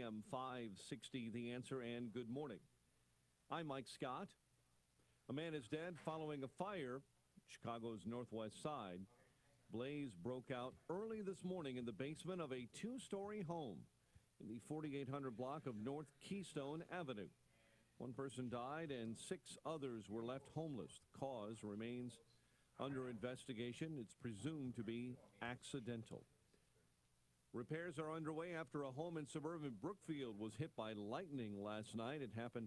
AM 560, The Answer, and good morning. I'm Mike Scott. A man is dead following a fire, Chicago's northwest side. Blaze broke out early this morning in the basement of a two-story home in the 4800 block of North Keystone Avenue. One person died and 6 others were left homeless. The cause remains under investigation. It's presumed to be accidental. Repairs are underway after a home in suburban Brookfield was hit by lightning last night. It happened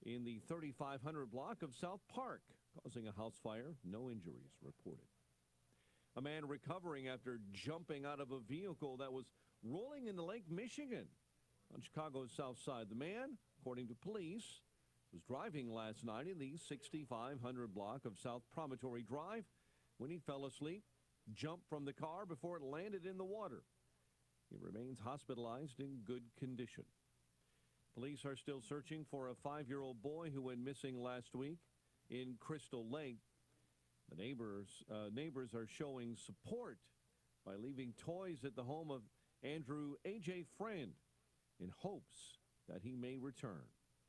in the 3500 block of South Park, causing a house fire. No injuries reported. A man recovering after jumping out of a vehicle that was rolling into Lake Michigan on Chicago's south side. The man, according to police, was driving last night in the 6500 block of South Promontory Drive when he fell asleep, jumped from the car before it landed in the water. He remains hospitalized in good condition. Police are still searching for a 5-year-old boy who went missing last week in Crystal Lake. The neighbors are showing support by leaving toys at the home of Andrew A.J. Friend in hopes that he may return.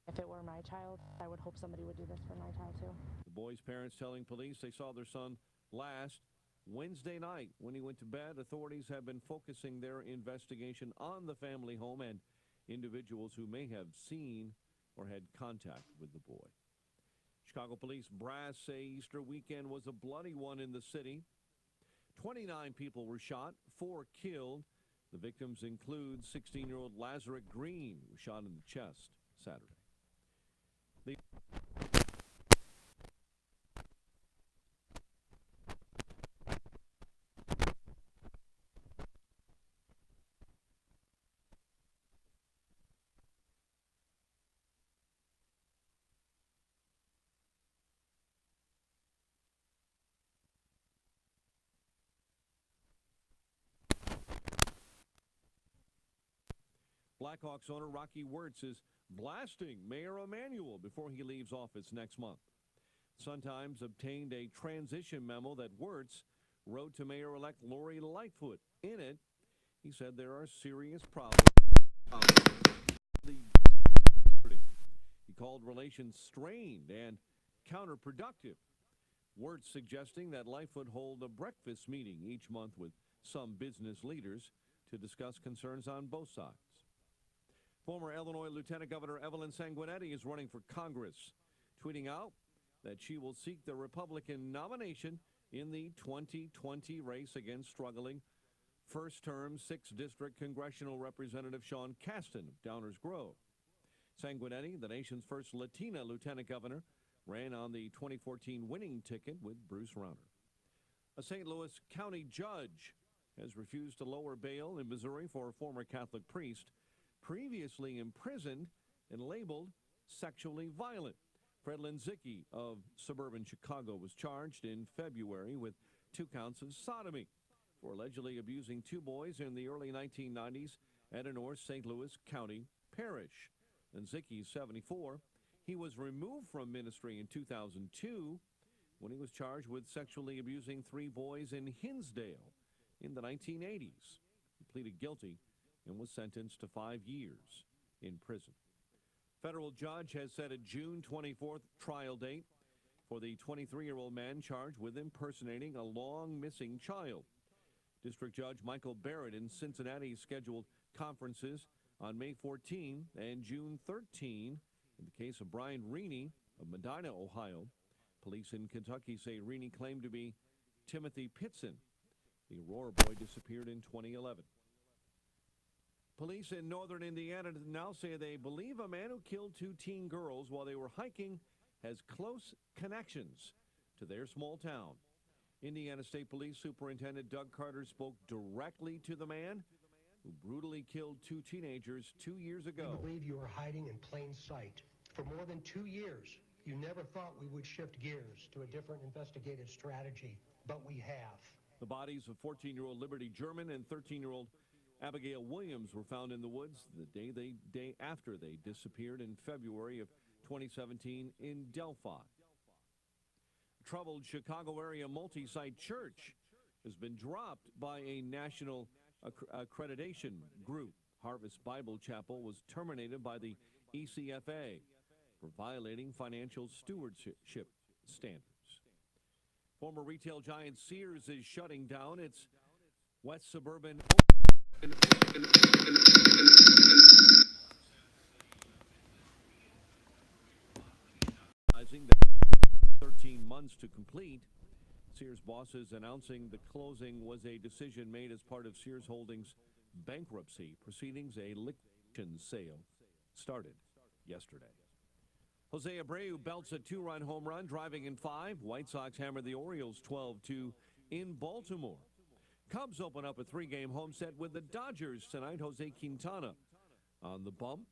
If it were my child, I would hope somebody would do this for my child too. The boy's parents telling police they saw their son last Wednesday night when he went to bed. Authorities have been focusing their investigation on the family home and individuals who may have seen or had contact with the boy. Chicago police brass say Easter weekend was a bloody one in the city. 29 people were shot, 4 killed. The victims include 16-year-old Lazarus Green, who was shot in the chest Saturday. Blackhawks owner Rocky Wirtz is blasting Mayor Emanuel before he leaves office next month. Sun-Times obtained a transition memo that Wirtz wrote to Mayor-elect Lori Lightfoot. In it, he said there are serious problems. He called relations strained and counterproductive. Wirtz suggesting that Lightfoot hold a breakfast meeting each month with some business leaders to discuss concerns on both sides. Former Illinois Lieutenant Governor Evelyn Sanguinetti is running for Congress, tweeting out that she will seek the Republican nomination in the 2020 race against struggling first-term 6th District Congressional Representative Sean Casten of Downers Grove. Sanguinetti, the nation's first Latina lieutenant governor, ran on the 2014 winning ticket with Bruce Rauner. A St. Louis County judge has refused to lower bail in Missouri for a former Catholic priest previously imprisoned and labeled sexually violent. Fred Linzicki of suburban Chicago was charged in February with 2 counts of sodomy for allegedly abusing 2 boys in the early 1990s at a North St. Louis County parish. Linzicki, 74, he was removed from ministry in 2002 when he was charged with sexually abusing 3 boys in Hinsdale in the 1980s. He pleaded guilty and was sentenced to 5 years in prison. Federal judge has set a June 24th trial date for the 23-year-old man charged with impersonating a long-missing child. District Judge Michael Barrett in Cincinnati scheduled conferences on May 14 and June 13 in the case of Brian Reaney of Medina, Ohio. Police in Kentucky say Reaney claimed to be Timothy Pitson. The Aurora boy disappeared in 2011. Police in northern Indiana now say they believe a man who killed 2 teen girls while they were hiking has close connections to their small town. Indiana State Police Superintendent Doug Carter spoke directly to the man who brutally killed 2 teenagers 2 years ago. We believe you are hiding in plain sight. For more than 2 years, you never thought we would shift gears to a different investigative strategy, but we have. The bodies of 14-year-old Liberty German and 13-year-old Abigail Williams were found in the woods the day after they disappeared in February of 2017 in Delphi. A troubled Chicago area multi-site church has been dropped by a national accreditation group. Harvest Bible Chapel was terminated by the ECFA for violating financial stewardship standards. Former retail giant Sears is shutting down its West Suburban 13 months to complete. Sears bosses announcing the closing was a decision made as part of Sears Holdings bankruptcy proceedings. A liquidation sale started yesterday. Jose Abreu belts a 2-run home run, driving in 5. White Sox hammered the Orioles 12-2 in Baltimore. Cubs open up a 3-game home set with the Dodgers tonight. Jose Quintana on the bump.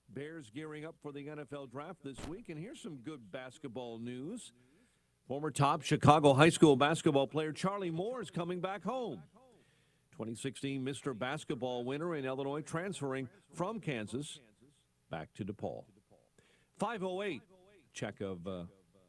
Bears gearing up for the NFL draft this week. And here's some good basketball news. Former top Chicago high school basketball player Charlie Moore is coming back home. 2016 Mr. Basketball winner in Illinois, transferring from Kansas back to DePaul. 5:08. Check of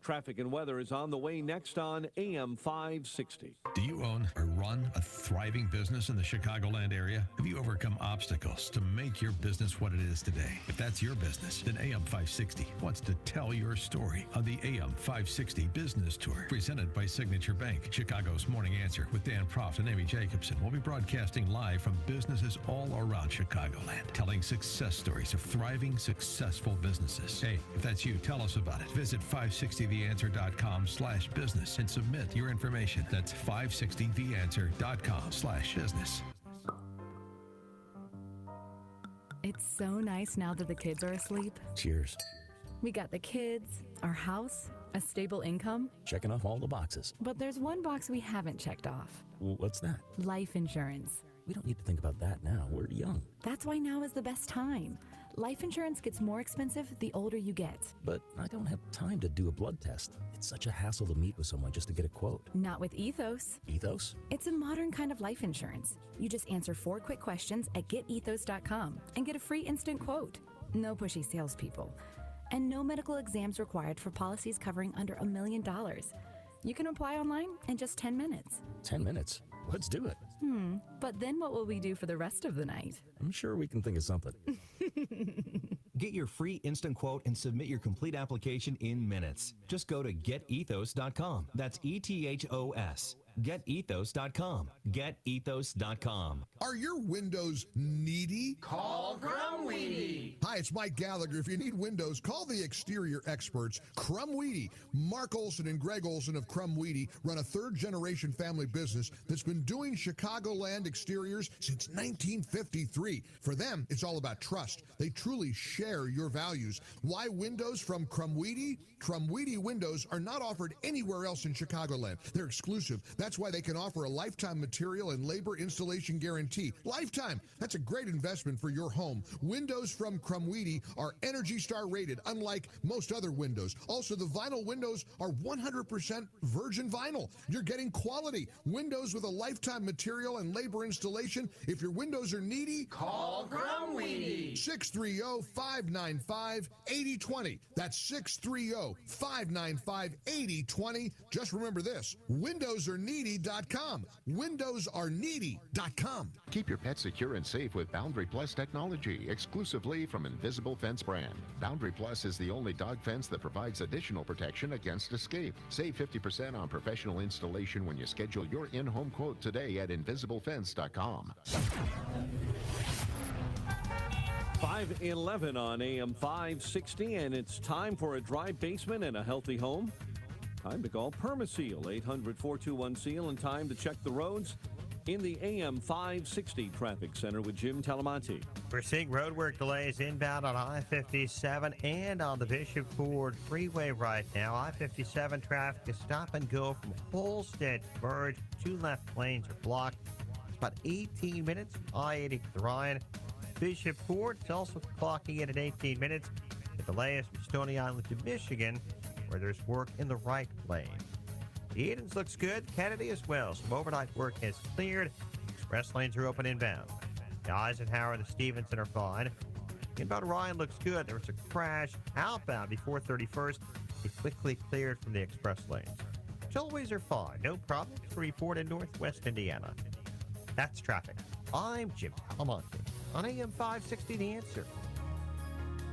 traffic and weather is on the way next on AM 560. Do you own or run a thriving business in the Chicagoland area? Have you overcome obstacles to make your business what it is today? If that's your business, then AM 560 wants to tell your story on the AM 560 Business Tour, presented by Signature Bank. Chicago's Morning Answer with Dan Proft and Amy Jacobson will be broadcasting live from businesses all around Chicagoland, telling success stories of thriving, successful businesses. Hey, if that's you, tell us about it. Visit 560theanswer.com/business and submit your information. That's 560theanswer.com/business. It's so nice now that the kids are asleep. Cheers. We got the kids, our house, a stable income. Checking off all the boxes. But there's one box we haven't checked off. What's that? Life insurance. We don't need to think about that now. We're young. That's why now is the best time. Life insurance gets more expensive the older you get. But I don't have time to do a blood test. It's such a hassle to meet with someone just to get a quote. Not with Ethos. Ethos? It's a modern kind of life insurance. You just answer 4 quick questions at getethos.com and get a free instant quote. No pushy salespeople. And no medical exams required for policies covering under $1 million. You can apply online in just 10 minutes. 10 minutes? Let's do it. But then what will we do for the rest of the night? I'm sure we can think of something. Get your free instant quote and submit your complete application in minutes. Just go to getethos.com. That's ETHOS. GetEthos.com. GetEthos.com. Are your windows needy? Call Crumweedy. Hi, it's Mike Gallagher. If you need windows, call the exterior experts, Crumweedy. Mark Olson and Greg Olson of Crumweedy run a third-generation family business that's been doing Chicagoland exteriors since 1953. For them, it's all about trust. They truly share your values. Why windows from Crumweedy? Crumweedy windows are not offered anywhere else in Chicagoland. They're exclusive. That's why they can offer a lifetime material and labor installation guarantee. Lifetime! That's a great investment for your home. Windows from Crumweedy are Energy Star rated, unlike most other windows. Also, the vinyl windows are 100% virgin vinyl. You're getting quality. Windows with a lifetime material and labor installation. If your windows are needy, call Crumweedy. 630-595-8020. That's 630-595-8020. Just remember this, windowsareneedy.com. Windowsareneedy.com. Keep your pets secure and safe with Boundary Plus technology, exclusively from Invisible Fence brand. Boundary Plus is the only dog fence that provides additional protection against escape. Save 50% on professional installation when you schedule your in-home quote today at invisiblefence.com. 5:11 on AM 560, and it's time for a dry basement and a healthy home. Time to call Permaseal, 800-421-SEAL, and time to check the roads in the AM 560 Traffic Center with Jim Talamonte. We're seeing roadwork delays inbound on I-57 and on the Bishop Ford Freeway right now. I-57 traffic is stop and go from Holstead to Burge. 2 left lanes are blocked. It's about 18 minutes. I-80 to Ryan. Bishop Ford is also clocking in at 18 minutes. The delay is from Stony Island to Michigan, where there's work in the right lane. The Edens looks good. Kennedy as well. Some overnight work has cleared. Express lanes are open inbound. The Eisenhower and the Stevenson are fine. Inbound Ryan looks good. There was a crash outbound before 31st. It quickly cleared from the express lanes. Tollways are fine. No problems to report in Northwest Indiana. That's traffic. I'm Jim Talamonte. on AM 560 The Answer.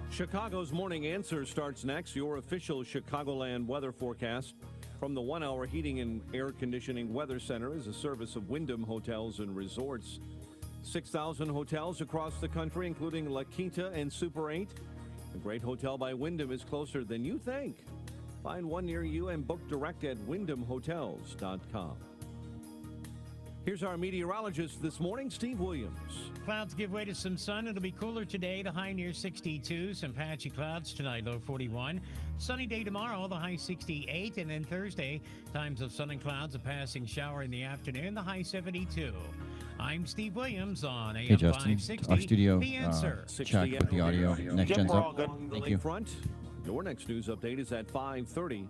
Chicago's Morning Answer starts next. Your official Chicagoland weather forecast from the 1 Hour Heating and Air Conditioning Weather Center is a service of Wyndham Hotels and Resorts. 6,000 hotels across the country, including La Quinta and Super 8. A great hotel by Wyndham is closer than you think. Find one near you and book direct at wyndhamhotels.com. Here's our meteorologist this morning, Steve Williams. Clouds give way to some sun. It'll be cooler today, the high near 62. Some patchy clouds tonight, low 41. Sunny day tomorrow, the high 68. And then Thursday, times of sun and clouds, a passing shower in the afternoon, the high 72. I'm Steve Williams on AM Hey, Justin. 560. Our studio The Answer. check with the audio. Next gen's up. Thank you. Front. Your next news update is at 5:30.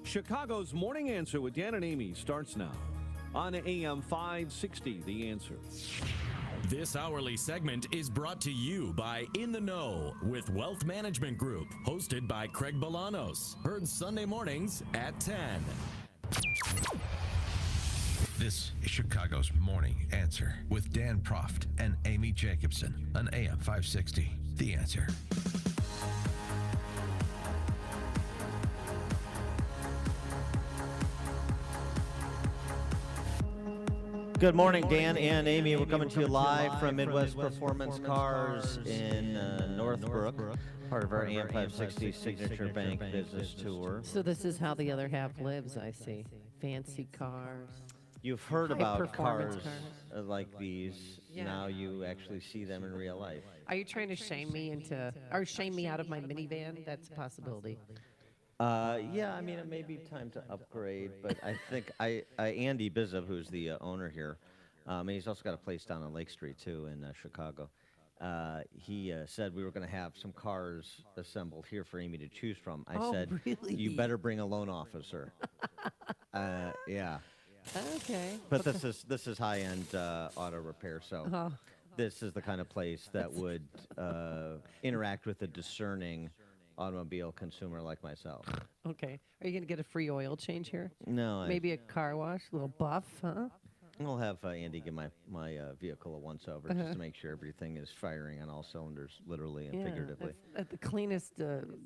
Chicago's Morning Answer with Dan and Amy starts now on AM 560, The Answer. This hourly segment is brought to you by In the Know with Wealth Management Group, hosted by Craig Bolanos. Heard Sunday mornings at 10. This is Chicago's Morning Answer with Dan Proft and Amy Jacobson on AM 560, The Answer. Good morning, Dan and Amy. We're coming to you live from Midwest Performance Cars in Northbrook, part of our AM 560 Signature Bank Business Tour. So this is how the other half lives, I see. Fancy cars. You've heard High about performance cars like these. Yeah. Now you actually see them in real life. Are you trying to shame me out of my minivan? That's a possibility. Yeah, I mean, it may be time to upgrade, but I think Andy Bizov, who's the owner here, and he's also got a place down on Lake Street, too, in Chicago. He said we were going to have some cars assembled here for Amy to choose from. I said, really? You better bring a loan officer. Yeah. Okay. But this is high-end auto repair, so this is the kind of place that would interact with a discerning automobile consumer like myself. Okay. Are you going to get a free oil change here? No. Maybe a car wash, a little buff, huh? I'll have Andy give my vehicle a once-over just to make sure everything is firing on all cylinders, literally and figuratively. At the cleanest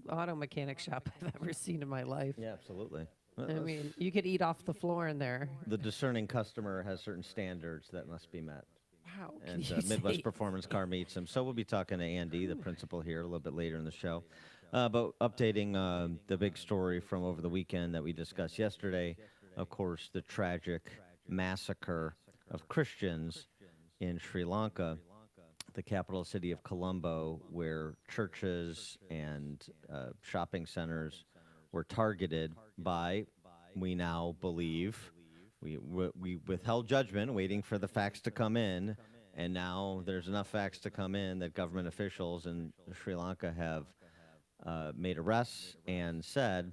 auto mechanic shop I've ever seen in my life. Yeah, absolutely. I mean, you could eat off the floor in there. The discerning customer has certain standards that must be met. Wow. And Midwest Performance Car meets them. So we'll be talking to Andy, the principal here, a little bit later in the show. But updating the big story from over the weekend that we discussed yesterday, of course, the tragic massacre of Christians in Sri Lanka, the capital city of Colombo, where churches and shopping centers were targeted by, we now believe, we withheld judgment waiting for the facts to come in, and now there's enough facts to come in that government officials in Sri Lanka have made arrests and said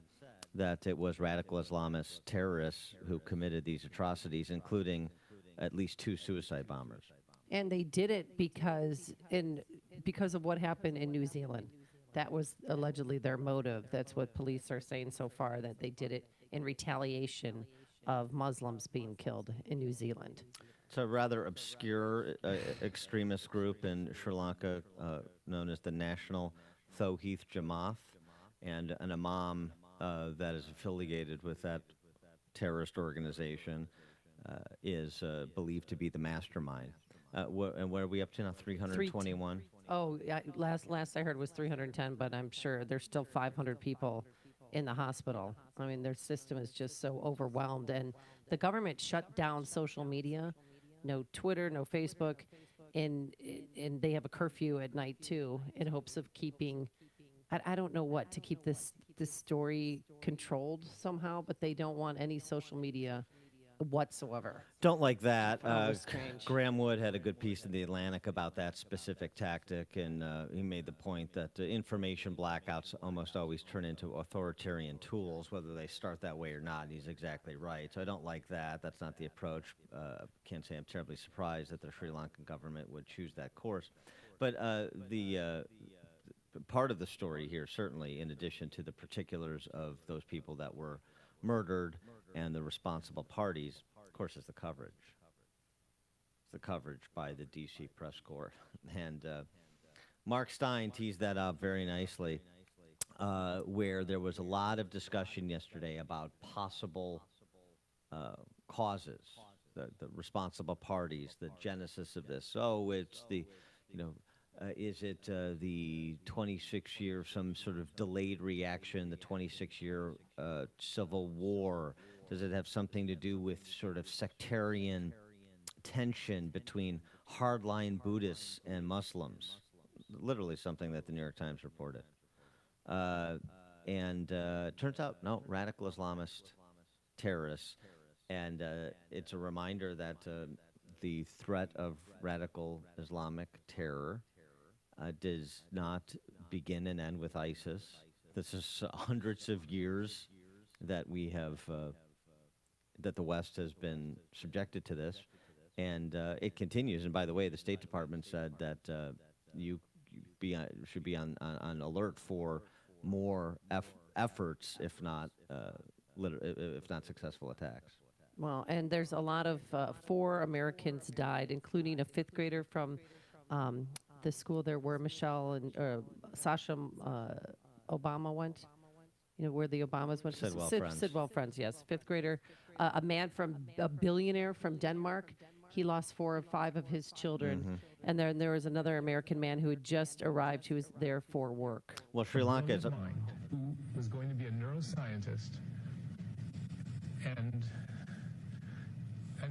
that it was radical Islamist terrorists who committed these atrocities, including at least 2 suicide bombers. And they did it because of what happened in New Zealand. That was allegedly their motive. That's what police are saying so far, that they did it in retaliation of Muslims being killed in New Zealand. It's a rather obscure extremist group in Sri Lanka known as the National Tawhid Jamaat, and an imam that is affiliated with that terrorist organization is believed to be the mastermind. And what are we up to now? 321? Oh, yeah, last I heard was 310, but I'm sure there's still 500 people in the hospital. I mean, their system is just so overwhelmed, and the government shut down social media. No Twitter, no Facebook, and they have a curfew at night too, in hopes of keeping, I don't know what, to keep this story controlled somehow, but they don't want any social media whatsoever. Don't like that. Strange. Graham Wood had a good piece in the Atlantic about that specific tactic, and he made the point that information blackouts almost always turn into authoritarian tools, whether they start that way or not. He's exactly right. So I don't like that. That's not the approach. Can't say I'm terribly surprised that the Sri Lankan government would choose that course. But the part of the story here, certainly, in addition to the particulars of those people that were murdered and the responsible parties, of course, is the coverage. It's the coverage by the D.C. press corps. And Mark Stein teased that up very nicely, where there was a lot of discussion yesterday about possible causes, the responsible parties, the genesis of this. So it's the, is it the 26-year, some sort of delayed reaction, the 26-year civil war? Does it have something to do with sort of sectarian tension between hardline Buddhists and Muslims? Literally something that the New York Times reported. And turns out, no, radical Islamist terrorists. And it's a reminder that the threat of radical Islamic terror does not begin and end with ISIS. This is hundreds of years that we have, that the West has been subjected to this. And it continues. And by the way, the State Department said that you should be on alert for more efforts, if not successful attacks. Well, and there's a lot of 4 Americans died, including a 5th grader from the school there where Michelle and Sasha Obama went. Where the Obamas went. Sidwell Friends. Sidwell Friends, yes. 5th grader. A man a billionaire from Denmark. He lost 4 or 5 of his children. Mm-hmm. And then there was another American man who had just arrived who was there for work. Well, Sri Lanka is who was going to be a neuroscientist, and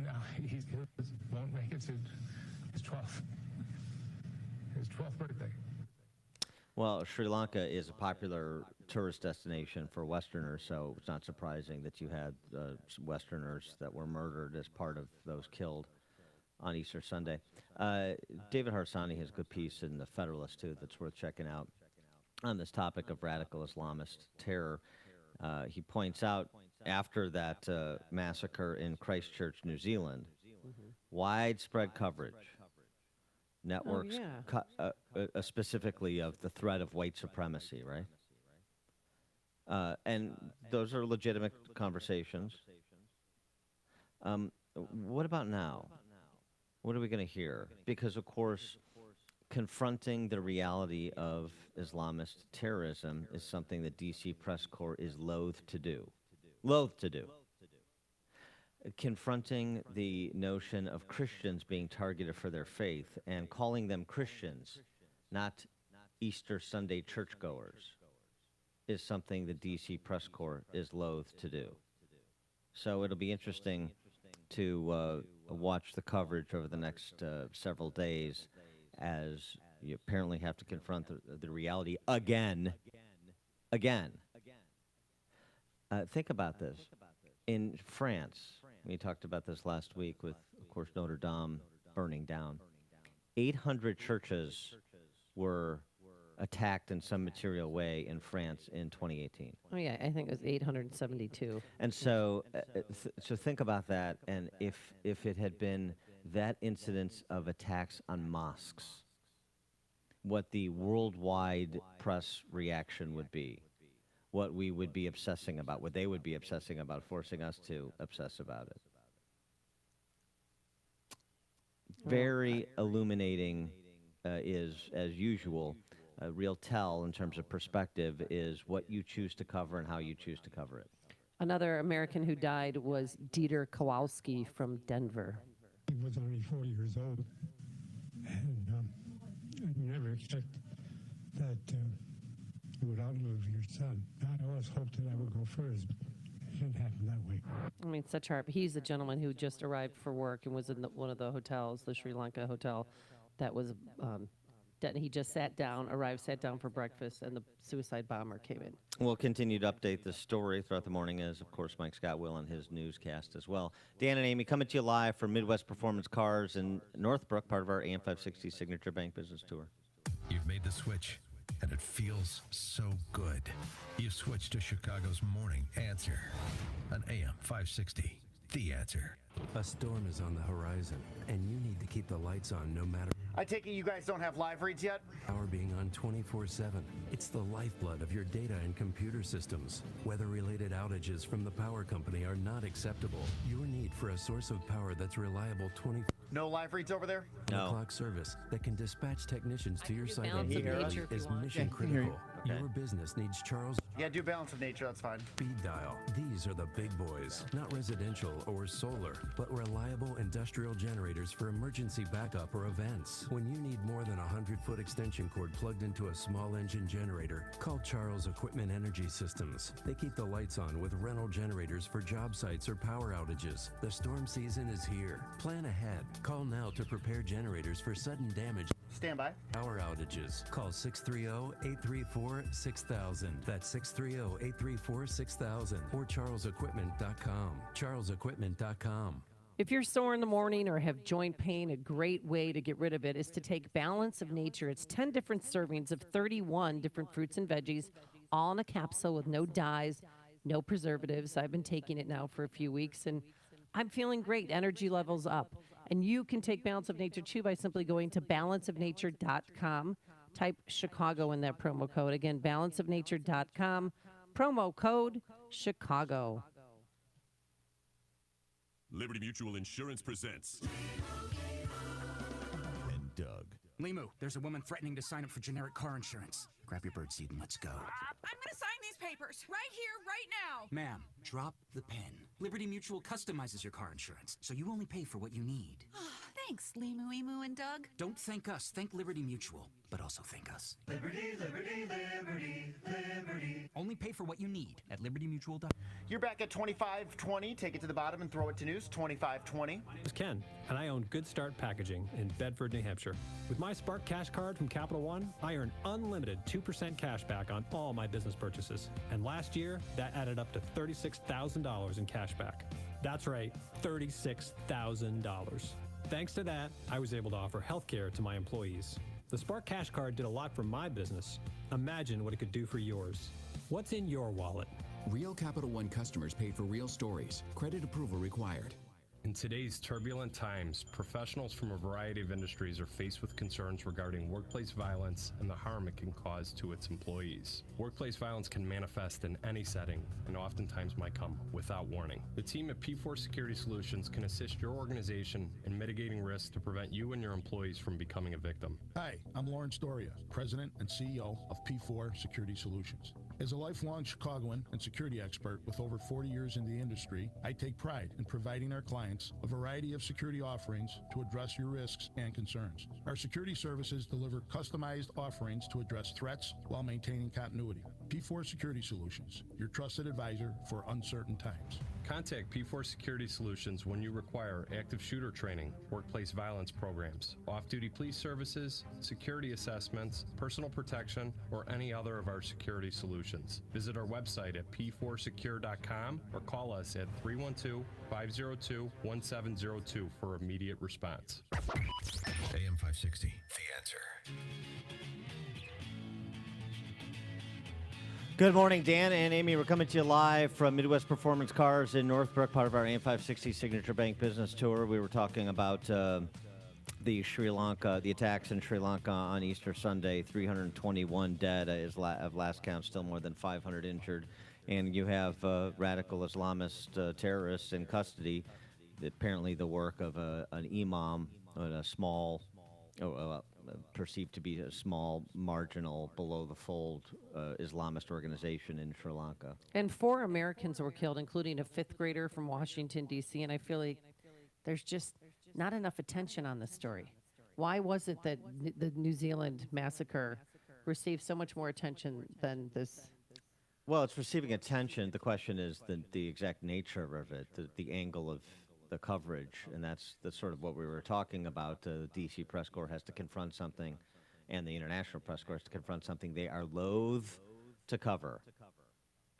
now he won't make it to his 12th birthday. Well, Sri Lanka is a popular tourist destination for Westerners, so it's not surprising that you had Westerners that were murdered as part of those killed on Easter Sunday. David Harsanyi has a good piece in The Federalist, too, that's worth checking out on this topic of radical Islamist terror. He points out, after that massacre in Christchurch, New Zealand, widespread coverage, networks, specifically of the threat of white supremacy, right? And those are legitimate conversations. What about now? What are we going to hear? Because, of course, confronting the reality of Islamist terrorism is something the D.C. press corps is loath to do. Confronting the notion of Christians being targeted for their faith and calling them Christians, not Easter Sunday churchgoers, is something the D.C. press corps is loath to do. So it'll be interesting to watch the coverage over the next several days as you apparently have to confront the reality again. Think about this. In France, we talked about this last week with, of course, Notre Dame burning down. 800 churches were attacked in some material way in France in 2018. Oh, yeah, I think it was 872. And so so think about that, and if it had been that incidence of attacks on mosques, what the worldwide press reaction would be, what we would be obsessing about, what they would be obsessing about, forcing us to obsess about it. Very illuminating is, as usual, a real tell in terms of perspective is what you choose to cover and how you choose to cover it. Another American who died was Dieter Kowalski from Denver. He was only 4 years old, and you never expect that you would outlive your son. I always hoped that I would go first, but it didn't happen that way. I mean, such heart. He's a gentleman who just arrived for work and was in one of the hotels, the Sri Lanka hotel, that was he just sat down for breakfast, and the suicide bomber came in. We'll continue to update this story throughout the morning, as, of course, Mike Scott will on his newscast as well. Dan and Amy coming to you live from Midwest Performance Cars in Northbrook, part of our AM 560 Signature Bank Business Tour. You've made the switch, and it feels so good. You've switched to Chicago's Morning Answer on AM 560. The Answer. A storm is on the horizon, and you need to keep the lights on no matter. I take it you guys don't have live reads yet? Power being on 24/7. It's the lifeblood of your data and computer systems. Weather-related outages from the power company are not acceptable. Your need for a source of power that's reliable 24 No live reads over there? No. Clock service that can dispatch technicians to your site balance of nature if is you want. mission Yeah, I can hear critical. you. Your business needs Charles. Yeah, do balance of nature, that's fine. Speed dial. These are the big boys, not residential or solar, but reliable industrial generators for emergency backup or events. When you need more than a 100-foot extension cord plugged into a small engine generator, call Charles Equipment Energy Systems. They keep the lights on with rental generators for job sites or power outages. The storm season is here. Plan ahead. Call now to prepare generators for sudden damage. Stand by. Power outages. Call 630-834-6000. That's 630-834-6000 or charlesequipment.com. charlesequipment.com. If you're sore in the morning or have joint pain, a great way to get rid of it is to take Balance of Nature. It's 10 different servings of 31 different fruits and veggies, all in a capsule with no dyes, no preservatives. I've been taking it now for a few weeks, and I'm feeling great. Energy levels up. And you can take Balance of Nature, too, by simply going to balanceofnature.com. Type Chicago in that promo code. Again, balanceofnature.com, promo code Chicago. Liberty Mutual Insurance presents. And Doug. Limu, there's a woman threatening to sign up for generic car insurance. Grab your birdseed and let's go. I'm gonna sign these papers right here, right now. Ma'am, drop the pen. Liberty Mutual customizes your car insurance, so you only pay for what you need. Thanks, Limu, Emu, and Doug. Don't thank us, thank Liberty Mutual, but also thank us. Liberty, liberty, liberty, liberty. Only pay for what you need at libertymutual.com. You're back at 2520. Take it to the bottom and throw it to news. 2520. My name is Ken, and I own Good Start Packaging in Bedford, New Hampshire. With my Spark Cash card from Capital One, I earn unlimited 2% cash back on all my business purchases. And last year, that added up to $36,000 in cash back. That's right, $36,000. Thanks to that, I was able to offer health care to my employees. The Spark Cash card did a lot for my business. Imagine what it could do for yours. What's in your wallet? Real Capital One customers paid for real stories. Credit approval required. In today's turbulent times, professionals from a variety of industries are faced with concerns regarding workplace violence and the harm it can cause to its employees. Workplace violence can manifest in any setting and oftentimes might come without warning. The team at P4 Security Solutions can assist your organization in mitigating risks to prevent you and your employees from becoming a victim. Hi, I'm Lawrence Doria, President and CEO of P4 Security Solutions. As a lifelong Chicagoan and security expert with over 40 years in the industry, I take pride in providing our clients a variety of security offerings to address your risks and concerns. Our security services deliver customized offerings to address threats while maintaining continuity. P4 Security Solutions, your trusted advisor for uncertain times. Contact P4 Security Solutions when you require active shooter training, workplace violence programs, off-duty police services, security assessments, personal protection, or any other of our security solutions. Visit our website at p4secure.com or call us at 312-502-1702 for immediate response. AM 560, The Answer. Good morning, Dan and Amy. We're coming to you live from Midwest Performance Cars in Northbrook, part of our AM 560 Signature Bank Business Tour. We were talking about the attacks in Sri Lanka on Easter Sunday. 321 dead of last count, still more than 500 injured. And you have radical Islamist terrorists in custody. Apparently the work of an imam, a small, perceived to be a small, marginal, below-the-fold Islamist organization in Sri Lanka. And 4 Americans were killed, including a 5th grader from Washington, D.C., and I feel like there's just not enough attention on this story. Why was it that the New Zealand massacre received so much more attention than this? Well, it's receiving attention. The question is the exact nature of it, the angle of the coverage, and that's sort of what we were talking about. The D.C. press corps has to confront something, and the international press corps has to confront something. They are loath to cover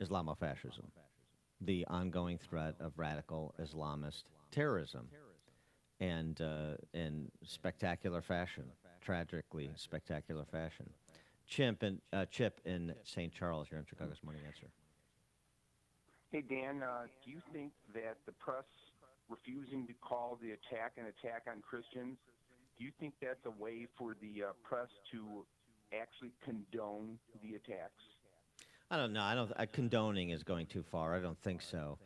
Islamofascism, the ongoing threat of radical Islamist terrorism, and in spectacular fashion, tragically spectacular fashion. Chip in St. Charles, you're in Chicago's Morning Answer. Hey, Dan, do you think that the press refusing to call the attack an attack on Christians, do you think that's a way for the press to actually condone the attacks? I don't know. Condoning is going too far. I don't think so.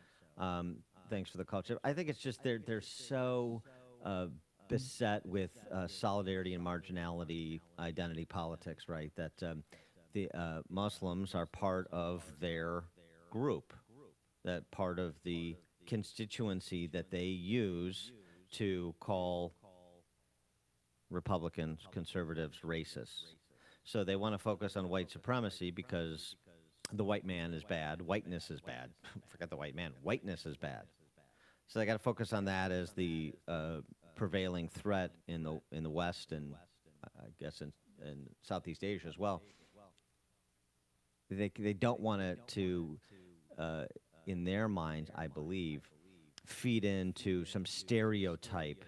Thanks for the call, Chip. I think it's just they're so beset with solidarity and marginality identity politics, right? That the Muslims are part of their group, that part of the constituency that they use to call Republicans, conservatives, racists. So they want to focus on white supremacy because the white man is bad. Whiteness is bad. Forget the white man. Whiteness is bad. So they got to focus on that as the prevailing threat in the West and I guess in Southeast Asia as well. They don't want it to, in their minds, I believe, feed into some stereotype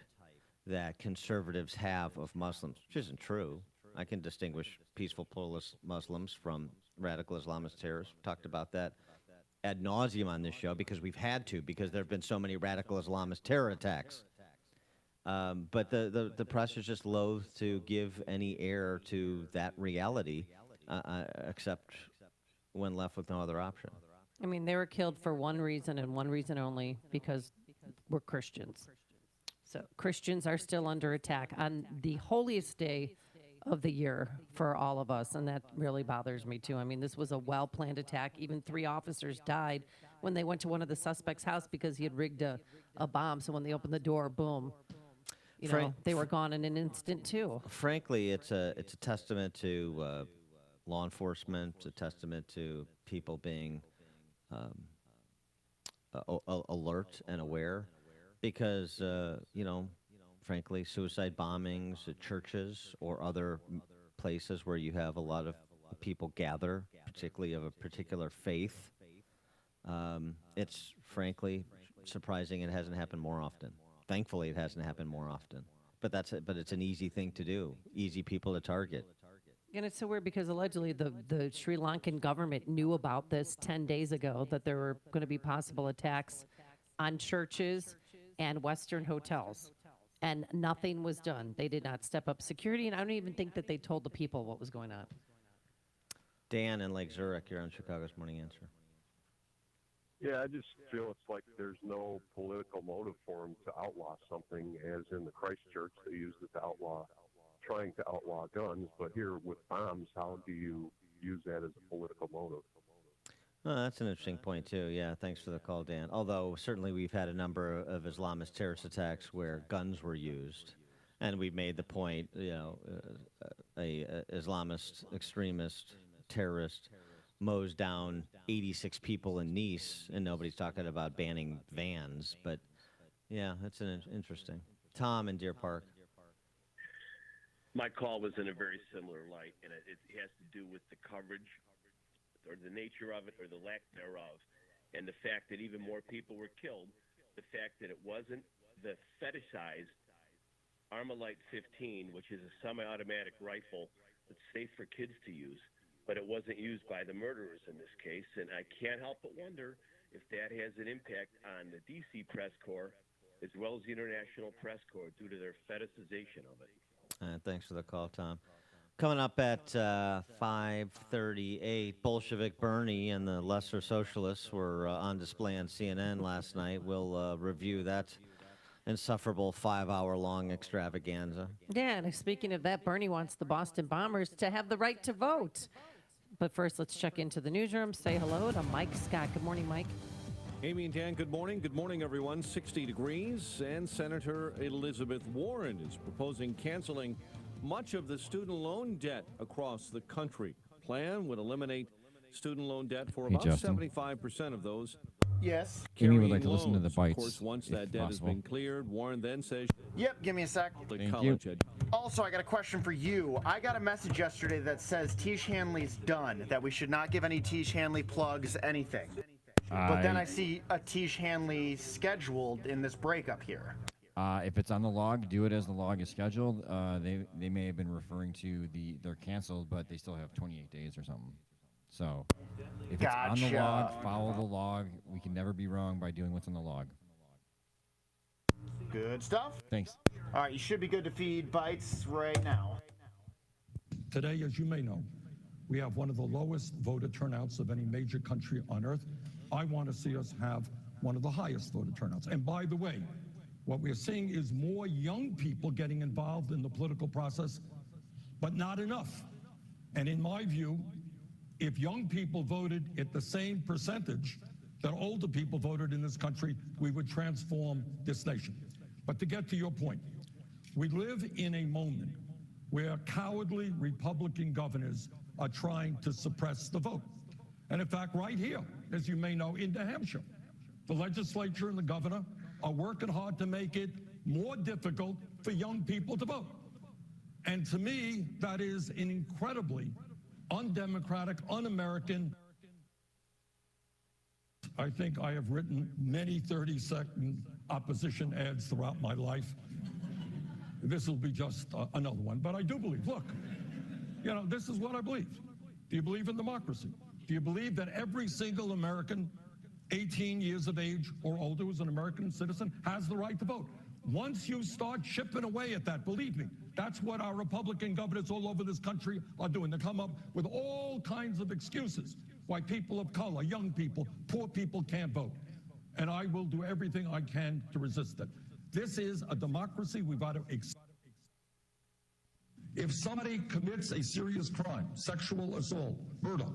that conservatives have of Muslims, which isn't true. I can distinguish peaceful pluralist Muslims from radical Islamist terrorists. We've talked about that ad nauseum on this show because we've had to, because there have been so many radical Islamist terror attacks. But the press is just loath to give any air to that reality, except when left with no other option. I mean, they were killed for one reason and one reason only, because we're Christians. So Christians are still under attack on the holiest day of the year for all of us, and that really bothers me too. I mean, this was a well-planned attack. Even 3 officers died when they went to one of the suspects' house because he had rigged a bomb. So when they opened the door, boom, they were gone in an instant too. Frankly, it's a testament to law enforcement. It's a testament to people being alert and aware, because frankly, suicide bombings at churches or other places where you have a lot of people gather, particularly of a particular faith, it's frankly surprising it hasn't happened more often. Thankfully, it hasn't happened more often. But it's an easy thing to do, easy people to target. And it's so weird because allegedly the Sri Lankan government knew about this 10 days ago, that there were going to be possible attacks on churches and Western hotels. And nothing was done. They did not step up security, and I don't even think that they told the people what was going on. Dan in Lake Zurich, you're on Chicago's Morning Answer. Yeah, I just feel it's like there's no political motive for them to outlaw something, as in the Christchurch, they used it to trying to outlaw guns. But here with bombs, how do you use that as a political motive? Oh, that's an interesting point, too. Yeah, thanks for the call, Dan. Although, certainly we've had a number of Islamist terrorist attacks where guns were used. And we've made the point, a Islamist extremist terrorist mows down 86 people in Nice, and nobody's talking about banning vans. But, yeah, that's interesting. Tom in Deer Park. My call was in a very similar light, and it has to do with the coverage or the nature of it or the lack thereof, and the fact that even more people were killed, the fact that it wasn't the fetishized Armalite 15, which is a semi-automatic rifle that's safe for kids to use, but it wasn't used by the murderers in this case, and I can't help but wonder if that has an impact on the D.C. press corps as well as the international press corps due to their fetishization of it. Thanks for the call, Tom. Coming up at 5:38, Bolshevik Bernie and the Lesser Socialists were on display on CNN last night. We'll review that insufferable 5-hour-long extravaganza. Yeah, and speaking of that, Bernie wants the Boston Bombers to have the right to vote. But first, let's check into the newsroom. Say hello to Mike Scott. Good morning, Mike. Amy and Dan, good morning. Good morning, everyone. 60 degrees, and Senator Elizabeth Warren is proposing canceling much of the student loan debt across the country. Plan would eliminate student loan debt for about 75% of those. Yes. Amy would like to listen to the bites. Of course, once that debt has been cleared, Warren then says, Yep, give me a sec. Also, I got a question for you. I got a message yesterday that says Tish Hanley's done, that we should not give any Tish Hanley plugs, anything. But then I see a Tish Hanley scheduled in this breakup here. If it's on the log, do it as the log is scheduled. They may have been referring to they're canceled, but they still have 28 days or something. So if it's on the log, follow the log. We can never be wrong by doing what's on the log. Good stuff. Thanks. All right, you should be good to feed bites right now. Today, as you may know, we have one of the lowest voter turnouts of any major country on earth. I want to see us have one of the highest voter turnouts. And by the way, What we're seeing is more young people getting involved in the political process, but not enough. And in my view, if young people voted at the same percentage that older people voted in this country, we would transform this nation. But to get to your point, we live in a moment where cowardly Republican governors are trying to suppress the vote. And in fact, right here, as you may know, in New Hampshire, the legislature and the governor are working hard to make it more difficult for young people to vote. And to me, that is an incredibly undemocratic, un-American. I think I have written many 30-second opposition ads throughout my life. This will be just another one. But I do believe, look, you know, this is what I believe. Do you believe in democracy? Do you believe that every single American 18 years of age or older who's an American citizen has the right to vote? Once you start chipping away at that, believe me, that's what our Republican governors all over this country are doing. They come up with all kinds of excuses why people of color, young people, poor people can't vote. And I will do everything I can to resist it. This is a democracy. We've got to if somebody commits a serious crime, sexual assault, murder,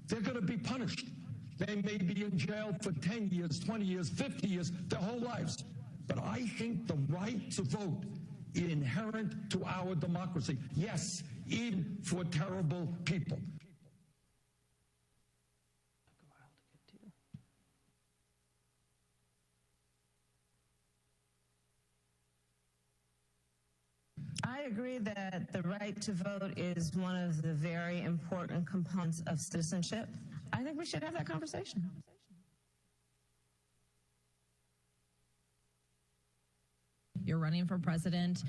they're going to be punished. They may be in jail for 10 years, 20 years, 50 years, their whole lives. But I think the right to vote is inherent to our democracy. Yes, even for terrible people. I agree that the right to vote is one of the very important components of citizenship. I think we should have that conversation. You're running for president.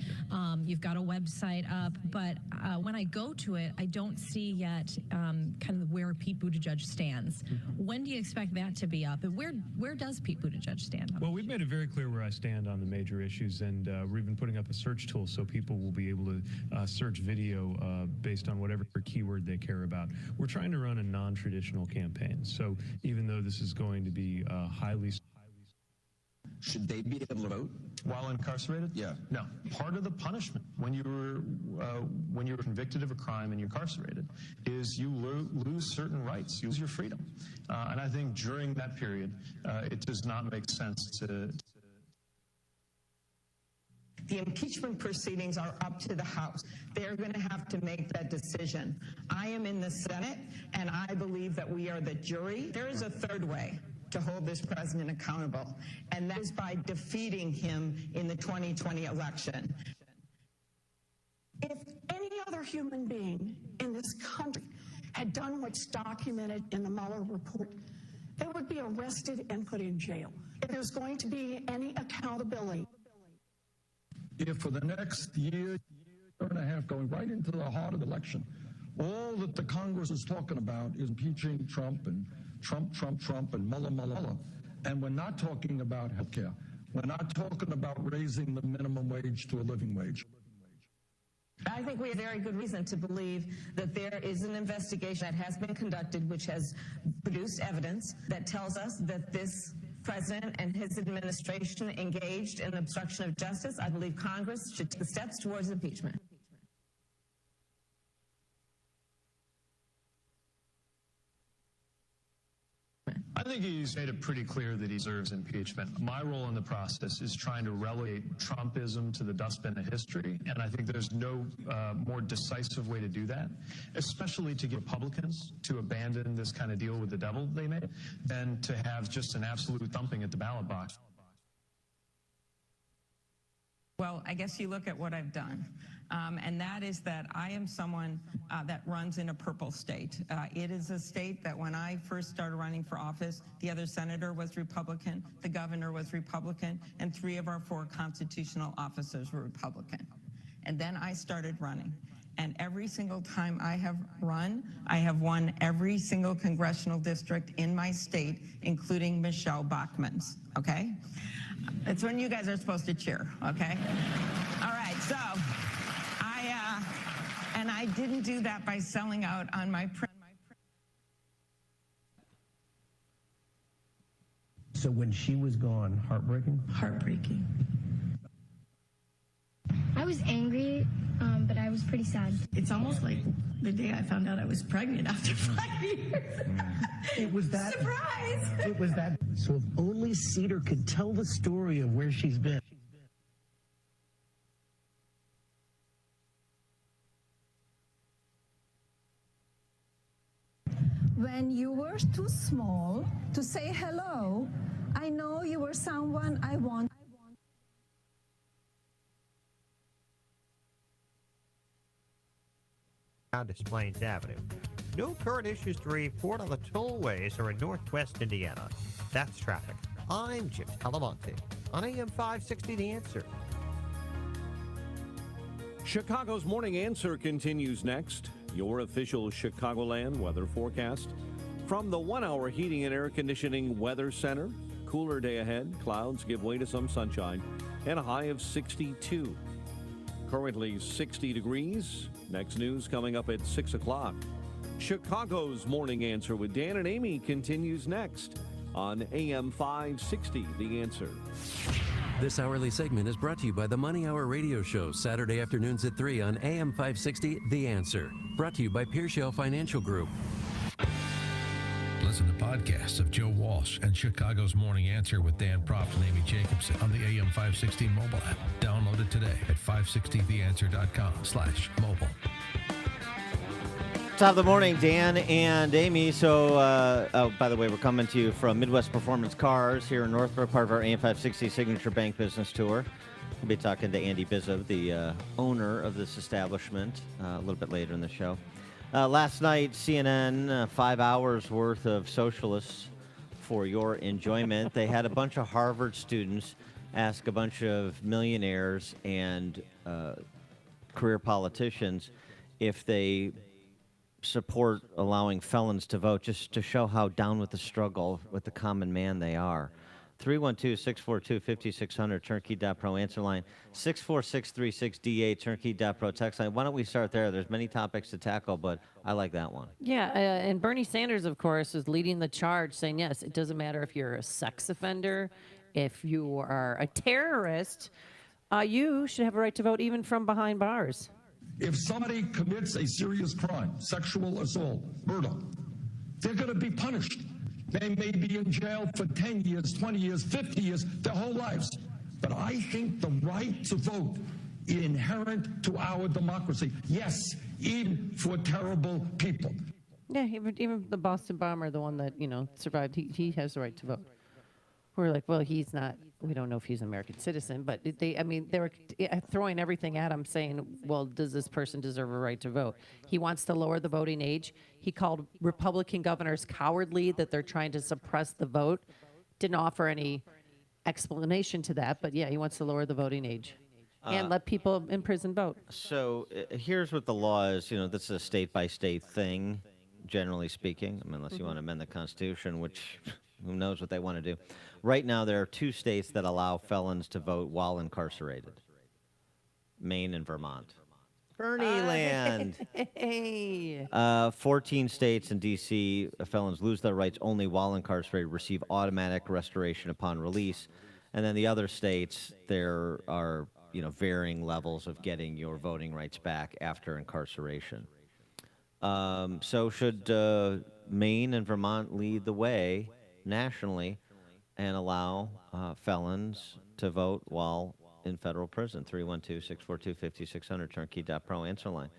You've got a website up, but when I go to it, I don't see yet kind of where Pete Buttigieg stands. When do you expect that to be up? And where does Pete Buttigieg stand? Well, we've made it very clear where I stand on the major issues, and we're even putting up a search tool so people will be able to search video based on whatever keyword they care about. We're trying to run a non-traditional campaign, so even though this is going to be highly... Should they be able to vote while incarcerated? Yeah. No. Part of the punishment when you're convicted of a crime and you're incarcerated is you lose certain rights, you lose your freedom. And I think during that period, it does not make sense to... The impeachment proceedings are up to the House. They're going to have to make that decision. I am in the Senate, and I believe that we are the jury. There is a third way to hold this president accountable, and that is by defeating him in the 2020 election. If any other human being in this country had done what's documented in the Mueller report, they would be arrested and put in jail. If there's going to be any accountability. If for the next year and a half, going right into the heart of the election, all that the Congress is talking about is impeaching Trump and Trump, and Mueller. And we're not talking about health care. We're not talking about raising the minimum wage to a living wage. I think we have very good reason to believe that there is an investigation that has been conducted which has produced evidence that tells us that this president and his administration engaged in obstruction of justice. I believe Congress should take steps towards impeachment. I think he's made it pretty clear that he deserves impeachment. My role in the process is trying to relegate Trumpism to the dustbin of history, and I think there's no more decisive way to do that, especially to get Republicans to abandon this kind of deal with the devil they made, than to have just an absolute thumping at the ballot box. Well, I guess you look at what I've done, and that is that I am someone that runs in a purple state. It is a state that when I first started running for office, the other senator was Republican, the governor was Republican, and 3 of our 4 constitutional officers were Republican. And then I started running. And every single time I have run, I have won every single congressional district in my state, including Michelle Bachmann's, okay? It's when you guys are supposed to cheer, okay? All right, so I didn't do that by selling out on my print. So when she was gone, heartbreaking? Heartbreaking. I was angry, but I was pretty sad. It's almost like the day I found out I was pregnant after 5 years. It was that. Surprise! It was that. So if only Cedar could tell the story of where she's been. When you were too small to say hello, I know you were someone I want. On Des Plaines Avenue. No current issues to report on the tollways or in northwest Indiana. That's traffic. I'm Jim Talamonte on AM 560 The Answer. Chicago's Morning Answer continues next. Your official Chicagoland weather forecast. From the 1-hour heating and air conditioning weather center. Cooler day ahead. Clouds give way to some sunshine and a high of 62. Currently 60 degrees. Next news coming up at 6 o'clock. Chicago's Morning Answer with Dan and Amy continues next on AM 560, The Answer. This hourly segment is brought to you by the Money Hour radio show, Saturday afternoons at 3 on AM 560, The Answer. Brought to you by Pearshell Financial Group. Listen to podcasts of Joe Walsh and Chicago's Morning Answer with Dan Proft and Amy Jacobson on the AM 560 mobile app. Download it today at 560theanswer.com/mobile. Top of the morning, Dan and Amy. So, by the way, we're coming to you from Midwest Performance Cars here in Northbrook, part of our AM 560 Signature Bank Business Tour. We'll be talking to Andy Bizov, the owner of this establishment, a little bit later in the show. Last night, CNN, 5 hours worth of socialists for your enjoyment. They had a bunch of Harvard students ask a bunch of millionaires and career politicians if they support allowing felons to vote, just to show how down with the struggle with the common man they are. 312-642-5600, turnkey.pro answer line, 64636DA, turnkey.pro text line. Why don't we start there? There's many topics to tackle, but I like that one. Yeah, and Bernie Sanders, of course, is leading the charge, saying, yes, it doesn't matter if you're a sex offender, if you are a terrorist, you should have a right to vote even from behind bars. If somebody commits a serious crime, sexual assault, murder, they're going to be punished. They may be in jail for 10 years, 20 years, 50 years, their whole lives. But I think the right to vote is inherent to our democracy. Yes, even for terrible people. Yeah, even the Boston bomber, the one that, survived, he has the right to vote. We're like, well, he's not, we don't know if he's an American citizen, but they were throwing everything at him saying, well, does this person deserve a right to vote? He wants to lower the voting age. He called Republican governors cowardly that they're trying to suppress the vote. Didn't offer any explanation to that, but yeah, he wants to lower the voting age and let people in prison vote. So here's what the law is. This is a state-by-state thing, generally speaking, unless you want to amend the Constitution, which who knows what they want to do. Right now, there are 2 states that allow felons to vote while incarcerated, Maine and Vermont. Bernie land. Hey. 14 states and D.C., felons lose their rights only while incarcerated, receive automatic restoration upon release. And then the other states, there are varying levels of getting your voting rights back after incarceration. So should Maine and Vermont lead the way nationally and allow felons to vote while in federal prison? 312-642-5600, turnkey.pro answer line,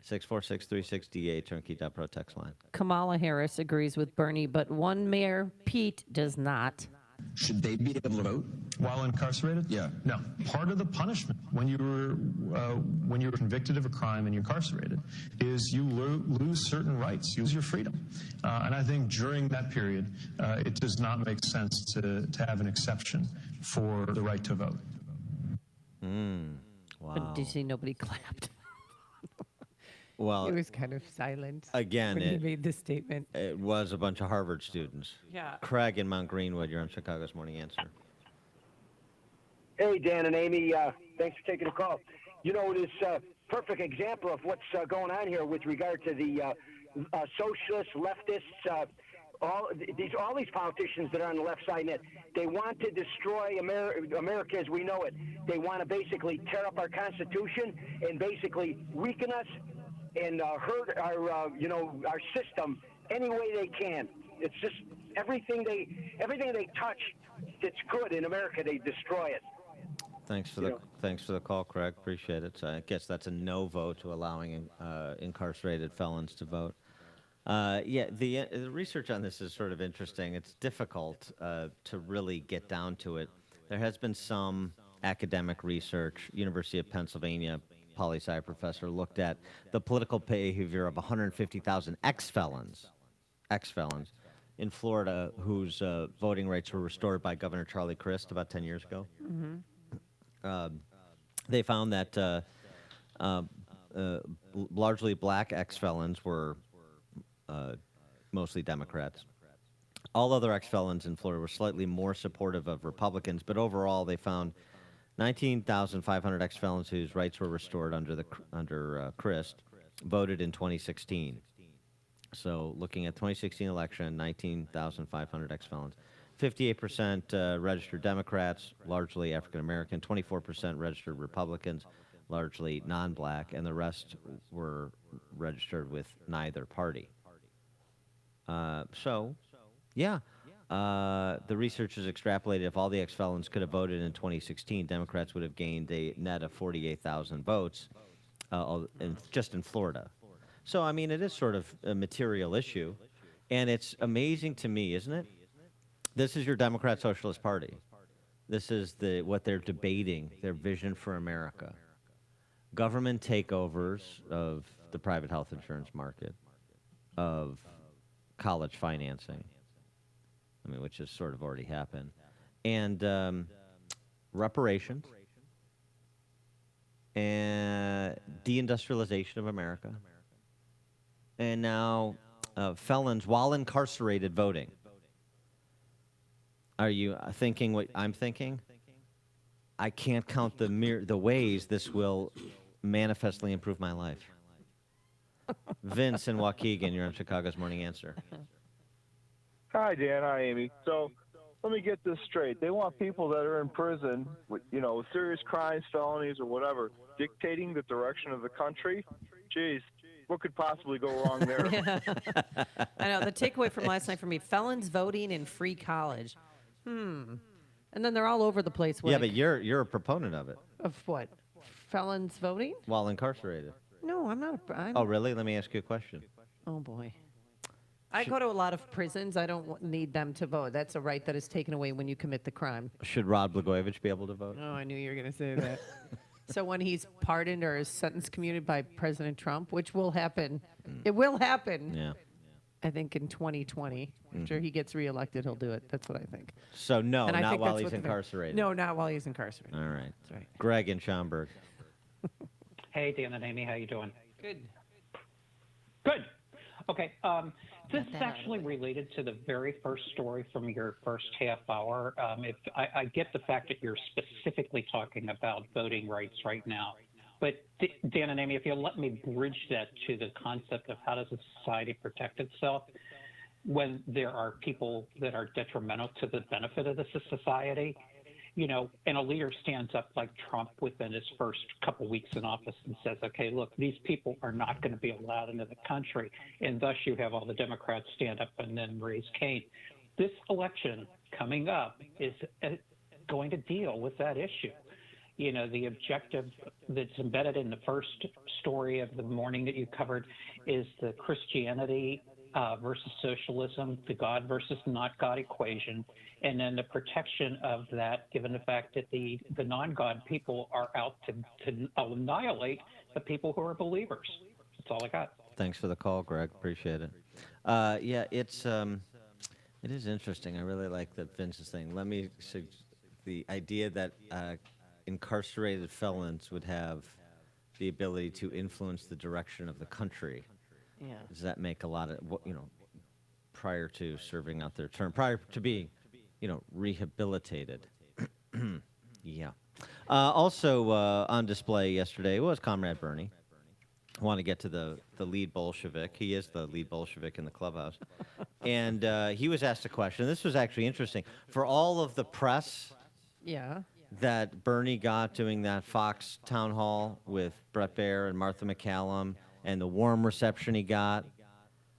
64636DA, turnkey.pro text line. Kamala Harris agrees with Bernie, but one mayor, Pete, does not. Should they be able to vote while incarcerated? Yeah. No. Part of the punishment when you're convicted of a crime and you're incarcerated is you lose certain rights, you lose your freedom. And I think during that period, it does not make sense to have an exception for the right to vote. Wow. But did you see nobody clapped? Well, it was kind of silent again, when he made this statement. It was a bunch of Harvard students. Yeah. Craig in Mount Greenwood, you're on Chicago's Morning Answer. Hey, Dan and Amy, thanks for taking the call. This perfect example of what's going on here with regard to the socialists, leftists, all these politicians that are on the left side net, they want to destroy America as we know it. They want to basically tear up our Constitution and basically weaken us and hurt our system any way they can. It's just everything they touch that's good in America, they destroy it. Thanks for the call, Craig. Appreciate it. So I guess that's a no vote to allowing incarcerated felons to vote. The research on this is sort of interesting. It's difficult to really get down to it. There has been some academic research. University of Pennsylvania poli-sci professor looked at the political behavior of 150,000 ex-felons in Florida whose voting rights were restored by Governor Charlie Crist about 10 years ago. Mm-hmm. They found that largely black ex-felons were mostly Democrats. All other ex-felons in Florida were slightly more supportive of Republicans, but overall they found 19,500 ex-felons whose rights were restored under Crist voted in 2016. So looking at 2016 election, 19,500 ex-felons. 58% registered Democrats, largely African-American, 24% registered Republicans, largely non-black, and the rest were registered with neither party. The researchers extrapolated if all the ex-felons could have voted in 2016, Democrats would have gained a net of 48,000 votes just in Florida. So, I mean, it is sort of a material issue, and it's amazing to me, isn't it? This is your Democrat Socialist Party. This is what they're debating, their vision for America. Government takeovers of the private health insurance market, of college financing, I mean, which has sort of already happened, and reparations, and deindustrialization of America, and now felons while incarcerated voting. Are you thinking what I'm thinking? I can't count the ways this will manifestly improve my life. Vince and Waukegan, you're on Chicago's Morning Answer. Hi, Dan. Hi, Amy. So let me get this straight. They want people that are in prison with, with serious crimes, felonies, or whatever, dictating the direction of the country. Jeez, what could possibly go wrong there? I know. The takeaway from last night for me, felons voting in free college. And then they're all over the place. Yeah, but you're a proponent of it. Of what? Felons voting? While incarcerated. No, I'm not. Oh, really? Let me ask you a question. Oh, boy. I go to a lot of prisons. I don't need them to vote. That's a right that is taken away when you commit the crime. Should Rod Blagojevich be able to vote? Oh, I knew you were going to say that. So when he's pardoned or his sentence commuted by President Trump, which will happen, it will happen. Yeah. I think in 2020, after he gets reelected, he'll do it. That's what I think. So no, and not while he's incarcerated. No, not while he's incarcerated. All right. That's right. Greg in Schaumburg. Hey, Dan and Amy, how you doing? Good. Good. Okay. This is actually related to the very first story from your first half hour. If I get the fact that you're specifically talking about voting rights right now, but Dan and Amy, if you'll let me bridge that to the concept of how does a society protect itself when there are people that are detrimental to the benefit of the society, and a leader stands up like Trump within his first couple weeks in office and says, okay, look, these people are not going to be allowed into the country. And thus you have all the Democrats stand up and then raise Cain. This election coming up is going to deal with that issue. The objective that's embedded in the first story of the morning that you covered is the Christianity versus socialism, the God versus not God equation, and then the protection of that, given the fact that the non-God people are out to annihilate the people who are believers. That's all I got. Thanks for the call, Greg. Appreciate it. It is interesting. I really like that Vince is saying. The idea that incarcerated felons would have the ability to influence the direction of the country. Yeah. Does that make a lot of, prior to serving out their term, prior to being, rehabilitated? Yeah. Also on display yesterday was Comrade Bernie. I want to get to the lead Bolshevik. He is the lead Bolshevik in the clubhouse. And he was asked a question. This was actually interesting. For all of the press Yeah. that Bernie got doing that Fox town hall with Brett Baer and Martha McCallum and the warm reception he got,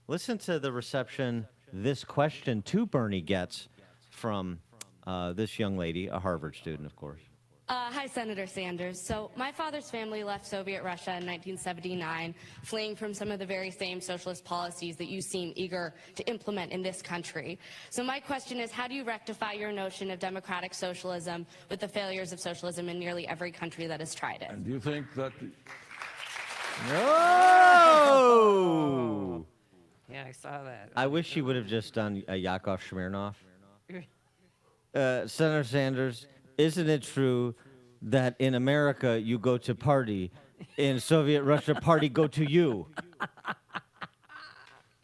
listen to the reception this question to Bernie gets from this young lady, a Harvard student, of course. Hi, Senator Sanders. So my father's family left Soviet Russia in 1979, fleeing from some of the very same socialist policies that you seem eager to implement in this country. So my question is, how do you rectify your notion of democratic socialism with the failures of socialism in nearly every country that has tried it? And do you think that... Oh! Yeah, I saw that. I wish she would have just done a Yakov Smirnoff. Senator Sanders, isn't it true that in America you go to party, in Soviet Russia party go to you?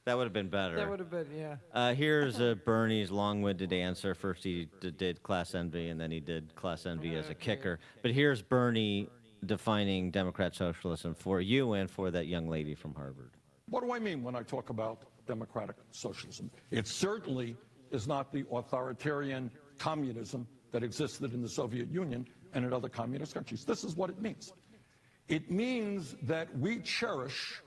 That would have been better. That would have been, yeah. Here's Bernie's long-winded answer. First he did class envy, and then he did class envy as a kicker. But here's Bernie defining Democrat socialism for you and for that young lady from Harvard. What do I mean when I talk about democratic socialism? It certainly is not the authoritarian communism that existed in the Soviet Union and in other communist countries. This is what it means. It means that we cherish,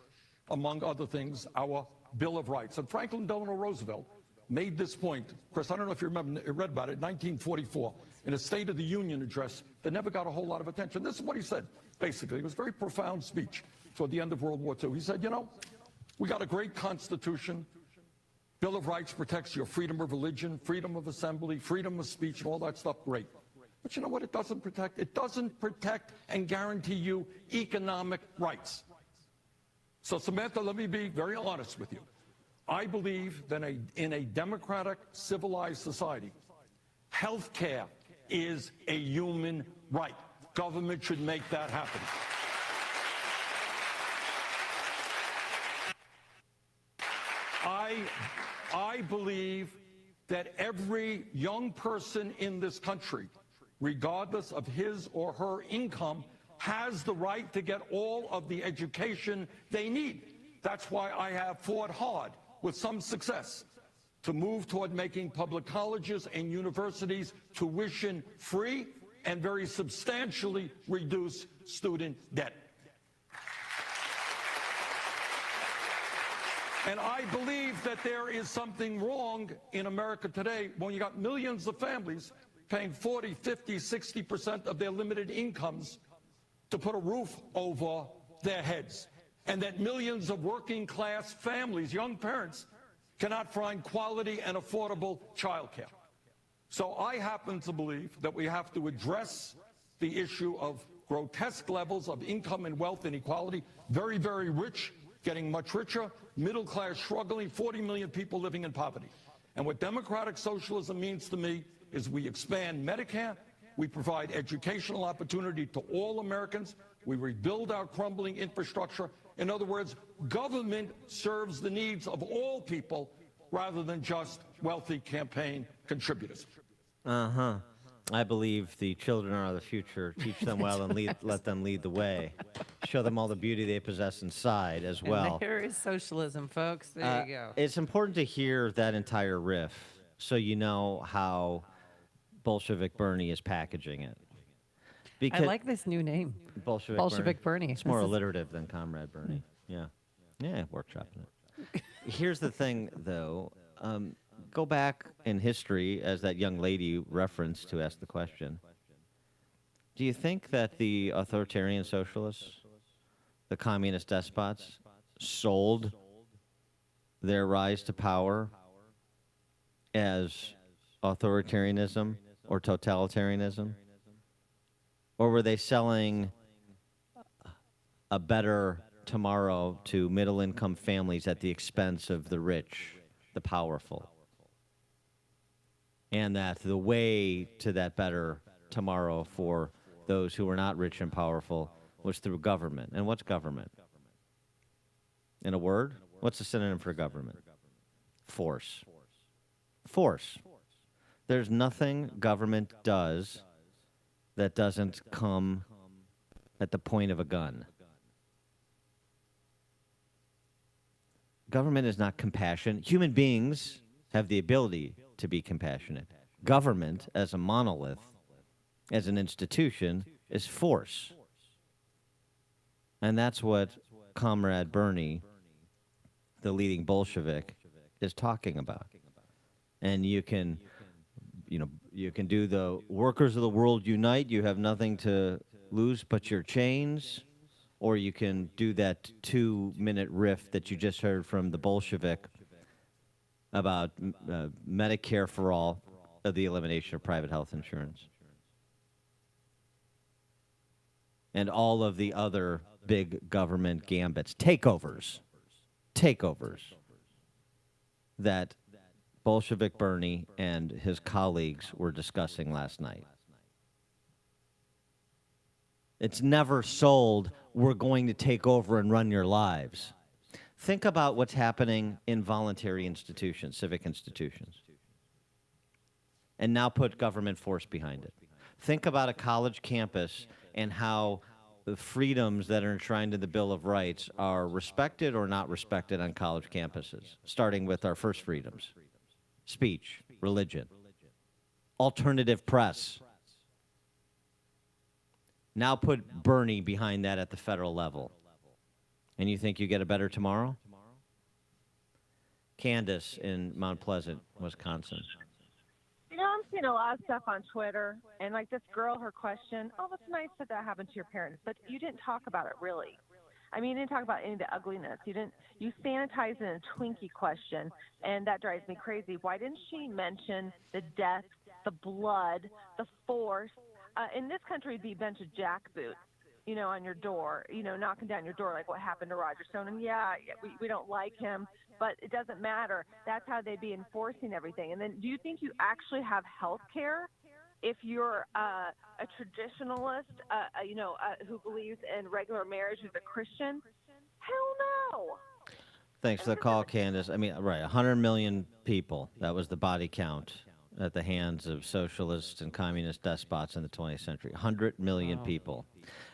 among other things, our Bill of Rights. And Franklin Delano Roosevelt made this point. Chris, I don't know if you read about it, 1944, in a State of the Union address that never got a whole lot of attention. This is what he said, basically. It was a very profound speech toward the end of World War II. He said, you know, we got a great Constitution. Bill of Rights protects your freedom of religion, freedom of assembly, freedom of speech, and all that stuff. Great. But you know what it doesn't protect? It doesn't protect and guarantee you economic rights. So, Samantha, let me be very honest with you. I believe that in a democratic, civilized society, health care is a human right. Government should make that happen. I believe that every young person in this country, regardless of his or her income, has the right to get all of the education they need. That's why I have fought hard, with some success, to move toward making public colleges and universities tuition free and very substantially reduce student debt. And I believe that there is something wrong in America today when you got millions of families paying 40, 50, 60% of their limited incomes to put a roof over their heads. And that millions of working class families, young parents, cannot find quality and affordable childcare. So I happen to believe that we have to address the issue of grotesque levels of income and wealth inequality. Very, very rich getting much richer, middle class struggling, 40 million people living in poverty. And what democratic socialism means to me is we expand Medicare, we provide educational opportunity to all Americans, we rebuild our crumbling infrastructure. In other words, government serves the needs of all people rather than just wealthy campaign contributors. Uh-huh. I believe the children are the future. Teach them well and let them lead the way. Show them all the beauty they possess inside as well. And there is socialism, folks. There you go. It's important to hear that entire riff so you know how Bolshevik Bernie is packaging it. I like this new name. Bolshevik Bernie. It's more alliterative than Comrade Bernie. Yeah. Yeah, workshopping it. Here's the thing, though. Go back in history, as that young lady referenced to ask the question. Do you think that the authoritarian socialists, the communist despots, sold their rise to power as authoritarianism or totalitarianism? Or were they selling a better tomorrow to middle-income families at the expense of the rich, the powerful? And that the way to that better tomorrow for those who are not rich and powerful was through government. And what's government? In a word, what's a synonym for government? Force. Force. There's nothing government does that doesn't come at the point of a gun. Government is not compassion. Human beings have the ability to be compassionate. Government, as a monolith, as an institution, is force. And that's what Comrade Bernie, the leading Bolshevik, is talking about. And you can do the workers of the world unite, you have nothing to lose but your chains, or you can do that 2-minute riff that you just heard from the Bolshevik about Medicare for all, the elimination of private health insurance, and all of the other big government gambits, takeovers that Bolshevik Bernie and his colleagues were discussing last night. It's never sold, we're going to take over and run your lives. Think about what's happening in voluntary institutions, civic institutions, and now put government force behind it. Think about a college campus and how the freedoms that are enshrined in the Bill of Rights are respected or not respected on college campuses, starting with our first freedoms: speech, religion, alternative press. Now put Bernie behind that at the federal level. And you think you get a better tomorrow? Candace in Mount Pleasant, Wisconsin. You know, I'm seeing a lot of stuff on Twitter, and like this girl, her question, oh, it's nice that happened to your parents, but you didn't talk about it really. I mean, you didn't talk about any of the ugliness. You sanitized in a Twinkie question, and that drives me crazy. Why didn't she mention the death, the blood, the force? In this country, it'd be a bunch of jackboots, on your door, knocking down your door like what happened to Roger Stone. And we don't like him, but it doesn't matter. That's how they'd be enforcing everything. And then do you think you actually have health care if you're a traditionalist, who believes in regular marriage, who's a Christian? Hell no. Thanks for the call, Candace. I mean, right, 100 million people. That was the body count at the hands of socialist and communist despots in the 20th century. 100 million people.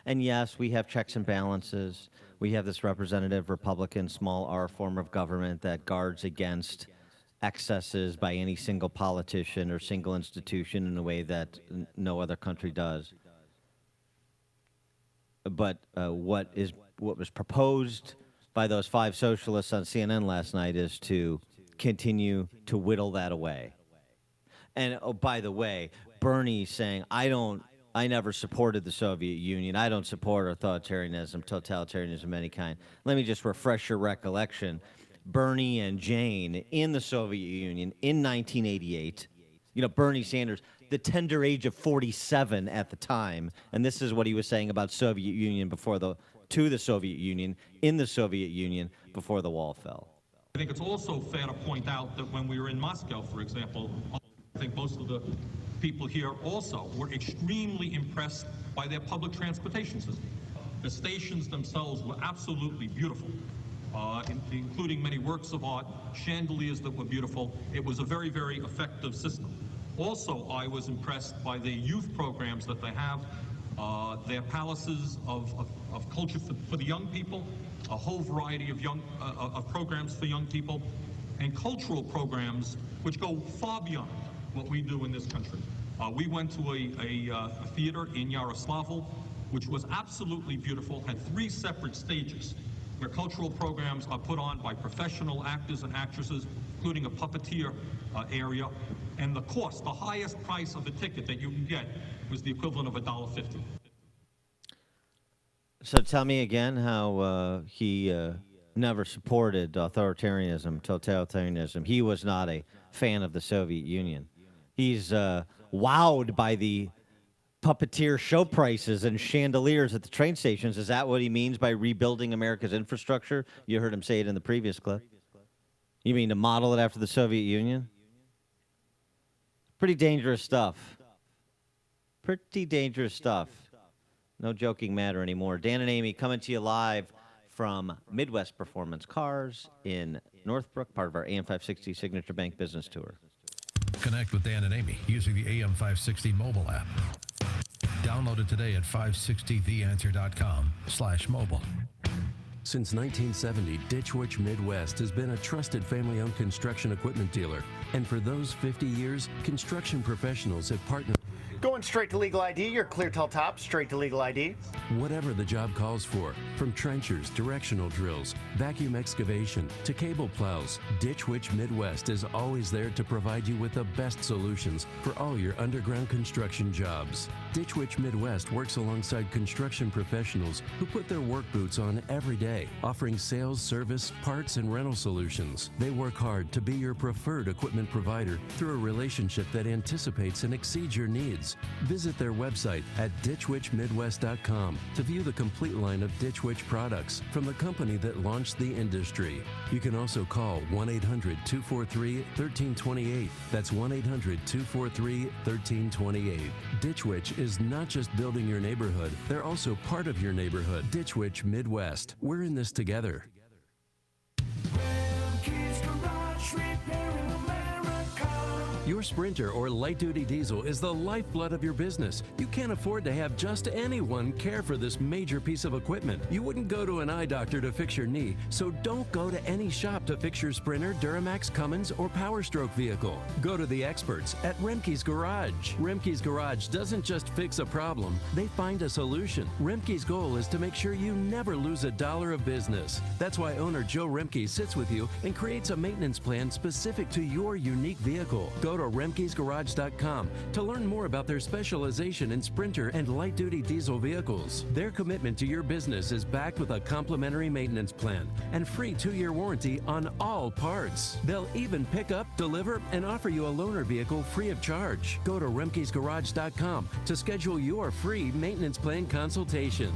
And yes, we have checks and balances. We have this representative Republican small r form of government that guards against excesses by any single politician or single institution in a way that no other country does. But what was proposed by those 5 socialists on CNN last night is to continue to whittle that away. And, oh, by the way, Bernie saying, I never supported the Soviet Union. I don't support authoritarianism, totalitarianism of any kind. Let me just refresh your recollection. Bernie and Jane in the Soviet Union in 1988, Bernie Sanders, the tender age of 47 at the time, and this is what he was saying about Soviet Union to the Soviet Union, in the Soviet Union, before the wall fell. I think it's also fair to point out that when we were in Moscow, for example, I think most of the people here also were extremely impressed by their public transportation system. The stations themselves were absolutely beautiful, including many works of art, chandeliers that were beautiful. It was a very, very effective system. Also, I was impressed by the youth programs that they have, their palaces of culture for the young people, a whole variety of programs for young people, and cultural programs which go far beyond what we do in this country. We went to a theater in Yaroslavl, which was absolutely beautiful, had 3 separate stages where cultural programs are put on by professional actors and actresses, including a puppeteer area. And the cost, the highest price of the ticket that you can get, was the equivalent of $1.50. So tell me again how he never supported authoritarianism, totalitarianism. He was not a fan of the Soviet Union. He's wowed by the puppeteer show prices and chandeliers at the train stations. Is that what he means by rebuilding America's infrastructure? You heard him say it in the previous clip. You mean to model it after the Soviet Union? Pretty dangerous stuff. Pretty dangerous stuff. No joking matter anymore. Dan and Amy coming to you live from Midwest Performance Cars in Northbrook, part of our AM 560 Signature Bank Business Tour. Connect with Dan and Amy using the AM 560 mobile app. Download it today at 560theanswer.com/mobile. Since 1970, Ditch Witch Midwest has been a trusted family-owned construction equipment dealer. And for those 50 years, construction professionals have partnered. Going straight to Legal ID, your Clear Till Top, straight to Legal ID. Whatever the job calls for, from trenchers, directional drills, vacuum excavation, to cable plows, Ditch Witch Midwest is always there to provide you with the best solutions for all your underground construction jobs. Ditch Witch Midwest works alongside construction professionals who put their work boots on every day, offering sales, service, parts, and rental solutions. They work hard to be your preferred equipment provider through a relationship that anticipates and exceeds your needs. Visit their website at ditchwitchmidwest.com to view the complete line of Ditch Witch products from the company that launched the industry. You can also call 1-800-243-1328. That's 1-800-243-1328. Ditch Witch is not just building your neighborhood, they're also part of your neighborhood. Ditch Witch Midwest. We're in this together. Your Sprinter or light-duty diesel is the lifeblood of your business. You can't afford to have just anyone care for this major piece of equipment. You wouldn't go to an eye doctor to fix your knee, so don't go to any shop to fix your Sprinter, Duramax, Cummins, or Power Stroke vehicle. Go to the experts at Remke's Garage. Remke's Garage doesn't just fix a problem, they find a solution. Remke's goal is to make sure you never lose $1 of business. That's why owner Joe Remke sits with you and creates a maintenance plan specific to your unique vehicle. Go to Remke'sGarage.com to learn more about their specialization in Sprinter and light-duty diesel vehicles. Their commitment to your business is backed with a complimentary maintenance plan and free 2-year warranty on all parts. They'll even pick up, deliver, and offer you a loaner vehicle free of charge. Go to Remke'sGarage.com to schedule your free maintenance plan consultation.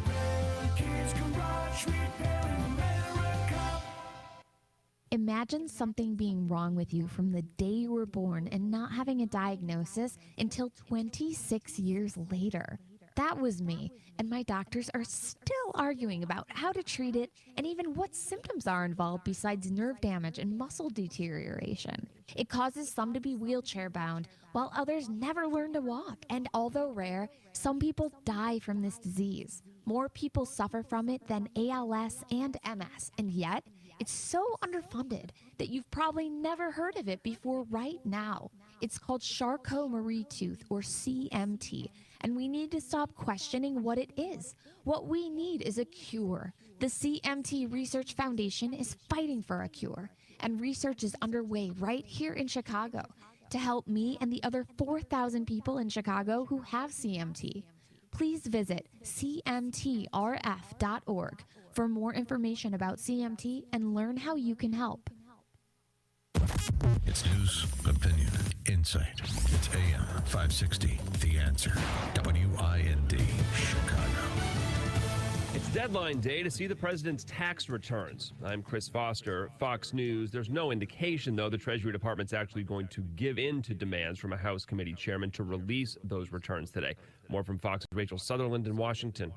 Imagine something being wrong with you from the day you were born and not having a diagnosis until 26 years later. That was me, and my doctors are still arguing about how to treat it and even what symptoms are involved besides nerve damage and muscle deterioration. It causes some to be wheelchair bound, while others never learn to walk, and although rare, some people die from this disease. More people suffer from it than ALS and MS, and yet, it's so underfunded that you've probably never heard of it before right now. It's called Charcot-Marie-Tooth, or CMT, and we need to stop questioning what it is. What we need is a cure. The CMT Research Foundation is fighting for a cure, and research is underway right here in Chicago to help me and the other 4,000 people in Chicago who have CMT. Please visit cmtrf.org for more information about CMT and learn how you can help. It's news, opinion, insight. It's AM 560, The Answer. WIND, Chicago. It's deadline day to see the president's tax returns. I'm Chris Foster, Fox News. There's no indication, though, the Treasury Department's actually going to give in to demands from a House committee chairman to release those returns today. More from Fox's Rachel Sutherland in Washington.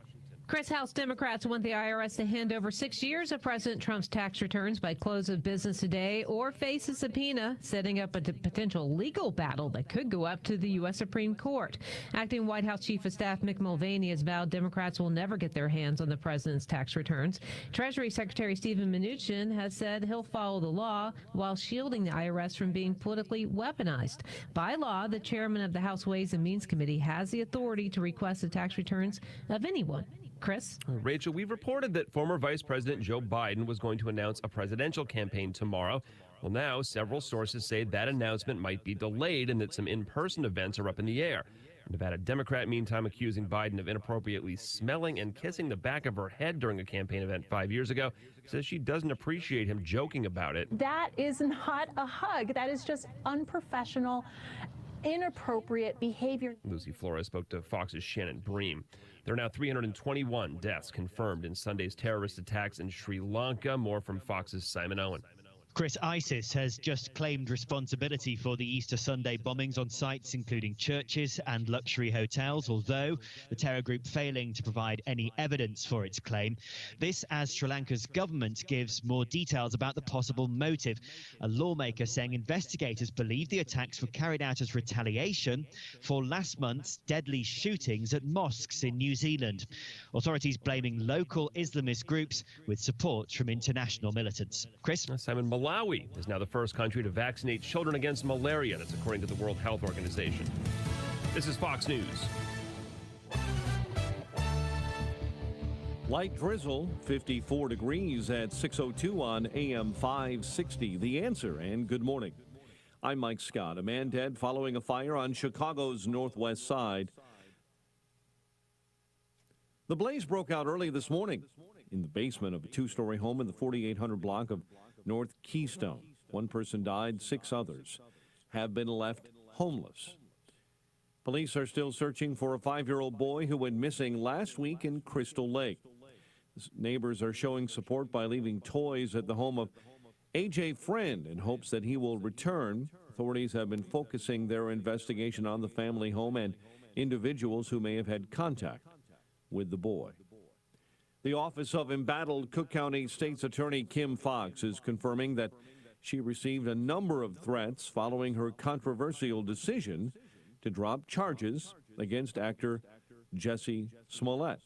Chris, House Democrats want the IRS to hand over 6 years of President Trump's tax returns by close of business today or face a subpoena, setting up a potential legal battle that could go up to the U.S. Supreme Court. Acting White House Chief of Staff Mick Mulvaney has vowed Democrats will never get their hands on the president's tax returns. Treasury Secretary Steven Mnuchin has said he'll follow the law while shielding the IRS from being politically weaponized. By law, the chairman of the House Ways and Means Committee has the authority to request the tax returns of anyone. Chris? Rachel, we've reported that former Vice President Joe Biden was going to announce a presidential campaign tomorrow. Well, now several sources say that announcement might be delayed and that some in-person events are up in the air. A Nevada Democrat, meantime, accusing Biden of inappropriately smelling and kissing the back of her head during a campaign event 5 years ago, says she doesn't appreciate him joking about it. That is not a hug. That is just unprofessional, inappropriate behavior. Lucy Flores spoke to Fox's Shannon Bream. There are now 321 deaths confirmed in Sunday's terrorist attacks in Sri Lanka. More from Fox's Simon Owen. Chris, ISIS has just claimed responsibility for the Easter Sunday bombings on sites including churches and luxury hotels, although the terror group failing to provide any evidence for its claim. This as Sri Lanka's government gives more details about the possible motive. A lawmaker saying investigators believe the attacks were carried out as retaliation for last month's deadly shootings at mosques in New Zealand. Authorities blaming local Islamist groups with support from international militants. Chris? Simon, Malawi is now the first country to vaccinate children against malaria. That's according to the World Health Organization. This is Fox News. Light drizzle, 54 degrees at 6:02 on AM 560. The Answer, and good morning. I'm Mike Scott. A man dead following a fire on Chicago's northwest side. The blaze broke out early this morning in the basement of a two-story home in the 4800 block of North Keystone. One person died, 6 others have been left homeless. Police are still searching for a 5-year-old boy who went missing last week in Crystal Lake. Neighbors are showing support by leaving toys at the home of A.J. Friend in hopes that he will return. Authorities have been focusing their investigation on the family home and individuals who may have had contact with the boy. The office of embattled Cook County State's Attorney Kim Foxx is confirming that she received a number of threats following her controversial decision to drop charges against actor Jussie Smollett.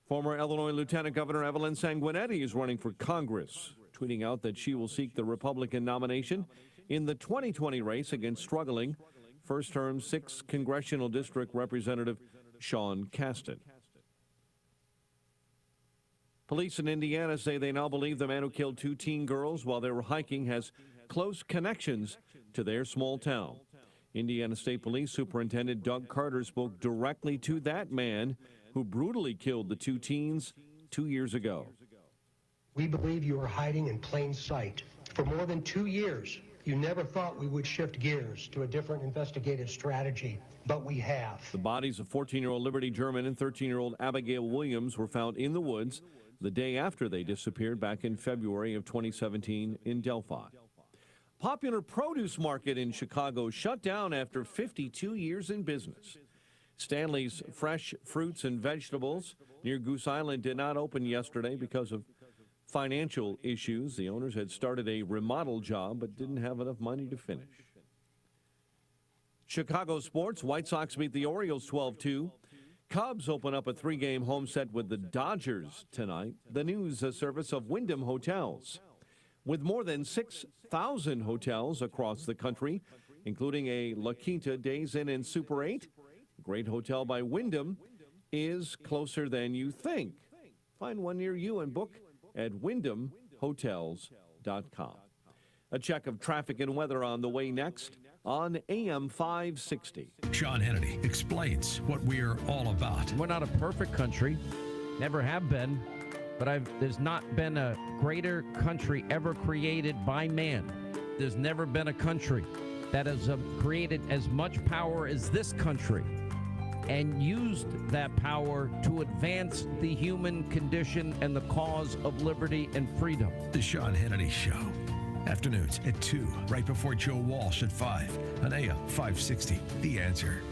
Former Illinois Lieutenant Governor Evelyn Sanguinetti is running for Congress, tweeting out that she will seek the Republican nomination in the 2020 race against struggling first-term 6th Congressional District Representative Sean Casten. Police in Indiana say they now believe the man who killed 2 teen girls while they were hiking has close connections to their small town. Indiana State Police Superintendent Doug Carter spoke directly to that man who brutally killed the 2 teens 2 years ago. We believe you were hiding in plain sight. For more than 2 years, you never thought we would shift gears to a different investigative strategy, but we have. The bodies of 14-year-old Liberty German and 13-year-old Abigail Williams were found in the woods the day after they disappeared back in February of 2017 in Delphi. Popular produce market in Chicago shut down after 52 years in business. Stanley's Fresh Fruits and Vegetables near Goose Island did not open yesterday because of financial issues. The owners had started a remodel job but didn't have enough money to finish. Chicago sports, White Sox beat the Orioles 12-2. Cubs open up a 3-game home set with the Dodgers tonight. The news service of Wyndham Hotels. With more than 6,000 hotels across the country, including a La Quinta, Days Inn, and Super 8, a great hotel by Wyndham is closer than you think. Find one near you and book at wyndhamhotels.com. A check of traffic and weather on the way next on AM 560. Sean Hannity explains what we're all about. We're not a perfect country, never have been, but there's not been a greater country ever created by man. There's never been a country that has created as much power as this country and used that power to advance the human condition and the cause of liberty and freedom. The Sean Hannity Show. Afternoons at 2, right before Joe Walsh at 5 on AM 560. The Answer.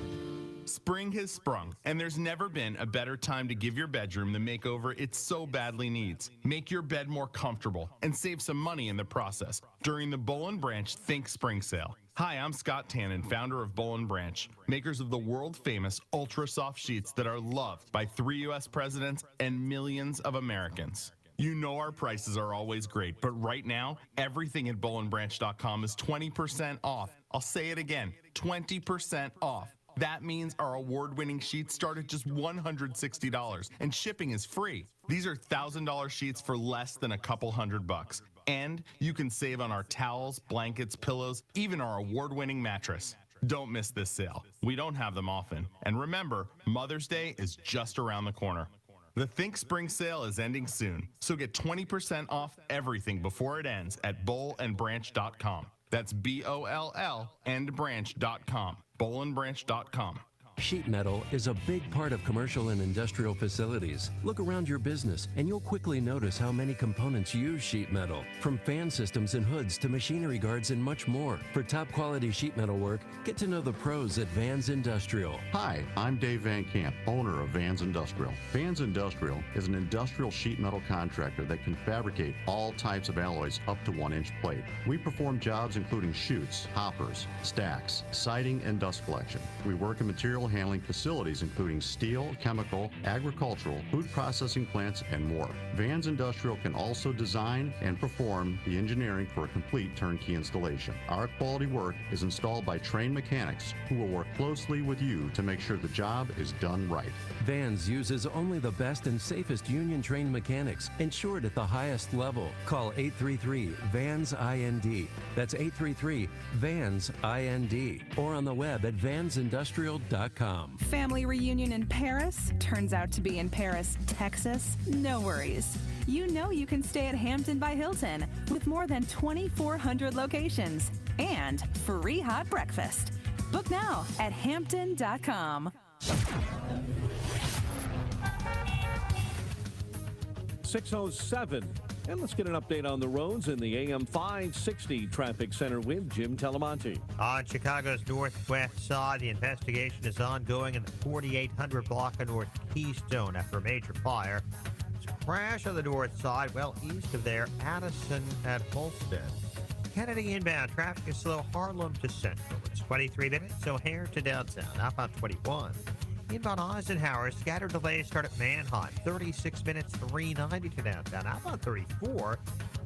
Spring has sprung, and there's never been a better time to give your bedroom the makeover it so badly needs. Make your bed more comfortable and save some money in the process during the Boll & Branch Think Spring Sale. Hi, I'm Scott Tannen, founder of Boll & Branch, makers of the world-famous ultra-soft sheets that are loved by 3 U.S. presidents and millions of Americans. You know our prices are always great, but right now, everything at BollandBranch.com is 20% off. I'll say it again, 20% off. That means our award-winning sheets start at just $160, and shipping is free. These are $1,000 sheets for less than a couple $100. And you can save on our towels, blankets, pillows, even our award-winning mattress. Don't miss this sale. We don't have them often. And remember, Mother's Day is just around the corner. The Think Spring Sale is ending soon, so get 20% off everything before it ends at BollandBranch.com. That's BOLL and branch.com. BollandBranch.com. Sheet metal is a big part of commercial and industrial facilities. Look around your business and you'll quickly notice how many components use sheet metal. From fan systems and hoods to machinery guards and much more. For top quality sheet metal work, get to know the pros at Vans Industrial. Hi, I'm Dave Van Camp, owner of Vans Industrial. Vans Industrial is an industrial sheet metal contractor that can fabricate all types of alloys up to 1-inch plate. We perform jobs including chutes, hoppers, stacks, siding, and dust collection. We work in material handling facilities including steel, chemical, agricultural, food processing plants, and more. Vans Industrial can also design and perform the engineering for a complete turnkey installation. Our quality work is installed by trained mechanics who will work closely with you to make sure the job is done right. Vans uses only the best and safest union-trained mechanics, insured at the highest level. Call 833-VANS-IND. That's 833-VANS-IND. Or on the web at vansindustrial.com. Family reunion in Paris? Turns out to be in Paris, Texas? No worries. You know you can stay at Hampton by Hilton with more than 2,400 locations and free hot breakfast. Book now at Hampton.com. 6:07. And let's get an update on the roads in the AM 560 Traffic Center with Jim Telemonte. On Chicago's northwest side, the investigation is ongoing in the 4800 block of North Keystone after a major fire. There's a crash on the north side, well east of there, Addison at Holstead. Kennedy inbound traffic is slow, Harlem to Central. It's 23 minutes, O'Hare to downtown. Outbound 21. Inbound Eisenhower, scattered delays start at Manheim. 36 minutes, 390 to downtown. Outbound 34.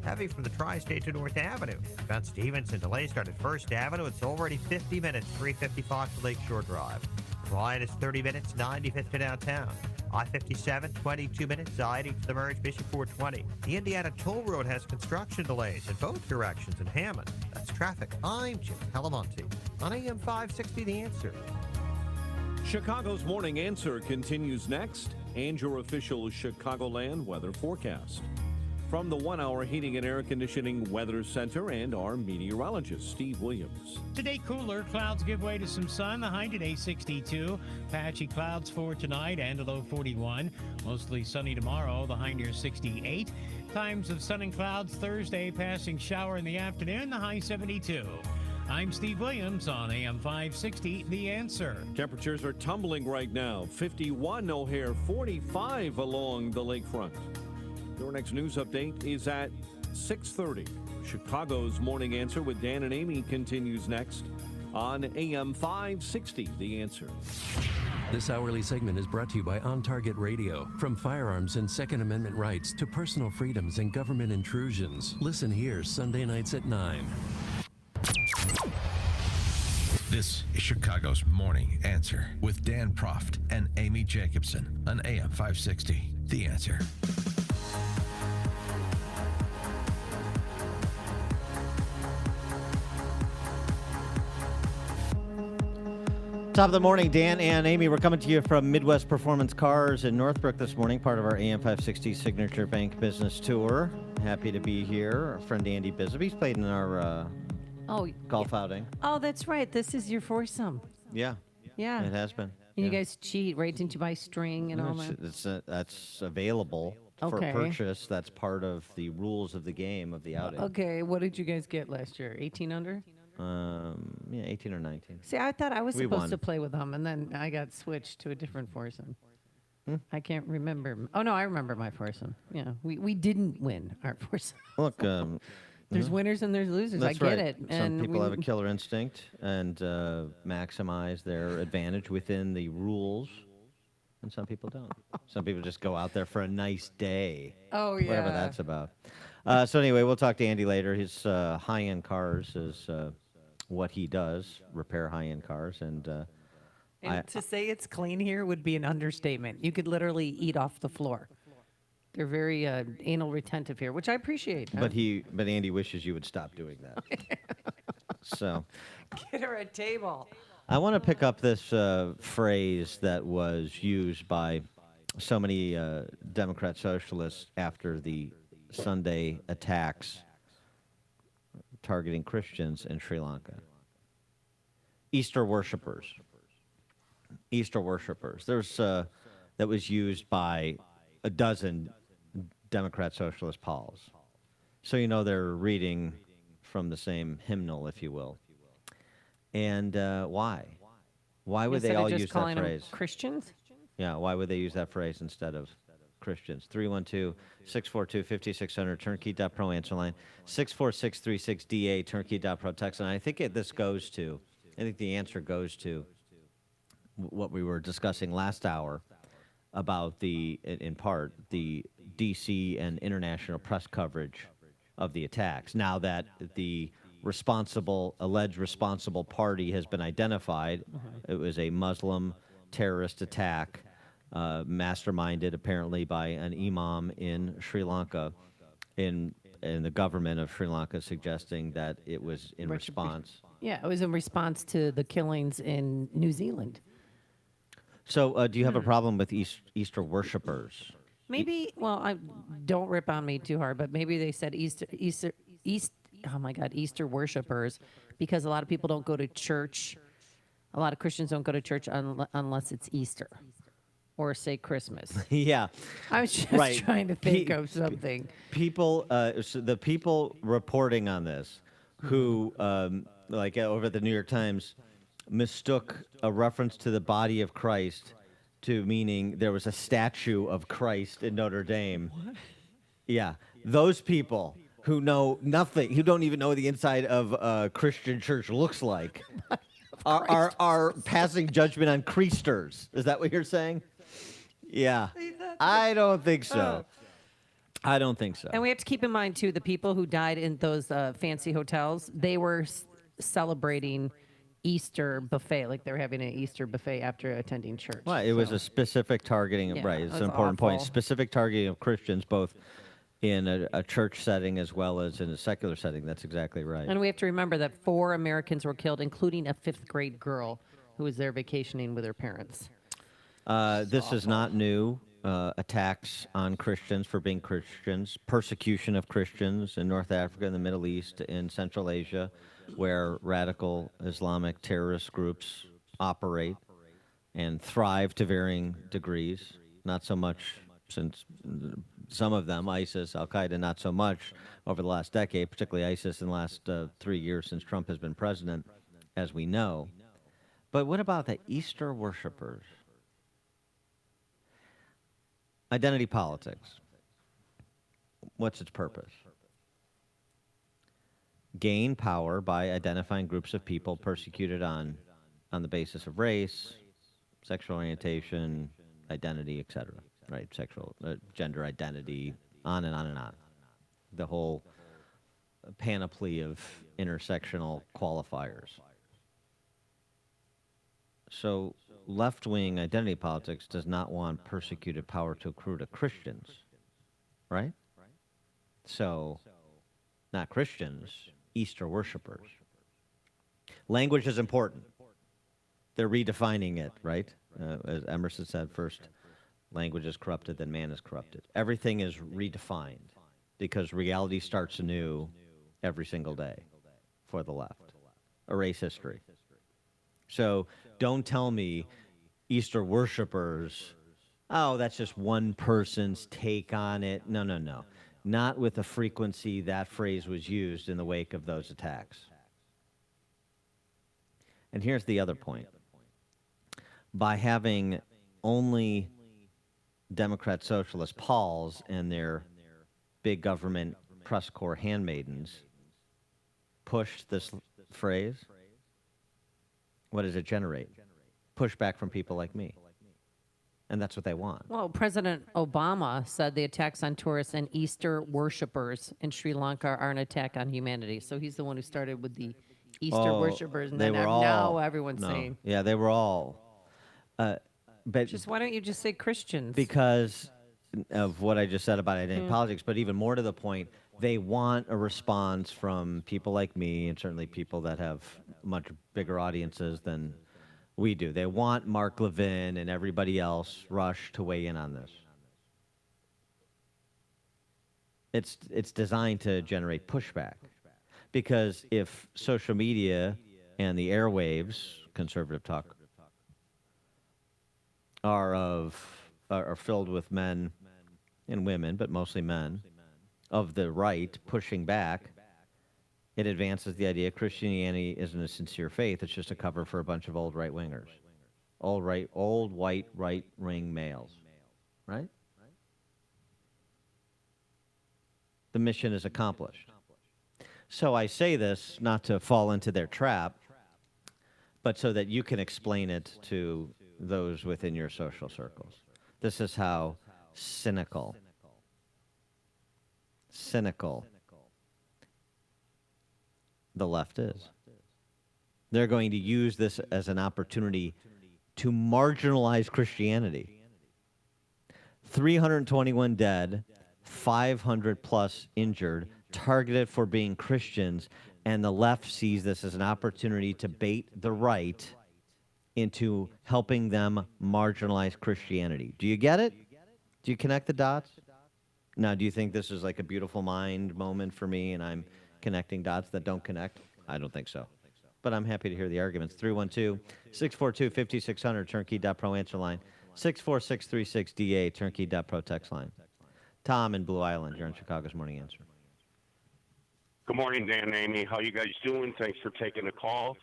Heavy from the Tri-State to North Avenue. About Stevenson, delays start at First Avenue. It's already 50 minutes, 355 to Lakeshore Drive. Bryant is 30 minutes, 95th to downtown. I-57, 22 minutes, I-80 to the merge, Bishop 420. The Indiana Toll Road has construction delays in both directions in Hammond. That's traffic. I'm Jim Telemonte on AM 560, The Answer. Chicago's Morning Answer continues next, and your official Chicagoland weather forecast. From the 1-hour Heating and Air Conditioning Weather Center and our meteorologist, Steve Williams. Today cooler, clouds give way to some sun. The high today 62. Patchy clouds for tonight and a low 41. Mostly sunny tomorrow, the high near 68. Times of sun and clouds Thursday, passing shower in the afternoon, the high 72. I'm Steve Williams on AM 560, The Answer. Temperatures are tumbling right now. 51 O'Hare, 45 along the lakefront. Your next news update is at 6:30. Chicago's Morning Answer with Dan and Amy continues next on AM 560, The Answer. This hourly segment is brought to you by On Target Radio. From firearms and Second Amendment rights to personal freedoms and government intrusions. Listen here Sunday nights at 9. This is Chicago's Morning Answer with Dan Proft and Amy Jacobson on AM 560. The Answer. Top of the morning, Dan and Amy. We're coming to you from Midwest Performance Cars in Northbrook this morning, part of our AM 560 Signature Bank Business Tour. Happy to be here. Our friend Andy Bishop. He's played in our golf outing. Oh, that's right. This is your foursome. Yeah. Yeah. It has been. And you guys cheat, right? Didn't you buy string and all that? That's available for purchase. That's part of the rules of the game of the outing. Okay. What did you guys get last year? 18 under? 18 or 19. See, I thought I was supposed to play with them, and then I got switched to a different foursome. I can't remember. Oh, no, I remember my foursome. Yeah, we didn't win our foursome. Look, there's winners and there's losers. That's I get right. it. Some And people have a killer instinct and maximize their advantage within the rules, and some people don't. Some people just go out there for a nice day. Oh, yeah. Whatever that's about. So anyway, we'll talk to Andy later. His high-end cars is what he does, repair high-end cars. And to say it's clean here would be an understatement. You could literally eat off the floor. They're very anal retentive here, which I appreciate. But Andy wishes you would stop doing that. So Get her a table. I want to pick up this phrase that was used by so many Democrat socialists after the Sunday attacks targeting Christians in Sri Lanka. Easter worshipers. Easter worshipers. There's that was used by a dozen Democrat Socialist Pauls. So you know they're reading from the same hymnal, if you will. And why? Why would they all use that phrase? Christians? Yeah, why would they use that phrase instead of Christians? 312-642-5600, turnkey.pro answer line. 64636DA, turnkey.pro text line. I think I think the answer goes to what we were discussing last hour about in part, the D.C. and international press coverage of the attacks. Now that the alleged responsible party has been identified, it was a Muslim terrorist attack, masterminded apparently by an imam in Sri Lanka, in the government of Sri Lanka suggesting that it was in response. Yeah, it was in response to the killings in New Zealand. So do you have a problem with Easter worshipers? Maybe, well, don't rip on me too hard, but maybe they said Easter worshipers because a lot of people don't go to church. A lot of Christians don't go to church unless it's Easter or say Christmas. Yeah. I was just trying to think of something. People, so the people reporting on this who, like over at the New York Times, mistook a reference to the body of Christ to meaning there was a statue of Christ in Notre Dame. What? Yeah. Those people who know nothing, who don't even know what the inside of a Christian church looks like, are passing judgment on Christers. Is that what you're saying? Yeah. I don't think so. I don't think so. And we have to keep in mind, too, the people who died in those fancy hotels, they were celebrating Easter buffet, like they were having an Easter buffet after attending church. Well, it was a specific targeting, right, it's an important point. Specific targeting of Christians, both in a church setting as well as in a secular setting. That's exactly right. And we have to remember that 4 Americans were killed, including a 5th grade girl who was there vacationing with her parents. This is not new. Attacks on Christians for being Christians, persecution of Christians in North Africa, in the Middle East, in Central Asia, where radical Islamic terrorist groups operate and thrive to varying degrees. Not so much since some of them, ISIS, Al-Qaeda, not so much over the last decade, particularly ISIS in the last 3 years since Trump has been president, as we know. But what about the Easter worshipers? Identity politics. What's its purpose? Gain power by identifying groups of people persecuted on the basis of race, sexual orientation, identity, etc. Right? Sexual, gender identity, on and on and on. The whole panoply of intersectional qualifiers. So left-wing identity politics does not want persecuted power to accrue to Christians, right? So, not Christians, Easter worshipers. Language is important. They're redefining it, right? As Emerson said, first language is corrupted, then man is corrupted. Everything is redefined because reality starts anew every single day for the left. Erase history. So don't tell me Easter worshipers, oh, that's just one person's take on it. No, no, no. Not with the frequency that phrase was used in the wake of those attacks. And here's the other point. By having only Democrat Socialist Pauls and their big government press corps handmaidens push this phrase, what does it generate? Pushback from people like me. And that's what they want. Well, President Obama said the attacks on tourists and Easter worshippers in Sri Lanka are an attack on humanity. So he's the one who started with the Easter worshippers, and then now everyone's saying. Yeah, they were all. But just why don't you just say Christians? Because of what I just said about identity politics, but even more to the point, they want a response from people like me and certainly people that have much bigger audiences than we do. They want Mark Levin and everybody else, Rush, to weigh in on this. It's designed to generate pushback. Because if social media and the airwaves, conservative talk, are filled with men and women, but mostly men, of the right pushing back, it advances the idea Christianity isn't a sincere faith. It's just a cover for a bunch of old right-wingers, old white right-wing males, right? The mission is accomplished. So I say this not to fall into their trap, but so that you can explain it to those within your social circles. This is how cynical the left is. They're going to use this as an opportunity to marginalize Christianity. 321 dead, 500 plus injured, targeted for being Christians, and the left sees this as an opportunity to bait the right into helping them marginalize Christianity. Do you get it? Do you connect the dots? Now, do you think this is like a beautiful mind moment for me and I'm connecting dots that don't connect? I don't think so. But I'm happy to hear the arguments. 312-642-5600, turnkey.pro answer line. 64636DA, turnkey.pro text line. Tom in Blue Island, you're on Chicago's Morning Answer. Good morning, Dan and Amy. How you guys doing? Thanks for taking the call.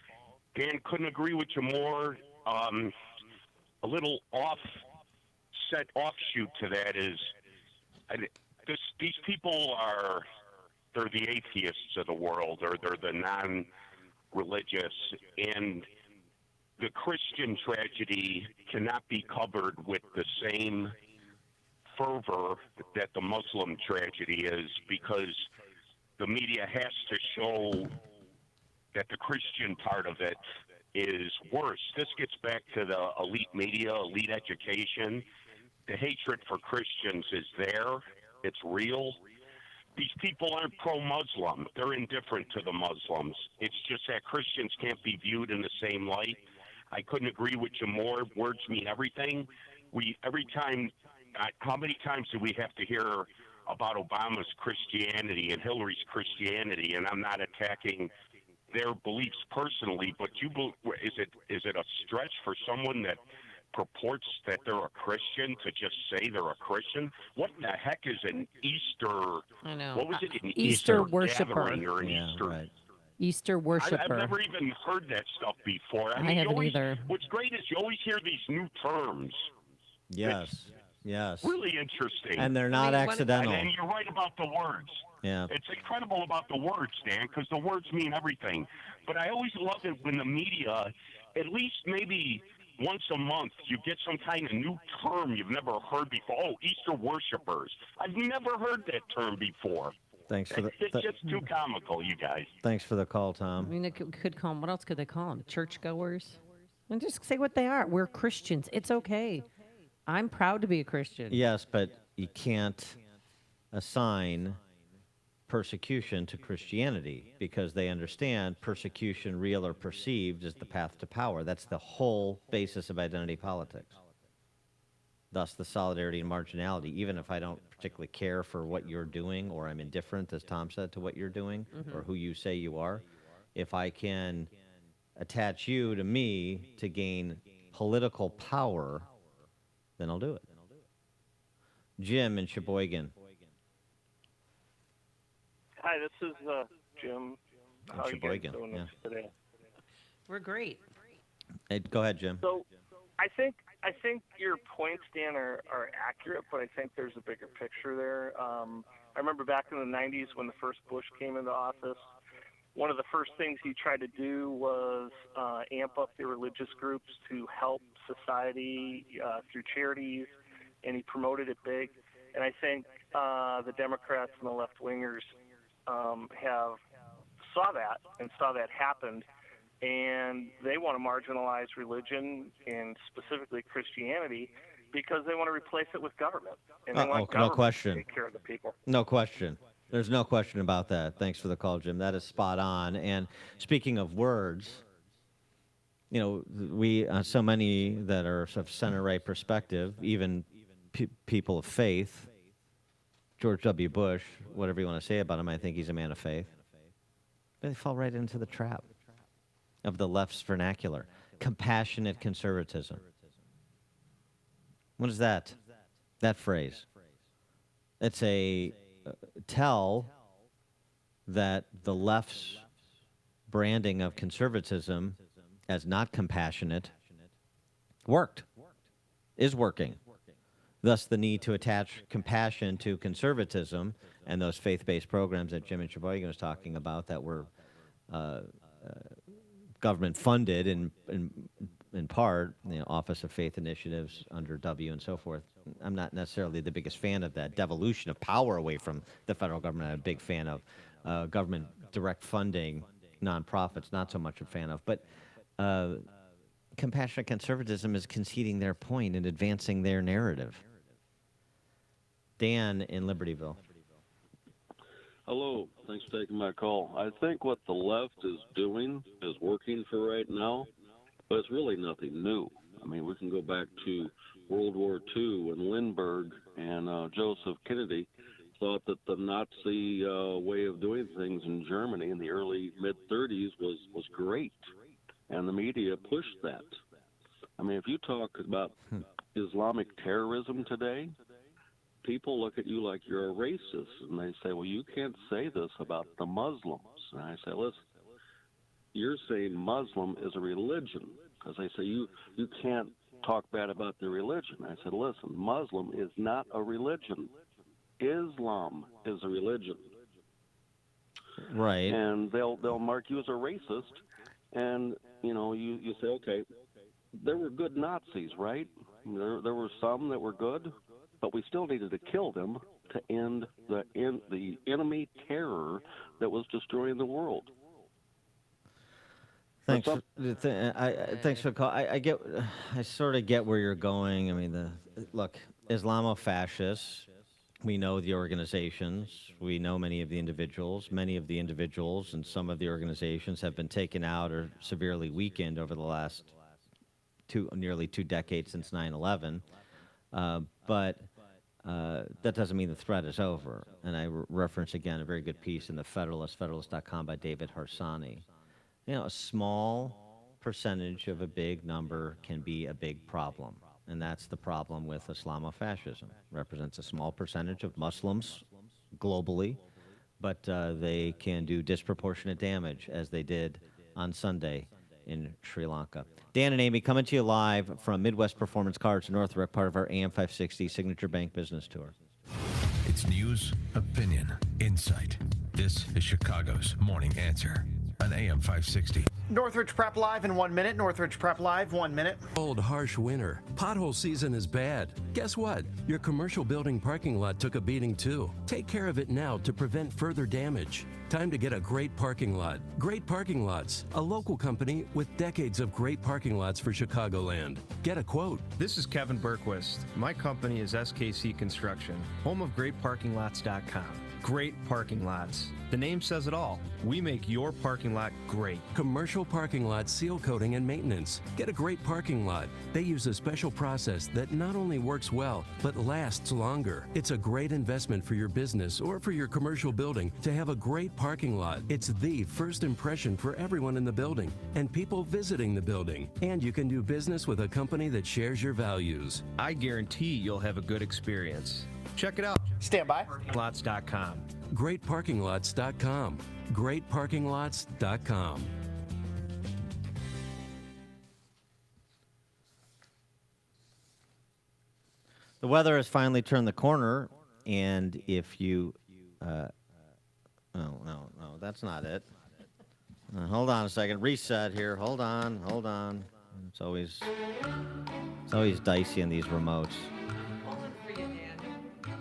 Dan, couldn't agree with you more. A little offshoot to that is these people they're the atheists of the world, or they're the non-religious, and the Christian tragedy cannot be covered with the same fervor that the Muslim tragedy is, because the media has to show that the Christian part of it is worse. This gets back to the elite media, elite education. The hatred for Christians is there. It's real. These people aren't pro-Muslim. They're indifferent to the Muslims. It's just that Christians can't be viewed in the same light. I couldn't agree with you more. Words mean everything. How many times do we have to hear about Obama's Christianity and Hillary's Christianity? And I'm not attacking their beliefs personally, but is it a stretch for someone that purports that they're a Christian to just say they're a Christian? What the heck is an Easter? I know. What was it? An Easter worshiper. Gathering or an Easter? Right. Easter worshiper. I've never even heard that stuff before. I haven't either. What's great is you always hear these new terms. Yes. Really interesting. And they're not accidental. And you're right about the words. Yeah. It's incredible about the words, Dan, because the words mean everything. But I always love it when the media, at least maybe once a month, you get some kind of new term you've never heard before. Oh, Easter worshipers. I've never heard that term before. Thanks for It's just too comical, you guys. Thanks for the call, Tom. I mean, they could call them, what else could they call them? Churchgoers? And just say what they are. We're Christians. It's okay. I'm proud to be a Christian. Yes, but you can't assign persecution to Christianity because they understand persecution, real or perceived, is the path to power. That's the whole basis of identity politics. Thus, the solidarity and marginality. Even if I don't particularly care for what you're doing, or I'm indifferent, as Tom said, to what you're doing, or who you say you are, if I can attach you to me to gain political power, then I'll do it. Jim in Sheboygan. Hi, this is Jim. How are you guys doing today? We're great. Hey, go ahead, Jim. So, I think your points, Dan, are accurate, but I think there's a bigger picture there. I remember back in the 90s when the first Bush came into office, one of the first things he tried to do was amp up the religious groups to help society through charities, and he promoted it big. And I think the Democrats and the left-wingers have saw that happened, and they want to marginalize religion and specifically Christianity because they want to replace it with government. And they want government to take care of the people. No question. There's no question about that. Thanks for the call, Jim. That is spot on. And speaking of words, you know, we so many that are of center-right perspective, even people of faith, George W. Bush, whatever you want to say about him, I think he's a man of faith. But they fall right into the trap of the left's vernacular, compassionate conservatism. What is that? That phrase. It's a tell that the left's branding of conservatism as not compassionate is working. Thus, the need to attach compassion to conservatism and those faith-based programs that Jim and Sheboygan was talking about that were government-funded in part, Office of Faith Initiatives under W and so forth. I'm not necessarily the biggest fan of that devolution of power away from the federal government. I'm a big fan of government direct funding, nonprofits, not so much a fan of. But compassionate conservatism is conceding their point and advancing their narrative. Dan in Libertyville. Hello. Thanks for taking my call. I think what the left is doing is working for right now, but it's really nothing new. I mean, we can go back to World War II when Lindbergh and Joseph Kennedy thought that the Nazi way of doing things in Germany in the early mid-30s was great, and the media pushed that. I mean, if you talk about Islamic terrorism today, people look at you like you're a racist, and they say, well, you can't say this about the Muslims. And I say, listen, you're saying Muslim is a religion, because they say you can't talk bad about their religion. I said, listen, Muslim is not a religion. Islam is a religion. Right. And they'll mark you as a racist, and, you say, okay, there were good Nazis, right? There were some that were good, but we still needed to kill them to end the enemy terror that was destroying the world. Thanks for the call. I sort of get where you're going. I mean, look, Islamofascists, we know the organizations, we know many of the individuals. Many of the individuals and some of the organizations have been taken out or severely weakened over the last nearly 2 decades since 9/11. But that doesn't mean the threat is over. And I reference again a very good piece in the Federalist, Federalist.com by David Harsanyi. A small percentage of a big number can be a big problem. And that's the problem with Islamofascism. Represents a small percentage of Muslims globally, but they can do disproportionate damage, as they did on Sunday in Sri Lanka. Dan and Amy coming to you live from Midwest Performance Cards in Northbrook, part of our AM 560 Signature Bank Business Tour. It's news, opinion, insight. This is Chicago's Morning Answer on AM 560. Northridge Prep Live in 1 minute. Northridge Prep Live, 1 minute. Cold, harsh winter. Pothole season is bad. Guess what? Your commercial building parking lot took a beating too. Take care of it now to prevent further damage. Time to get a great parking lot. Great Parking Lots, a local company with decades of great parking lots for Chicagoland. Get a quote. This is Kevin Berquist. My company is SKC Construction, home of GreatParkingLots.com. Great parking lots. The name says it all. We make your parking lot great. Commercial parking lot seal coating and maintenance. Get a great parking lot. They use a special process that not only works well, but lasts longer. It's a great investment for your business or for your commercial building to have a great parking lot. It's the first impression for everyone in the building and people visiting the building. And you can do business with a company that shares your values. I guarantee you'll have a good experience. Check it out. Stand by. Lots.com. GreatParkingLots.com. GreatParkingLots.com. The weather has finally turned the corner, and if you, no, that's not it. Hold on a second. Reset here. Hold on. It's always dicey in these remotes.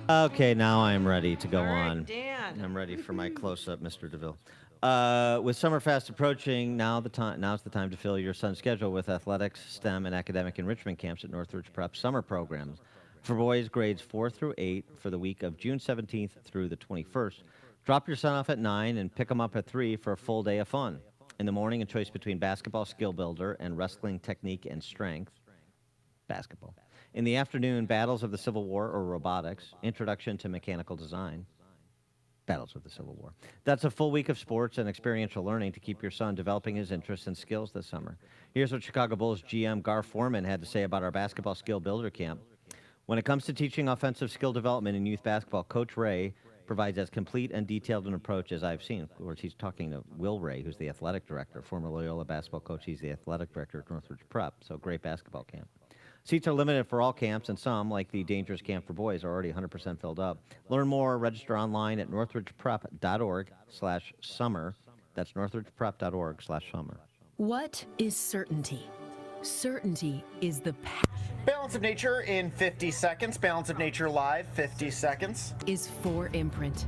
Okay, now I'm ready to go on. Dan. I'm ready for my close-up, Mr. DeVille. With summer fast approaching, now's the time to fill your son's schedule with athletics, STEM, and academic enrichment camps at Northridge Prep summer programs. For boys grades 4 through 8 for the week of June 17th through the 21st. Drop your son off at 9 and pick him up at 3 for a full day of fun. In the morning, a choice between basketball skill builder and wrestling technique and strength. Basketball. In the afternoon, Battles of the Civil War or robotics, Introduction to Mechanical Design. Battles of the Civil War. That's a full week of sports and experiential learning to keep your son developing his interests and skills this summer. Here's what Chicago Bulls GM Gar Forman had to say about our basketball skill builder camp. When it comes to teaching offensive skill development in youth basketball, Coach Ray provides as complete and detailed an approach as I've seen. Of course, he's talking to Will Ray, who's the athletic director, former Loyola basketball coach. He's the athletic director at Northridge Prep, so great basketball camp. Seats are limited for all camps, and some, like the Dangerous Camp for Boys, are already 100% filled up. Learn more, register online at northridgeprep.org/summer. That's northridgeprep.org/summer. What is certainty? Certainty is the Balance of Nature in 50 seconds. Balance of Nature Live, 50 seconds. Is 4imprint.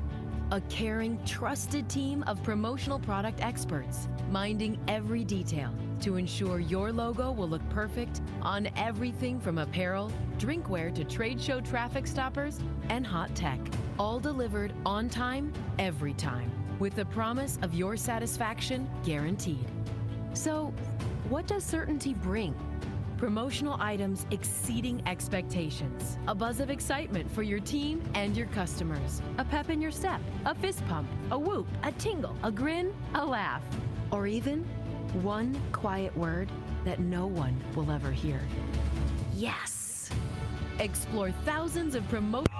A caring, trusted team of promotional product experts, minding every detail to ensure your logo will look perfect on everything from apparel, drinkware to trade show traffic stoppers, and hot tech. All delivered on time, every time, with the promise of your satisfaction guaranteed. So, what does certainty bring? Promotional items exceeding expectations. A buzz of excitement for your team and your customers. A pep in your step, a fist pump, a whoop, a tingle, a grin, a laugh. Or even one quiet word that no one will ever hear. Yes! Explore thousands of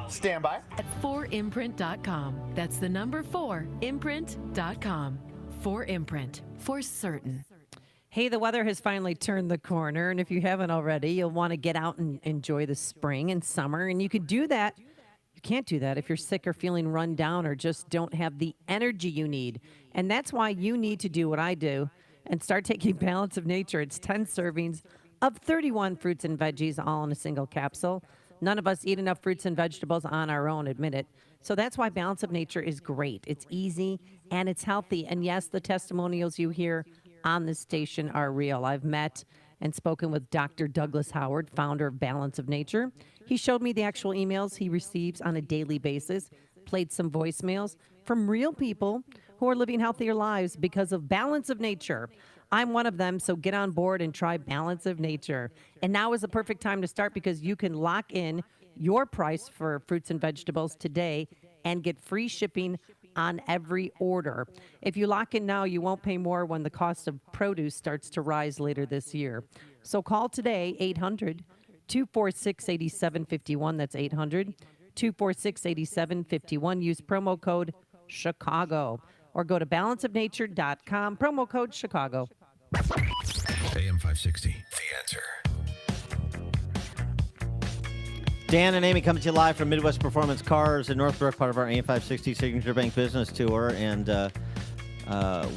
Stand by. at 4imprint.com. That's the number 4imprint.com. 4imprint, for certain. Hey, the weather has finally turned the corner, and if you haven't already, you'll want to get out and enjoy the spring and summer, and you could do that. You can't do that if you're sick or feeling run down or just don't have the energy you need, and that's why you need to do what I do and start taking Balance of Nature. It's 10 servings of 31 fruits and veggies all in a single capsule. None of us eat enough fruits and vegetables on our own, admit it. So that's why Balance of Nature is great. It's easy and it's healthy, and yes, the testimonials you hear on this station are real. I've met and spoken with Dr. Douglas Howard, founder of Balance of Nature. He showed me the actual emails he receives on a daily basis, played some voicemails from real people who are living healthier lives because of Balance of Nature. I'm one of them, so get on board and try Balance of Nature. And now is the perfect time to start because you can lock in your price for fruits and vegetables today and get free shipping on every order. If you lock in now, you won't pay more when the cost of produce starts to rise later this year. So call today, 800-246-8751. That's 800-246-8751. Use promo code Chicago or go to balanceofnature.com, promo code Chicago. AM 560, The Answer. Dan and Amy coming to you live from Midwest Performance Cars in Northbrook, part of our AM 560 Signature Bank Business Tour. And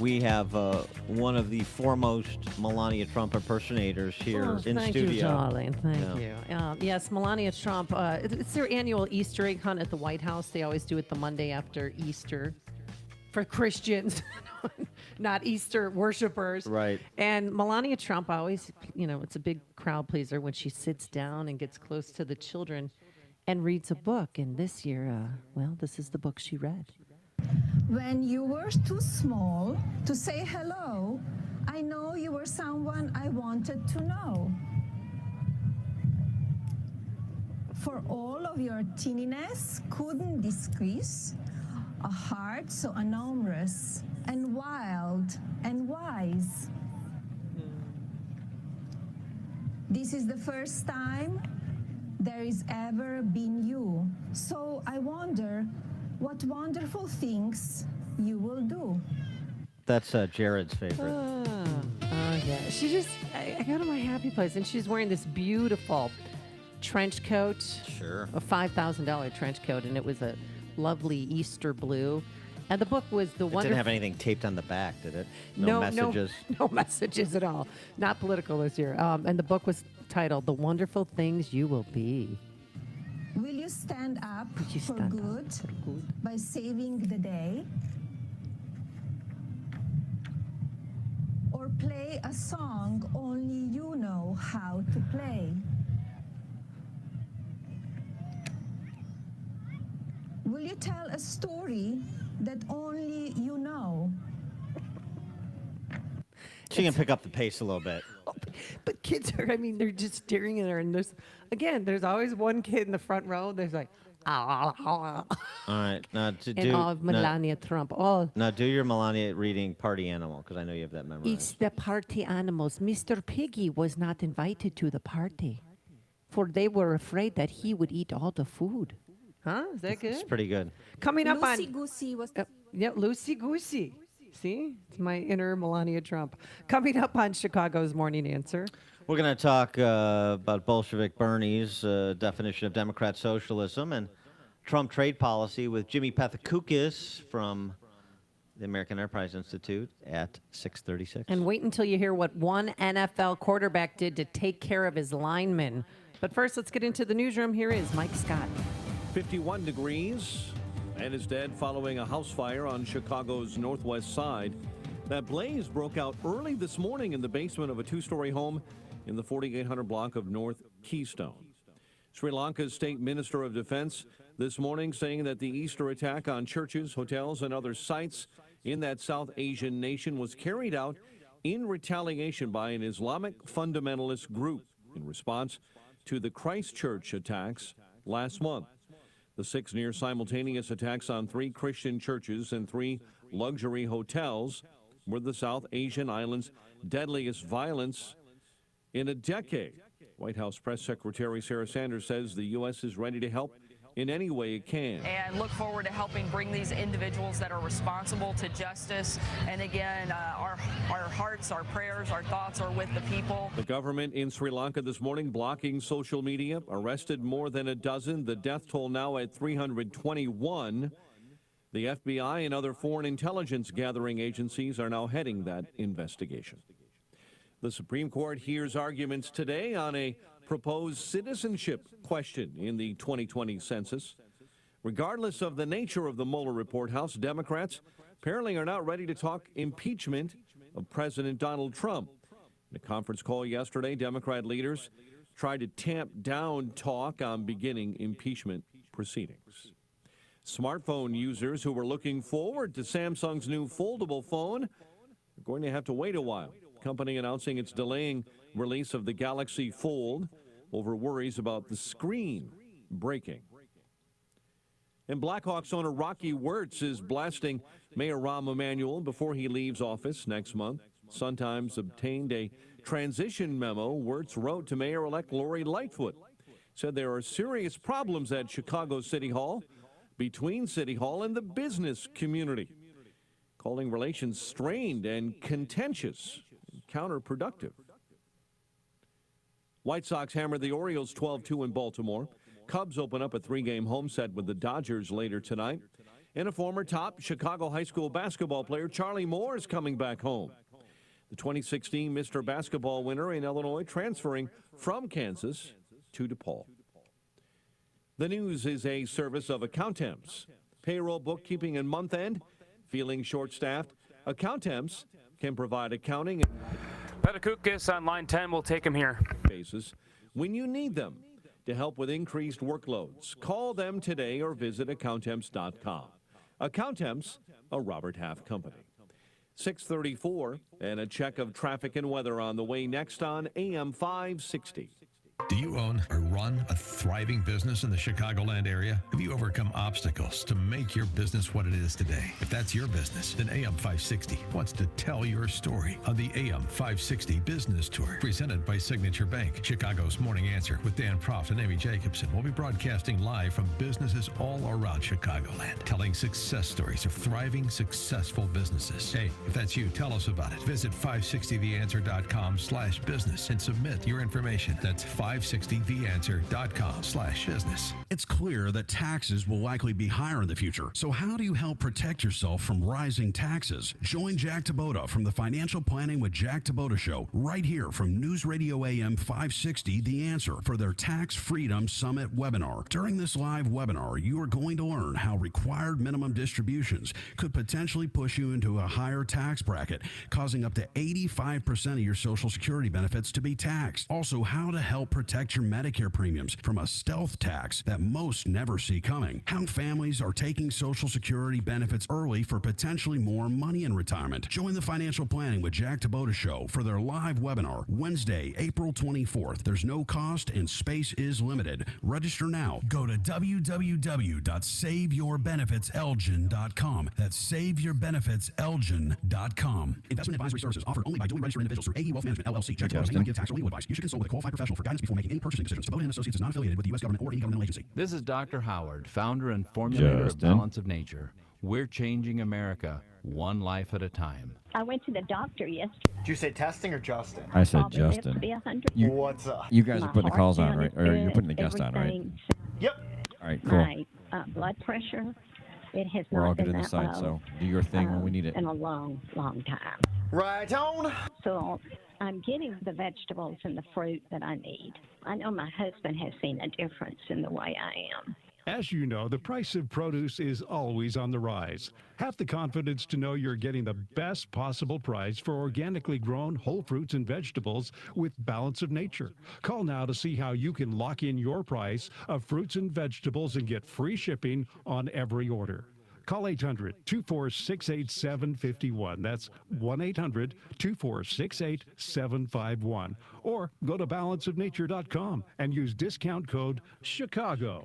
we have one of the foremost Melania Trump impersonators here in thank studio. You, darling. Thank you. Yes, Melania Trump. It's their annual Easter egg hunt at the White House. They always do it the Monday after Easter for Christians, not Easter worshipers. Right. And Melania Trump always, it's a big crowd pleaser when she sits down and gets close to the children and reads a book. And this year, this is the book she read. When you were too small to say hello, I know you were someone I wanted to know. For all of your teeniness couldn't decrease a heart so enormous and wild and wise. This is the first time there is ever been you. So I wonder what wonderful things you will do. That's Jared's favorite. Yeah. She just, I go to my happy place, and she's wearing this beautiful trench coat. Sure. A $5,000 trench coat, and it was a lovely Easter blue. And the book was the wonderful. It didn't have anything taped on the back, did it? No messages? No messages at all. Not political this year. And the book was titled The Wonderful Things You Will Be. Will you stand up for good by saving the day? Or play a song only you know how to play? Will you tell a story that only you know? She can pick up the pace a little bit. But kids are, they're just staring at her. And there's always one kid in the front row. There's like, All right. Now, all of Melania Trump. Oh, now do your Melania reading Party Animal, because I know you have that memorized. It's the party animals. Mr. Piggy was not invited to the party. for they were afraid that he would eat all the food. Huh? Is that good? It's pretty good. Coming up on... Loosey-goosey was... yeah, loosey-goosey. See? It's my inner Melania Trump. Coming up on Chicago's Morning Answer. We're going to talk about Bolshevik Bernie's definition of Democrat socialism and Trump trade policy with Jimmy Pethokoukis from the American Enterprise Institute at 6:36. And wait until you hear what one NFL quarterback did to take care of his linemen. But first, let's get into the newsroom. Here is Mike Scott. 51 degrees and is dead following a house fire on Chicago's northwest side. That blaze broke out early this morning in the basement of a two-story home in the 4800 block of North Keystone. Sri Lanka's State Minister of Defense this morning saying that the Easter attack on churches, hotels, and other sites in that South Asian nation was carried out in retaliation by an Islamic fundamentalist group in response to the Christchurch attacks last month. The 6 near simultaneous attacks on 3 Christian churches and 3 luxury hotels were the South Asian island's deadliest violence in a decade. White House Press Secretary Sarah Sanders says the U.S. is ready to help in any way it can. And look forward to helping bring these individuals that are responsible to justice. And again, our hearts, our prayers, our thoughts are with the people. The government in Sri Lanka this morning blocking social media, arrested more than a dozen. The death toll now at 321. The FBI and other foreign intelligence gathering agencies are now heading that investigation. The Supreme Court hears arguments today on a proposed citizenship question in the 2020 census. Regardless of the nature of the Mueller report, House Democrats apparently are not ready to talk impeachment of President Donald Trump. In a conference call yesterday, Democrat leaders tried to tamp down talk on beginning impeachment proceedings. Smartphone users who were looking forward to Samsung's new foldable phone are going to have to wait a while. Company announcing it's delaying release of the Galaxy Fold over worries about the screen breaking. And Blackhawks owner Rocky Wirtz is blasting Mayor Rahm Emanuel before he leaves office next month. Sun-Times obtained a transition memo Wirtz wrote to Mayor-elect Lori Lightfoot. Said there are serious problems at Chicago City Hall, between City Hall and the business community, calling relations strained and contentious. Counterproductive. White Sox hammered the Orioles 12-2 in Baltimore. Cubs open up a 3-game home set with the Dodgers later tonight. And a former top Chicago high school basketball player, Charlie Moore, is coming back home. The 2016 Mr. Basketball winner in Illinois transferring from Kansas to DePaul. The news is a service of Accountemps. Payroll, bookkeeping, and month-end. Feeling short-staffed? Accountemps can provide accounting. Pethokoukis on line 10. We'll take him here. Basis when you need them to help with increased workloads. Call them today or visit Accountemps.com. Accountemps, a Robert Half company. 6:34 and a check of traffic and weather on the way next on AM 560. Do you own or run a thriving business in the Chicagoland area? Have you overcome obstacles to make your business what it is today? If that's your business, then AM 560 wants to tell your story on the AM 560 Business Tour, presented by Signature Bank. Chicago's Morning Answer with Dan Proft and Amy Jacobson will be broadcasting live from businesses all around Chicagoland, telling success stories of thriving, successful businesses. Hey, if that's you, tell us about it. Visit 560theanswer.com/business and submit your information. That's 560theanswer.com/business. It's clear that taxes will likely be higher in the future. So how do you help protect yourself from rising taxes? Join Jack Taboda from the Financial Planning with Jack Taboda Show right here from News Radio AM 560 The Answer for their Tax Freedom Summit webinar. During this live webinar, you are going to learn how required minimum distributions could potentially push you into a higher tax bracket, causing up to 85% of your Social Security benefits to be taxed. Also, how to help protect your Medicare premiums from a stealth tax that most never see coming. How families are taking Social Security benefits early for potentially more money in retirement. Join the Financial Planning with Jack Taboda Show for their live webinar Wednesday, April 24th. There's no cost and space is limited. Register now. Go to www.saveyourbenefitselgin.com. That's saveyourbenefitselgin.com. Investment advisory services offered only by duly registered individuals through AE Wealth Management, LLC. Jack Taboda may not give tax or legal advice. You should consult with a qualified professional for guidance before making any purchasing decisions. Kubota and Associates is not affiliated with the U.S. government or any governmental agency. This is Dr. Howard, founder and formulator of Balance of Nature. We're changing America one life at a time. I went to the doctor yesterday. Did you say testing or Justin? I said Probably lives Justin. to be 100. What's up? You guys are My putting the calls on, heart right? sounded Or you're good, putting the guest on, right? everything. Yep. All right, cool. My blood pressure, it has We're all not good been in the that side, low so do your thing when we need it. in a long, long time. Right on. So I'm getting the vegetables and the fruit that I need. I know my husband has seen a difference in the way I am. As you know, the price of produce is always on the rise. Have the confidence to know you're getting the best possible price for organically grown whole fruits and vegetables with Balance of Nature. Call now to see how you can lock in your price of fruits and vegetables and get free shipping on every order. Call 800-246-8751. That's 1-800-246-8751. Or go to balanceofnature.com and use discount code CHICAGO.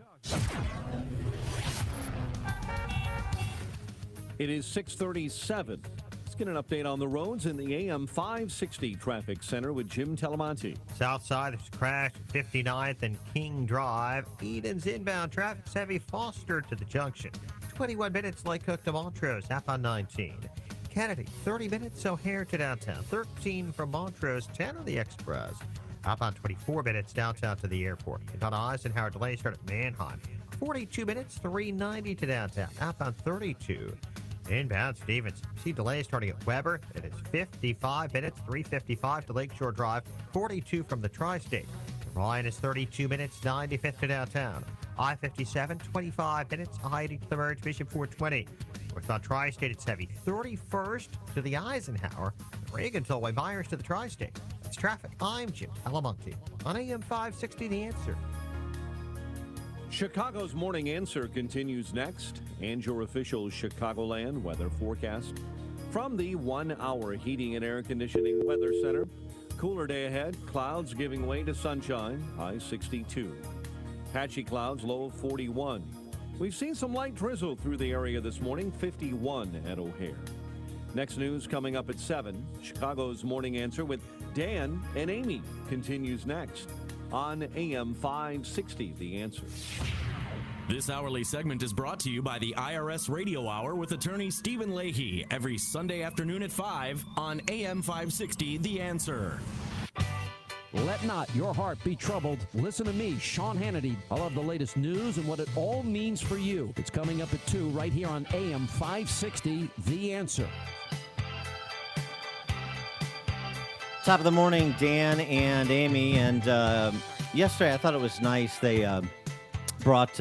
It is 6:37. Let's get an update on the roads in the AM 560 Traffic Center with Jim Telemonte. South side, there's a crash at 59th and King Drive. Eden's inbound traffic's heavy. Foster to the junction. 21 minutes, Lake Cook to Montrose, half on 19. Kennedy, 30 minutes, O'Hare to downtown. 13 from Montrose, 10 on the Express. Up on 24 minutes, downtown to the airport. And on Eisenhower, delays start at Manheim. 42 minutes, 390 to downtown. Up on 32. Inbound Stevens. See delays starting at Weber. It is 55 minutes, 355 to Lakeshore Drive. 42 from the Tri-State. Ryan is 32 minutes, 95th to downtown. I-57, 25 minutes, I-80 to the Merge Mission 420. North on Tri-State, it's heavy. 31st to the Eisenhower. Reagan Tollway, Myers to the Tri-State. It's traffic. I'm Jim Alamonte on AM 560, The Answer. Chicago's Morning Answer continues next, and your official Chicagoland weather forecast from the 1 Hour Heating and Air Conditioning Weather Center. Cooler day ahead, clouds giving way to sunshine, high 62. Patchy clouds, low of 41. We've seen some light drizzle through the area this morning, 51 at O'Hare. Next news coming up at 7. Chicago's Morning Answer with Dan and Amy continues next on AM 560, The Answer. This hourly segment is brought to you by the IRS Radio Hour with attorney Stephen Leahy every Sunday afternoon at 5 on AM 560, The Answer. Let not your heart be troubled. Listen to me, Sean Hannity. I love the latest news and what it all means for you. It's coming up at 2 right here on AM 560, The Answer. Top of the morning, Dan and Amy. And yesterday I thought it was nice. They brought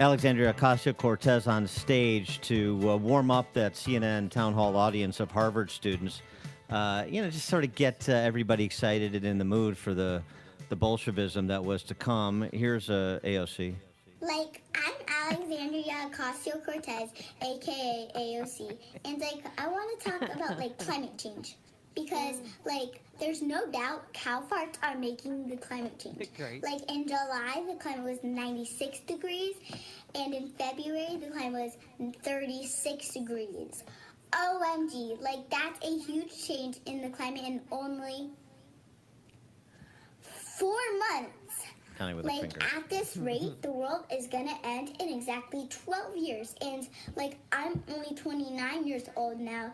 Alexandria Ocasio-Cortez on stage to warm up that CNN town hall audience of Harvard students. Just sort of get everybody excited and in the mood for the Bolshevism that was to come. Here's AOC. I'm Alexandria Ocasio-Cortez, a.k.a. AOC, and, I want to talk about, climate change. Because, there's no doubt cow farts are making the climate change. Great. In July, the climate was 96 degrees, and in February, the climate was 36 degrees. OMG, that's a huge change in the climate in only 4 months. Counting with a finger. At this rate, the world is gonna end in exactly 12 years. And, I'm only 29 years old now.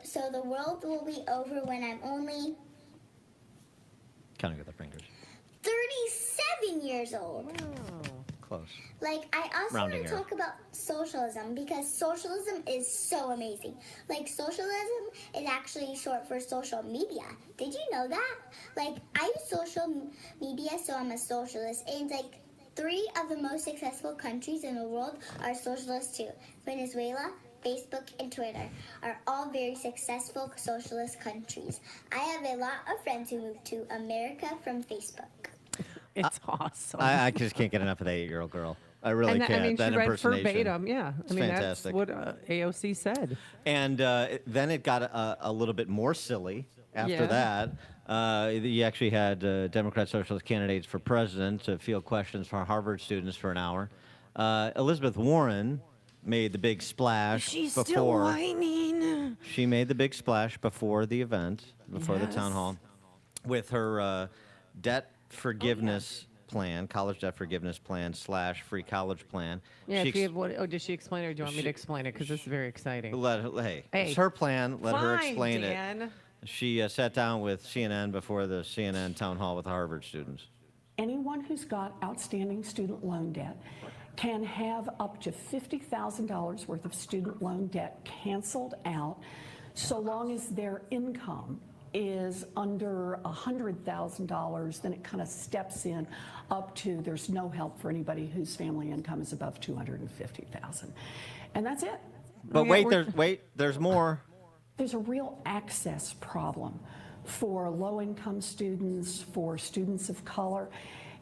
So the world will be over when I'm only Counting with the fingers. 37 years old. Wow. Close. I also Rounding want to error. talk about socialism because socialism is so amazing. Socialism is actually short for social media. Did you know that? I use social media, so I'm a socialist. And 3 of the most successful countries in the world are socialist too. Venezuela, Facebook, and Twitter are all very successful socialist countries. I have a lot of friends who moved to America from Facebook. It's awesome. I just can't get enough of that 8-year-old girl. I really can't. She that read impersonation. verbatim. Yeah, It's fantastic. that's what AOC said. And then it got a little bit more silly after that. You actually had Democrat Socialist candidates for president to field questions for Harvard students for an hour. Elizabeth Warren made the big splash She's before. still whining. She made the big splash before the event, before the town hall, with her debt forgiveness plan, college debt forgiveness plan / free college plan. Yeah, if you have did she explain it, or do you want me to explain it? Because this is very exciting. Hey, it's her plan. Let her explain Dan. it. She sat down with CNN before the CNN town hall with the Harvard students. Anyone who's got outstanding student loan debt can have up to $50,000 worth of student loan debt canceled out so long as their income is under $100,000. Then it kind of steps in up to there's no help for anybody whose family income is above $250,000, and that's it. But there's more. There's a real access problem for low-income students, for students of color,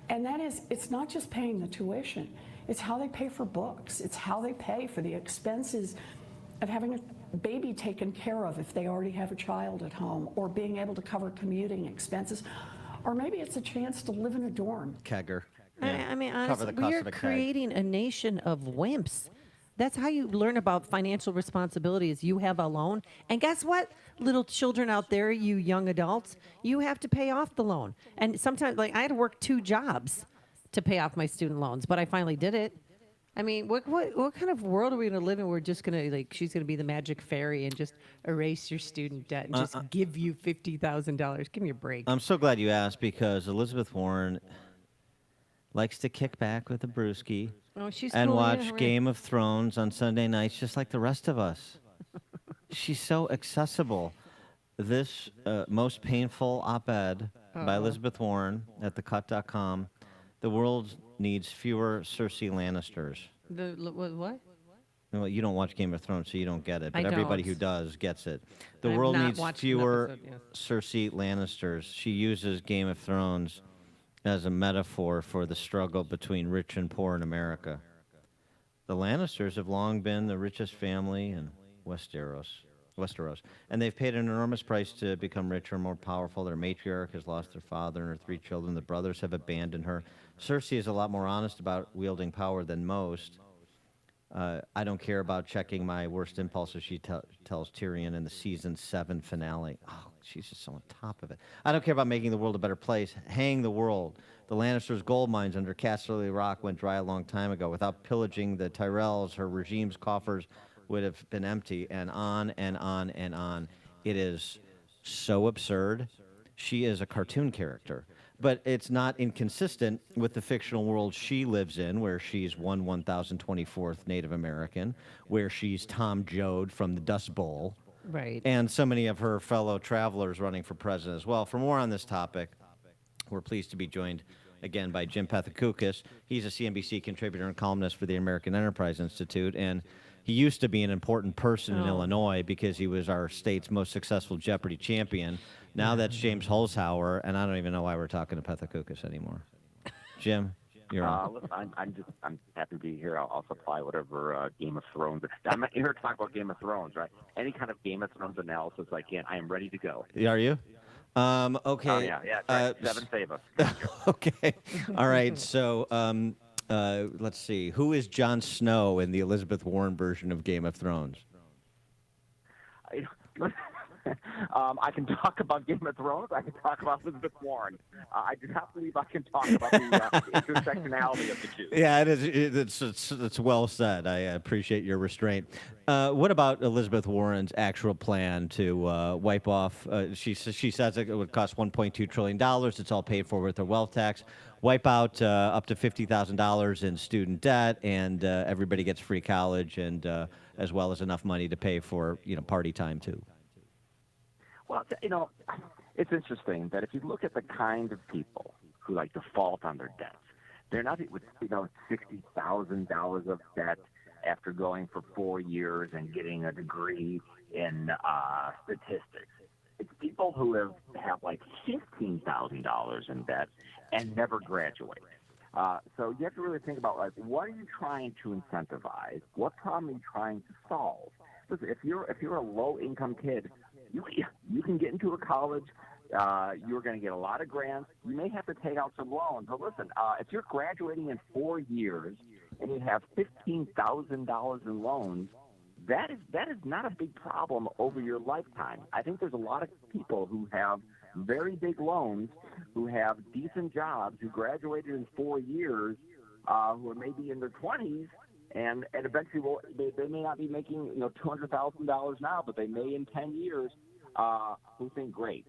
and that is, it's not just paying the tuition, it's how they pay for books, it's how they pay for the expenses of having a baby taken care of if they already have a child at home, or being able to cover commuting expenses, or maybe it's a chance to live in a dorm. Kegger. I mean, honestly, we are creating a nation of wimps. That's how you learn about financial responsibility, is you have a loan. And guess what? Little children out there, you young adults, you have to pay off the loan. And sometimes, like, I had to work 2 jobs to pay off my student loans, but I finally did it. I mean, what kind of world are we going to live in? We're just going to, like, she's going to be the magic fairy and just erase your student debt and just give you $50,000. Give me a break. I'm so glad you asked, because Elizabeth Warren likes to kick back with a brewski and watch Game of Thrones on Sunday nights just like the rest of us. She's so accessible. This most painful op-ed by Elizabeth Warren at thecut.com, the world needs fewer Cersei Lannisters. What? Well, you don't watch Game of Thrones, so you don't get it. But I everybody don't. who does gets it. The I've world not needs watched an fewer episode, yes. Cersei Lannisters. She uses Game of Thrones as a metaphor for the struggle between rich and poor in America. The Lannisters have long been the richest family in Westeros, and they've paid an enormous price to become richer and more powerful. Their matriarch has lost their father and her 3 children. The brothers have abandoned her. Cersei is a lot more honest about wielding power than most. I don't care about checking my worst impulses, she tells Tyrion in the season 7 finale. Oh, she's just so on top of it. I don't care about making the world a better place. Hang the world. The Lannisters' gold mines under Casterly Rock went dry a long time ago. Without pillaging the Tyrells, her regime's coffers would have been empty, and on and on and on. It is so absurd. She is a cartoon character. But it's not inconsistent with the fictional world she lives in, where she's 1,024th Native American, where she's Tom Joad from the Dust Bowl. Right. And so many of her fellow travelers running for president as well. For more on this topic, we're pleased to be joined again by Jim Pethokoukis. He's a CNBC contributor and columnist for the American Enterprise Institute, and he used to be an important person in Illinois because he was our state's most successful Jeopardy champion. Now that's James Holzhauer, and I don't even know why we're talking to Pethokoukis anymore. Jim, you're on. Listen, I'm happy to be here. I'll supply whatever Game of Thrones. I'm not here to talk about Game of Thrones, right? Any kind of Game of Thrones analysis I can. I am ready to go. Are you? Okay. Oh, yeah. Right. 7 save us. Okay. All right. So let's see. Who is Jon Snow in the Elizabeth Warren version of Game of Thrones? I can talk about Game of Thrones. I can talk about Elizabeth Warren. I do not believe I can talk about the intersectionality of the two. Yeah, it is. It's well said. I appreciate your restraint. What about Elizabeth Warren's actual plan to wipe off? She says it would cost $1.2 trillion. It's all paid for with her wealth tax. Wipe out up to $50,000 in student debt, and everybody gets free college, and as well as enough money to pay for party time too. Well, it's interesting that if you look at the kind of people who like default on their debts, they're not with $60,000 of debt after going for 4 years and getting a degree in statistics. It's people who have like $15,000 in debt and never graduate. So you have to really think about, like, what are you trying to incentivize? What problem are you trying to solve? Listen, if you're a low-income kid, you can get into a college. You're going to get a lot of grants. You may have to take out some loans. But listen, if you're graduating in 4 years and you have $15,000 in loans, that is not a big problem over your lifetime. I think there's a lot of people who have very big loans, who have decent jobs, who graduated in 4 years, who are maybe in their 20s, and eventually they may not be making $200,000 now, but they may in 10 years. Who think, great,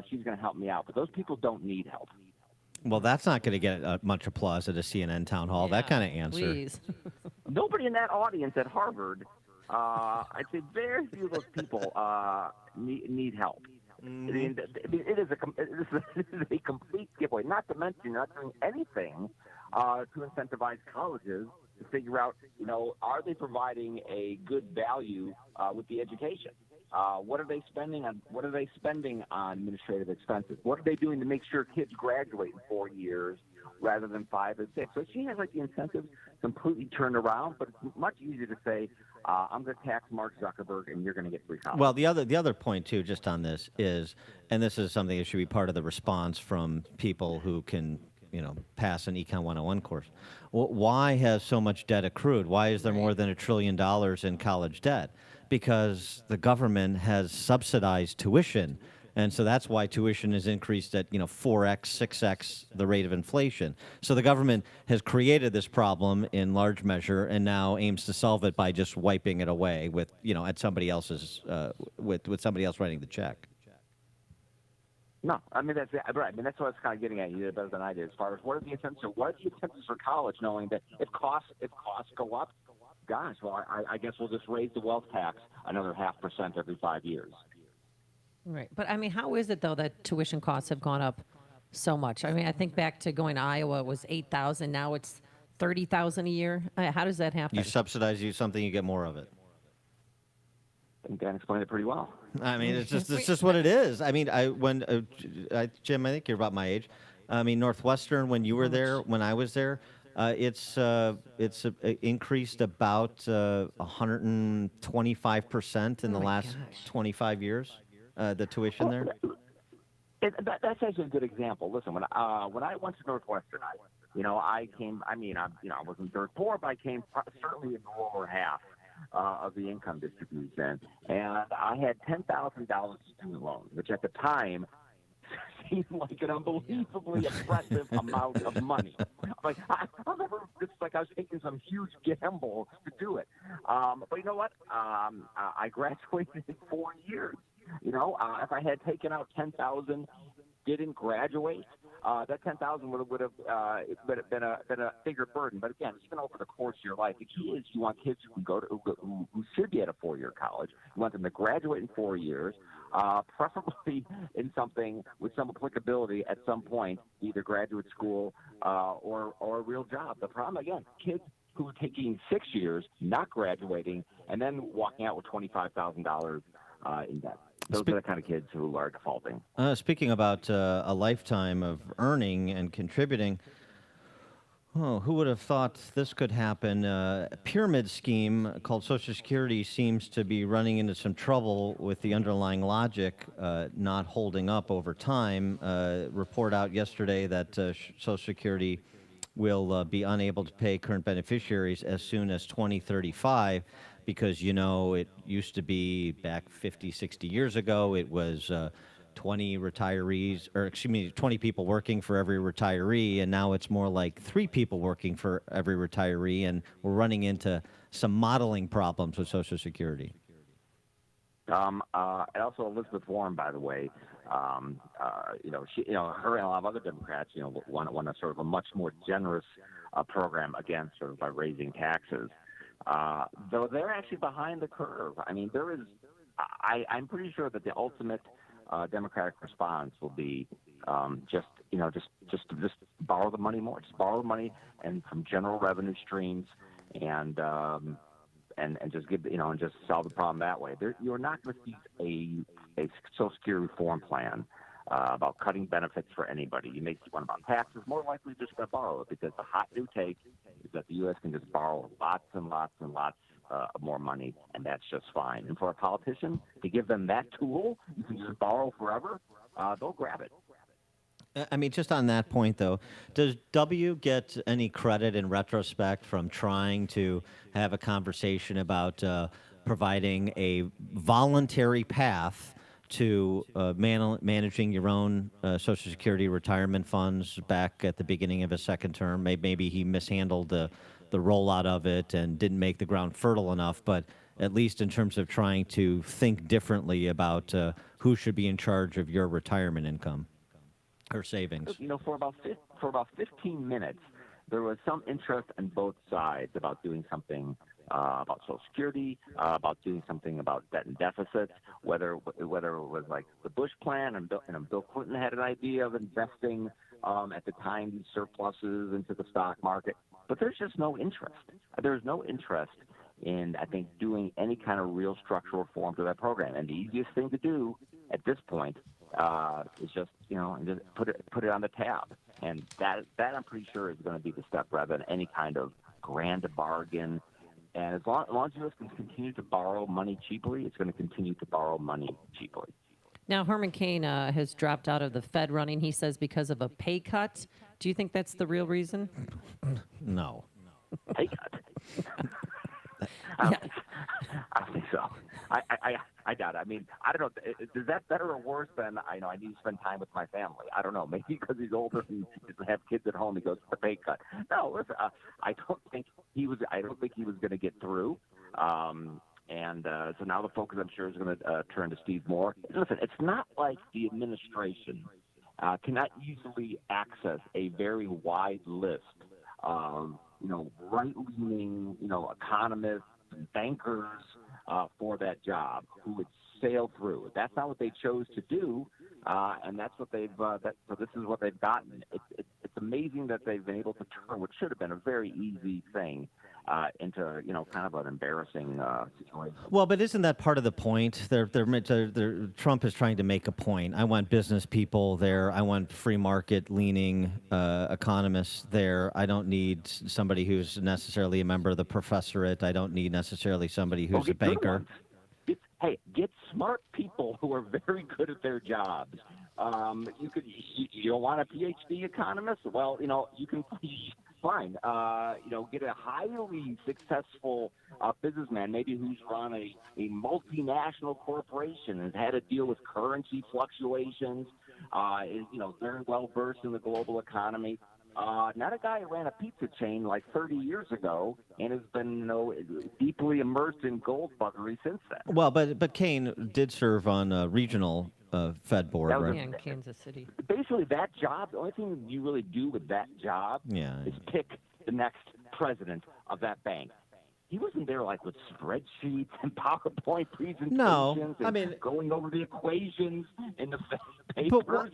she's going to help me out. But those people don't need help. Well, that's not going to get much applause at a CNN town hall. That kind of answer. Please. Nobody in that audience at Harvard, I'd say very few of those people need help. I mean, this is a complete giveaway. Not to mention, you're not doing anything to incentivize colleges to figure out, are they providing a good value with the education? What are they spending on? What are they spending on administrative expenses? What are they doing to make sure kids graduate in 4 years rather than 5 or 6? So she has the incentives completely turned around, but it's much easier to say, I'm going to tax Mark Zuckerberg and you're going to get free college. Well, the other point too, just on this is, and this is something that should be part of the response from people who can, pass an Econ 101 course. Why has so much debt accrued? Why is there more than $1 trillion in college debt? Because the government has subsidized tuition. And so that's why tuition is increased at, 4x, 6x the rate of inflation. So the government has created this problem in large measure and now aims to solve it by just wiping it away with, at somebody else's, with somebody else writing the check. No, I mean, that's right. I mean, that's what I was kind of getting at. You did better than I did as far as what are the incentives for college, knowing that if costs go up, gosh, well, I guess we'll just raise the wealth tax another 0.5% every 5 years. Right. But, I mean, how is it, though, that tuition costs have gone up so much? I mean, I think back to going to Iowa, it was $8,000. Now it's $30,000 a year. How does that happen? You subsidize something, you get more of it. I think Dan explained it pretty well. I mean, it's just what it is. I mean, Jim, I think you're about my age. I mean, Northwestern, when you were there, when I was there, it's increased about 125% in the last 25 years. The tuition there. That's actually a good example. Listen, when I went to Northwestern, I came. I mean, I wasn't dirt poor, but I came certainly in the lower half of the income distribution, and I had $10,000 student loans, which at the time seemed like an unbelievably oppressive amount of money. Like I remember, it's like I was taking some huge gamble to do it. But you know what? I graduated in 4 years. If I had taken out $10,000, didn't graduate, that $10,000 would have been a bigger burden. But again, even over the course of your life, the key is you want kids who can who should be at a 4-year college. You want them to graduate in 4 years, preferably in something with some applicability at some point, either graduate school or a real job. The problem, again, kids who are taking 6 years, not graduating, and then walking out with $25,000 in debt. Those are the kind of kids who are defaulting. Speaking about a lifetime of earning and contributing, who would have thought this could happen? A pyramid scheme called Social Security seems to be running into some trouble with the underlying logic not holding up over time. Report out yesterday that Social Security will be unable to pay current beneficiaries as soon as 2035. Because, it used to be back 50, 60 years ago, it was 20 retirees, 20 people working for every retiree, and now it's more like 3 people working for every retiree, and we're running into some modeling problems with Social Security. And also Elizabeth Warren, by the way, she, her and a lot of other Democrats, want a sort of a much more generous program, again, sort of by raising taxes. Though they're actually behind the curve. I mean, I'm pretty sure that the ultimate Democratic response will be just borrow the money more, just borrow the money and from general revenue streams, and just give and just solve the problem that way. You're not going to see a Social Security reform plan about cutting benefits for anybody. You may see one about taxes. More likely, just going to borrow it, because the hot new take is that the U.S. can just borrow lots and lots and lots of more money, and that's just fine. And for a politician to give them that tool, you can just borrow forever. They'll grab it. I mean, just on that point, though, does W get any credit in retrospect from trying to have a conversation about providing a voluntary path to managing your own Social Security retirement funds back at the beginning of his second term. Maybe he mishandled the rollout of it and didn't make the ground fertile enough, but at least in terms of trying to think differently about who should be in charge of your retirement income or savings. For about 15 minutes, there was some interest on both sides about doing something about Social Security, about doing something about debt and deficits, whether it was like the Bush plan and Bill Clinton had an idea of investing at the time these surpluses into the stock market. But there's just no interest. There's no interest in, I think, doing any kind of real structural reform to that program. And the easiest thing to do at this point is just put it on the tab. And that I'm pretty sure is going to be the step rather than any kind of grand bargain. And as long as U.S. can continue to borrow money cheaply, it's going to continue to borrow money cheaply. Now, Herman Cain has dropped out of the Fed running, he says, because of a pay cut. Do you think that's the real reason? No. Pay cut? I don't think so. I doubt it. I mean, I don't know. Is that better or worse than I need to spend time with my family? I don't know. Maybe because he's older and doesn't have kids at home, he goes for a pay cut. No, listen. I don't think he was going to get through. So now the focus, I'm sure, is going to turn to Steve Moore. Listen, it's not like the administration cannot easily access a very wide list of right-leaning economists and bankers for that job who would sail through. That's not what they chose to do, and that's what they've. So this is what they've gotten. It's amazing that they've been able to turn what should have been a very easy thing into kind of an embarrassing situation. Well, but isn't that part of the point? Trump is trying to make a point. I want business people there. I want free market leaning economists there. I don't need somebody who's necessarily a member of the professorate. I don't need necessarily somebody who's a banker. Get smart people who are very good at their jobs. You don't want a PhD economist? Well, you can. Fine. Get a highly successful businessman, maybe who's run a multinational corporation and has had to deal with currency fluctuations, is very well versed in the global economy. Not a guy who ran a pizza chain like 30 years ago and has been deeply immersed in gold buggery since then. Well, but Cain did serve on a regional Fed board, right? Yeah, in Kansas City. Basically, that job, the only thing you really do with that job is pick the next president of that bank. He wasn't there like with spreadsheets and PowerPoint presentations. No, I mean, going over the equations in the papers.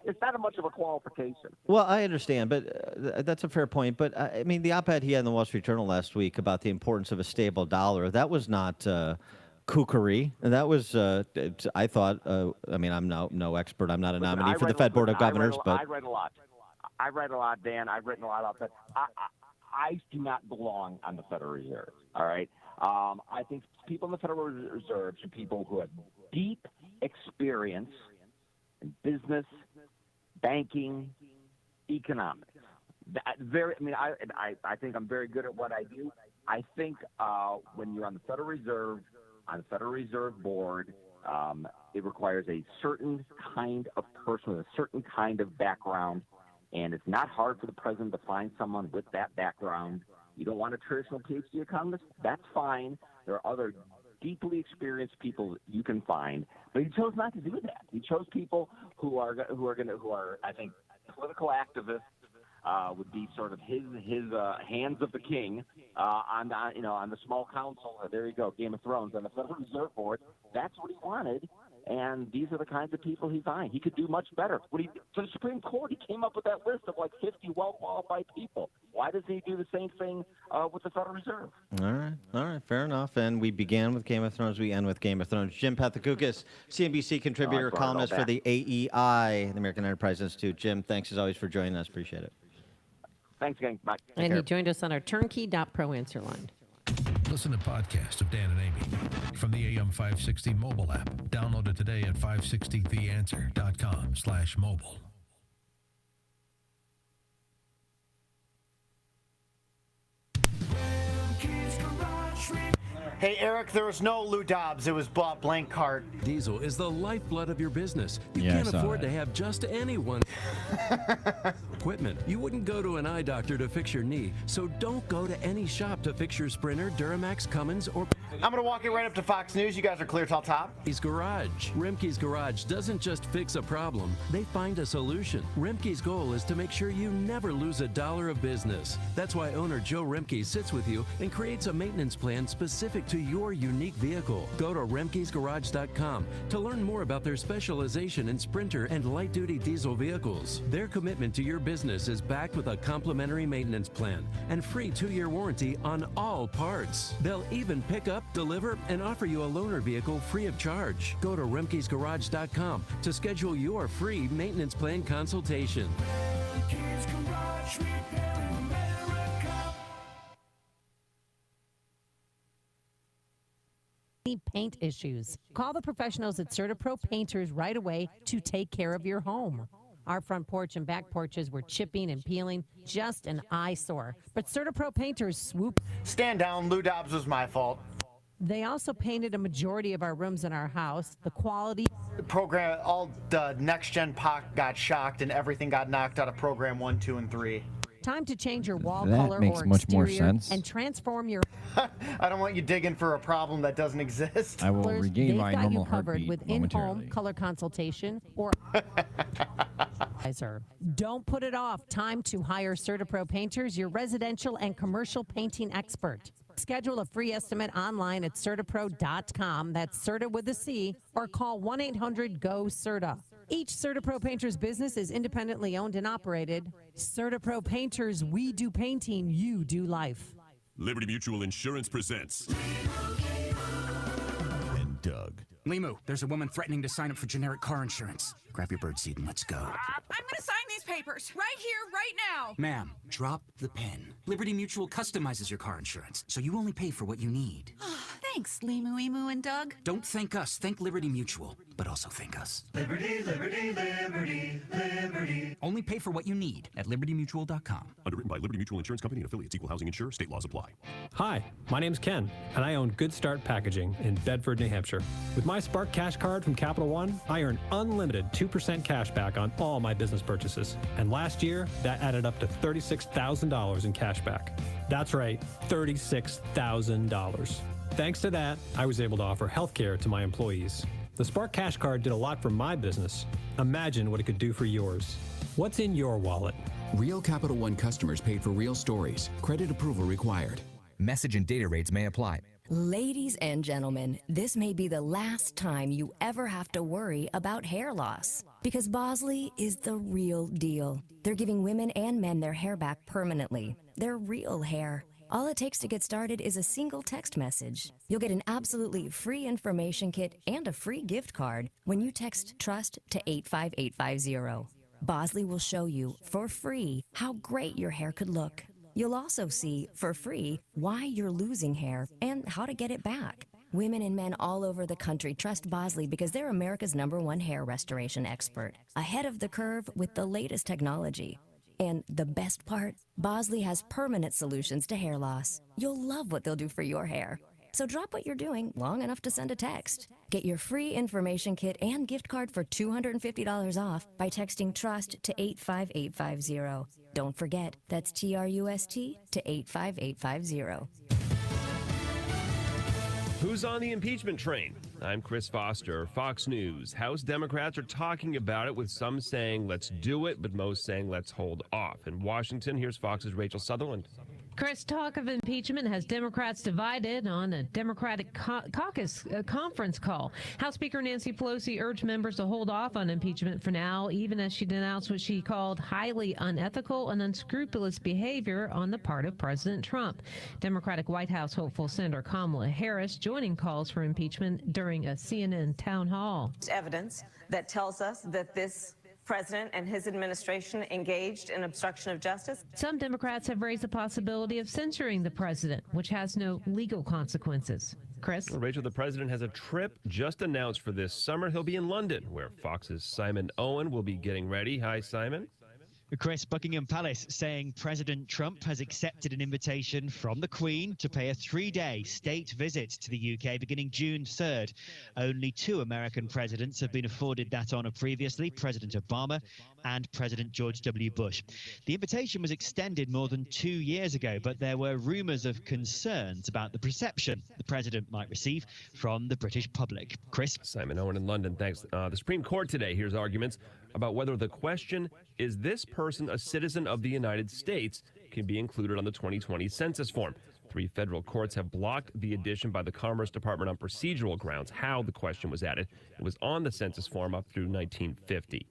It's not much of a qualification. Well, I understand, but that's a fair point. But I mean, the op-ed he had in the Wall Street Journal last week about the importance of a stable dollar, that was not kookery. That was, I thought. I'm no expert. I'm not a nominee for the Fed Board of Governors, but I read a lot. Dan. I've written a lot about that. I do not belong on the Federal Reserve, all right? I think people in the Federal Reserve should be people who have deep experience in business, banking, economics. I think I'm very good at what I do. I think when you're on the Federal Reserve Board, it requires a certain kind of person with a certain kind of background. And it's not hard for the president to find someone with that background. You don't want a traditional PhD economist? That's fine. There are other deeply experienced people you can find, but he chose not to do that. He chose people who are I think political activists. Would be sort of his hands of the king on the small council. There you go, Game of Thrones on the Federal Reserve Board. That's what he wanted. And these are the kinds of people he finds. He could do much better. For the Supreme Court, he came up with that list of like 50 well-qualified people. Why doesn't he do the same thing with the Federal Reserve? All right, fair enough. And we began with Game of Thrones. We end with Game of Thrones. Jim Pathakoukas, CNBC contributor, columnist for the AEI, the American Enterprise Institute. Jim, thanks as always for joining us. Appreciate it. Thanks, gang. Bye. And he joined us on our turnkey.pro answer line. Listen to podcasts of Dan and Amy from the AM 560 mobile app. Download it today at 560theanswer.com/mobile. Hey, Eric, there was no Lou Dobbs. It was blank cart. Diesel is the lifeblood of your business. You Yeah, I can't saw afford that. to have just anyone. Equipment. You wouldn't go to an eye doctor to fix your knee, so don't go to any shop to fix your Sprinter, Duramax, Cummins, or I'm going to walk it right up to Fox News. You guys are clear till top. Remke's Garage. Remke's Garage doesn't just fix a problem, they find a solution. Remke's goal is to make sure you never lose a dollar of business. That's why owner Joe Remke sits with you and creates a maintenance plan specific to your unique vehicle. Go to remkesgarage.com to learn more about their specialization in Sprinter and light-duty diesel vehicles. Their commitment to your business is backed with a complimentary maintenance plan and free 2-year warranty on all parts. They'll even pick up, deliver, and offer you a loaner vehicle free of charge. Go to remkesgarage.com to schedule your free maintenance plan consultation. Paint issues. Call the professionals at CertaPro Painters right away to take care of your home. Our front porch and back porches were chipping and peeling, just an eyesore. But CertaPro Painters swoop. Stand down. Lou Dobbs was my fault. They also painted a majority of our rooms in our house. The quality. Program, all the next-gen POC got shocked and everything got knocked out of program 1, 2, and 3. Time to change your wall That color makes or much more exterior sense. and transform your. I don't want you digging for a problem that doesn't exist. I will regain They've my got normal you covered heartbeat with in-home momentarily. color consultation or. Don't put it off. Time to hire CertaPro Painters, your residential and commercial painting expert. Schedule a free estimate online at CertaPro.com. That's Certa with a C, or call 1-800-GO-CERTA. Each CertaPro Painters business is independently owned and operated. CertaPro Painters, we do painting, you do life. Liberty Mutual Insurance presents. And Doug. Limu, there's a woman threatening to sign up for generic car insurance. Grab your birdseed and let's go. I'm going to sign these papers right here, right now. Ma'am, drop the pen. Liberty Mutual customizes your car insurance, so you only pay for what you need. Thanks, Limu, Emu, and Doug. Don't thank us, thank Liberty Mutual, but also thank us. Liberty, liberty, liberty, liberty. Only pay for what you need at libertymutual.com. Underwritten by Liberty Mutual Insurance Company and affiliates. Equal housing insurer. State laws apply. Hi, my name's Ken, and I own Good Start Packaging in Bedford, New Hampshire. With my Spark Cash card from Capital One, I earn unlimited 2% cash back on all my business purchases. And last year, that added up to $36,000 in cash back. That's right, $36,000. Thanks to that, I was able to offer healthcare to my employees. The Spark Cash card did a lot for my business. Imagine what it could do for yours. What's in your wallet? Real Capital One customers paid for real stories. Credit approval required. Message and data rates may apply. Ladies and gentlemen, this may be the last time you ever have to worry about hair loss. Because Bosley is the real deal. They're giving women and men their hair back permanently. Their real hair. All it takes to get started is a single text message. You'll get an absolutely free information kit and a free gift card when you text TRUST to 85850. Bosley will show you, for free, how great your hair could look. You'll also see, for free, why you're losing hair and how to get it back. Women and men all over the country trust Bosley because they're America's #1 hair restoration expert, ahead of the curve with the latest technology. And the best part, Bosley has permanent solutions to hair loss. You'll love what they'll do for your hair. So drop what you're doing long enough to send a text. Get your free information kit and gift card for $250 off by texting TRUST to 85850. Don't forget, that's TRUST to 85850. Who's on the impeachment train? I'm Chris Foster, Fox News. House Democrats are talking about it, with some saying let's do it, but most saying let's hold off. In Washington, here's Fox's Rachel Sutherland. Chris, talk of impeachment has Democrats divided on a Democratic caucus conference call. House Speaker Nancy Pelosi urged members to hold off on impeachment for now, even as she denounced what she called highly unethical and unscrupulous behavior on the part of President Trump. Democratic White House hopeful Senator Kamala Harris joining calls for impeachment during a CNN town hall. Evidence that tells us that this president and his administration engaged in obstruction of justice. Some Democrats have raised the possibility of censoring the president, which has no legal consequences. Chris? Well, Rachel, the president has a trip just announced for this summer. He'll be in London, where Fox's Simon Owen will be getting ready. Hi, Simon. Chris, Buckingham Palace saying President Trump has accepted an invitation from the Queen to pay a 3-day state visit to the UK beginning June 3rd. Only 2 American presidents have been afforded that honor previously, President Obama and President George W. Bush. The invitation was extended more than 2 years ago, but there were rumors of concerns about the perception the president might receive from the British public. Chris? Simon Owen in London, thanks. The Supreme Court today hears arguments about whether the question, is this person a citizen of the United States, can be included on the 2020 census form. 3 federal courts have blocked the addition by the Commerce Department on procedural grounds. How the question was added, it was on the census form up through 1950.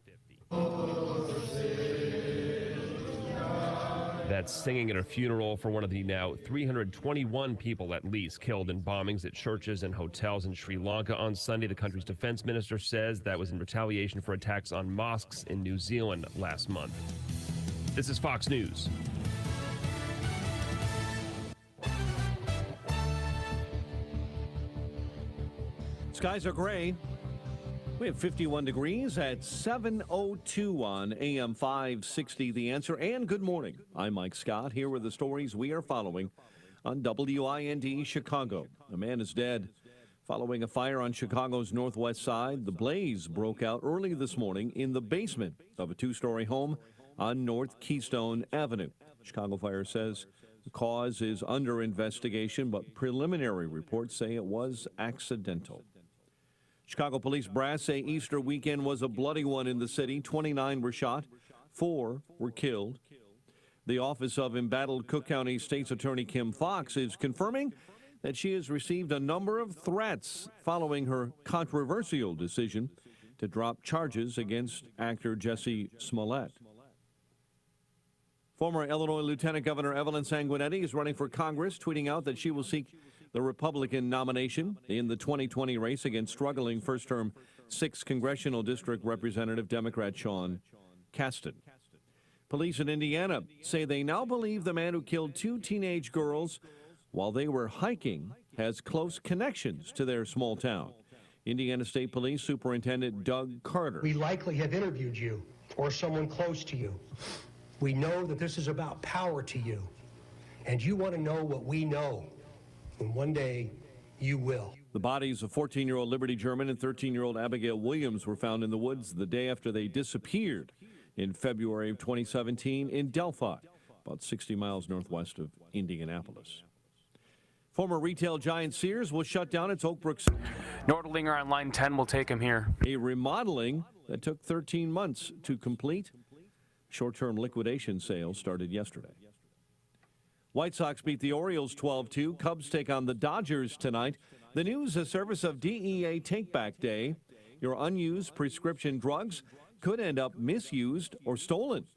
That's singing at a funeral for one of the now 321 people at least killed in bombings at churches and hotels in Sri Lanka on Sunday. The country's defense minister says that was in retaliation for attacks on mosques in New Zealand last month. This is Fox News. Skies are gray. We have 51 degrees at 7:02 on AM 560, The Answer. And good morning. I'm Mike Scott. Here are the stories we are following on WIND Chicago. A man is dead following a fire on Chicago's northwest side. The blaze broke out early this morning in the basement of a 2-story home on North Keystone Avenue. Chicago Fire says the cause is under investigation, but preliminary reports say it was accidental. Chicago police brass say Easter weekend was a bloody one in the city. 29 were shot, 4 were killed. The office of embattled Cook County State's Attorney Kim Foxx is confirming that she has received a number of threats following her controversial decision to drop charges against actor Jussie Smollett. Former Illinois Lieutenant Governor Evelyn Sanguinetti is running for Congress, tweeting out that she will seek the Republican nomination in the 2020 race against struggling first-term 6th Congressional District Representative Democrat Sean Casten. Police in Indiana say they now believe the man who killed 2 teenage girls while they were hiking has close connections to their small town. Indiana State Police Superintendent Doug Carter. We likely have interviewed you or someone close to you. We know that this is about power to you, and you want to know what we know. And one day, you will. The bodies of 14-year-old Liberty German and 13-year-old Abigail Williams were found in the woods the day after they disappeared in February of 2017 in Delphi, about 60 miles northwest of Indianapolis. Former retail giant Sears will shut down its Oakbrook. Nordlinger on line 10 will take him here. A remodeling that took 13 months to complete. Short-term liquidation sales started yesterday. White Sox beat the Orioles 12-2. Cubs take on the Dodgers tonight. The news, a service of DEA Take-Back Day. Your unused prescription drugs could end up misused or stolen.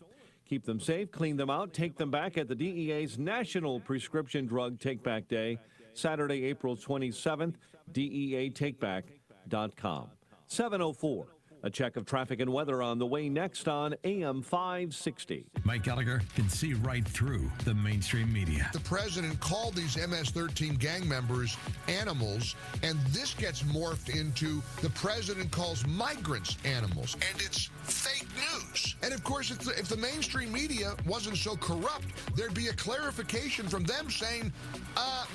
Keep them safe, clean them out, take them back at the DEA's National Prescription Drug Take-Back Day, Saturday, April 27th, DEATakeback.com. 7:04. A check of traffic and weather on the way next on AM 560. Mike Gallagher can see right through the mainstream media. The president called these MS-13 gang members animals, and this gets morphed into the president calls migrants animals, and it's fake news. And of course, if the mainstream media wasn't so corrupt, there'd be a clarification from them saying,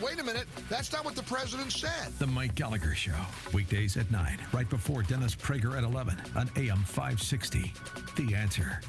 wait a minute, that's not what the president said. The Mike Gallagher Show, weekdays at 9, right before Dennis Prager at 11 on AM 560. The Answer.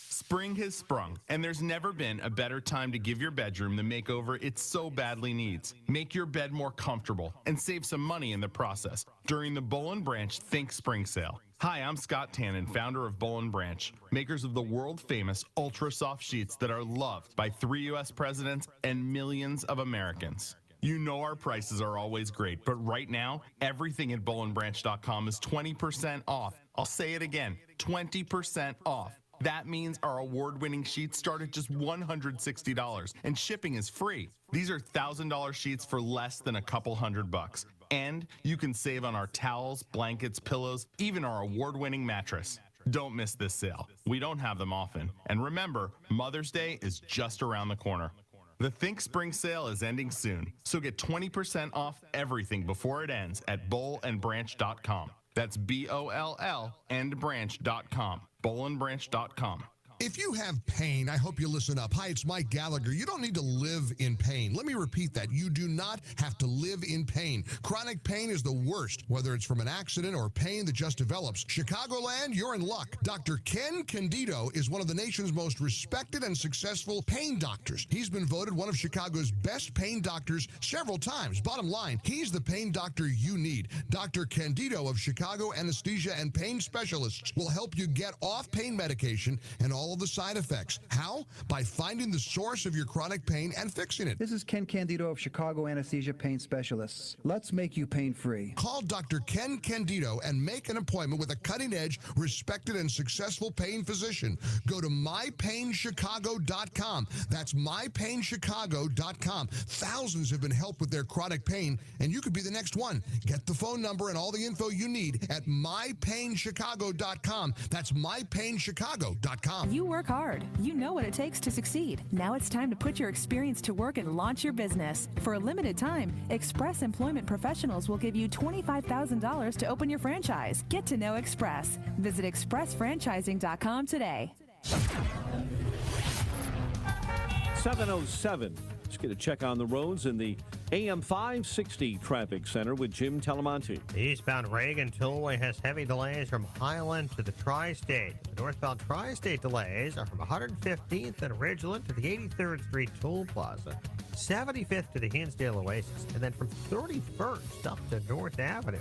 Spring has sprung, and there's never been a better time to give your bedroom the makeover it so badly needs. Make your bed more comfortable and save some money in the process during the Boll & Branch Think Spring Sale. Hi, I'm Scott Tannen, founder of Boll & Branch, makers of the world-famous ultra-soft sheets that are loved by 3 U.S. presidents and millions of Americans. You know our prices are always great, but right now, everything at BollandBranch.com is 20% off. I'll say it again, 20% off. That means our award-winning sheets start at just $160, and shipping is free. These are $1,000 sheets for less than a couple $100. And you can save on our towels, blankets, pillows, even our award-winning mattress. Don't miss this sale. We don't have them often. And remember, Mother's Day is just around the corner. The Think Spring Sale is ending soon, so get 20% off everything before it ends at BollandBranch.com. That's BOLL and branch.com. BollandBranch.com. If you have pain, I hope you listen up. Hi, it's Mike Gallagher. You don't need to live in pain. Let me repeat that. You do not have to live in pain. Chronic pain is the worst, whether it's from an accident or pain that just develops. Chicagoland, you're in luck. Dr. Ken Candido is one of the nation's most respected and successful pain doctors. He's been voted one of Chicago's best pain doctors several times. Bottom line, he's the pain doctor you need. Dr. Candido of Chicago Anesthesia and Pain Specialists will help you get off pain medication and all of the side effects. How? By finding the source of your chronic pain and fixing it. This is Ken Candido of Chicago Anesthesia Pain Specialists. Let's make you pain-free. Call Dr. Ken Candido and make an appointment with a cutting-edge, respected, and successful pain physician. Go to mypainchicago.com. That's mypainchicago.com. Thousands have been helped with their chronic pain, and you could be the next one. Get the phone number and all the info you need at mypainchicago.com. That's mypainchicago.com. You work hard. You know what it takes to succeed. Now it's time to put your experience to work and launch your business. For a limited time, Express Employment Professionals will give you $25,000 to open your franchise. Get to know Express. Visit expressfranchising.com today. 7:07. Let's get a check on the roads in the AM 560 Traffic Center with Jim Talamonte. The eastbound Reagan Tollway has heavy delays from Highland to the Tri-State. The northbound Tri-State delays are from 115th and Ridgeland to the 83rd Street Toll Plaza, 75th to the Hinsdale Oasis, and then from 31st up to North Avenue.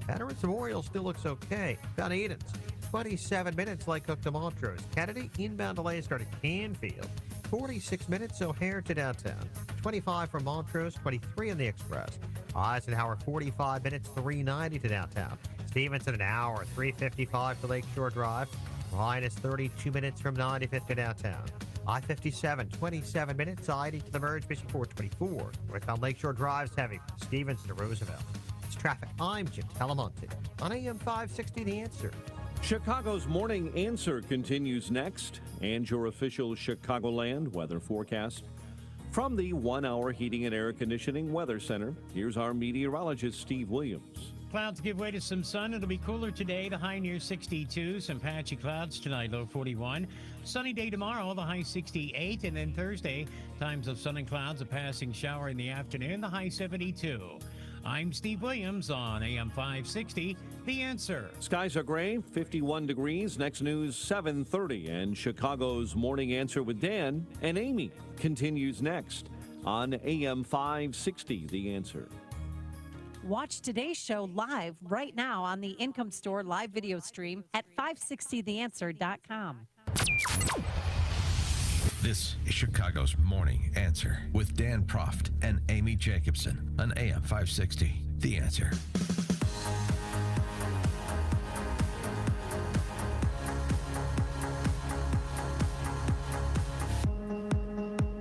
Veterans Memorial still looks okay. Down Edens, 27 minutes Lake Hook to Montrose. Kennedy, inbound delays start at Canfield. 46 minutes O'Hare to downtown. 25 from Montrose, 23 in the Express. Eisenhower, 45 minutes, 390 to downtown. Stevenson, an hour, 355 to Lakeshore Drive. Minus 32 minutes from 95th to downtown. I-57, 27 minutes, I-80 to the merge, Bishop 424. Northbound Lakeshore Drive's heavy from Stevenson to Roosevelt. It's traffic. I'm Jim Talamonte on AM 560 The Answer. Chicago's Morning Answer continues next, and your official Chicagoland weather forecast. From the 1 Hour Heating and Air Conditioning Weather Center, here's our meteorologist, Steve Williams. Clouds give way to some sun. It'll be cooler today, the high near 62. Some patchy clouds tonight, low 41. Sunny day tomorrow, the high 68. And then Thursday, times of sun and clouds, a passing shower in the afternoon, the high 72. I'm Steve Williams on AM 560, The Answer. Skies are gray, 51 degrees. Next news, 7:30. And Chicago's Morning Answer with Dan and Amy continues next on AM 560, The Answer. Watch today's show live right now on the Income Store live video stream at 560theanswer.com. This is Chicago's Morning Answer with Dan Proft and Amy Jacobson on AM 560. The Answer.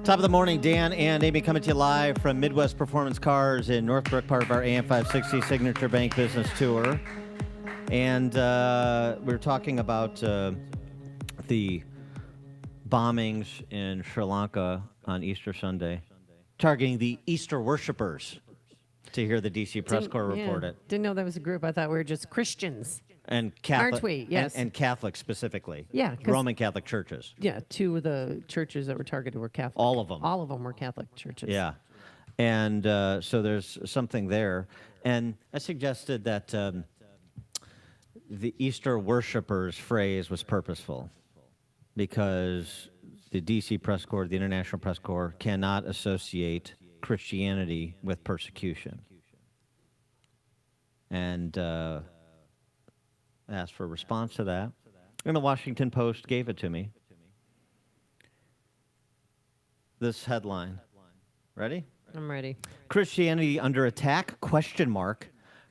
Top of the morning, Dan and Amy coming to you live from Midwest Performance Cars in Northbrook, part of our AM 560 Signature Bank Business Tour. And we're talking about the bombings in Sri Lanka on Easter Sunday, targeting the Easter worshipers, to hear the D.C. Press Corps report it. Didn't know that was a group. I thought we were just Christians. And Catholic, aren't we? Yes. And Catholic specifically. Yeah. Roman Catholic churches. Yeah, two of the churches that were targeted were Catholic. All of them. All of them were Catholic churches. Yeah. And so there's something there. And I suggested that the Easter worshipers phrase was purposeful, because the D.C. Press Corps, the International Press Corps, cannot associate Christianity with persecution. And asked for a response to that. And the Washington Post gave it to me. This headline. Ready? I'm ready. Christianity under attack? ?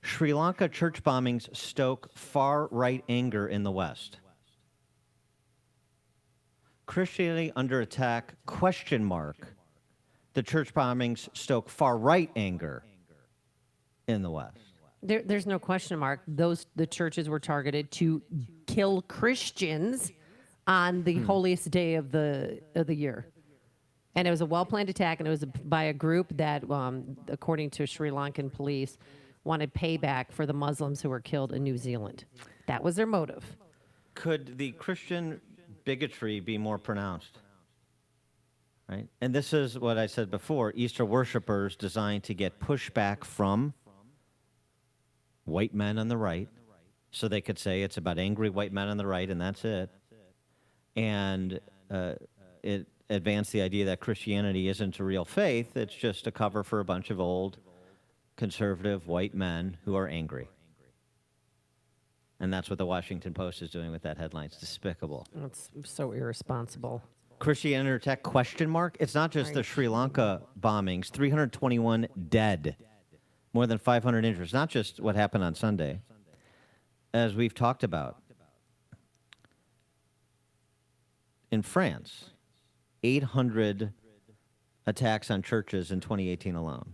Sri Lanka church bombings stoke far-right anger in the West. Christianity under attack? ? The church bombings stoke far-right anger in the West. There's no question mark. The churches were targeted to kill Christians on the holiest day of the year. And it was a well-planned attack, and it was by a group that, according to Sri Lankan police, wanted payback for the Muslims who were killed in New Zealand. That was their motive. Could the Christian bigotry be more pronounced. Right? And this is what I said before, Easter worshipers designed to get pushback from white men on the right, so they could say it's about angry white men on the right, and that's it. And it advanced the idea that Christianity isn't a real faith, it's just a cover for a bunch of old, conservative white men who are angry. And that's what the Washington Post is doing with that headline. It's despicable. That's so irresponsible. Christianity or tech, question mark? It's not just the Sri Lanka bombings. 321 dead. More than 500 injured. It's not just what happened on Sunday. As we've talked about, in France, 800 attacks on churches in 2018 alone.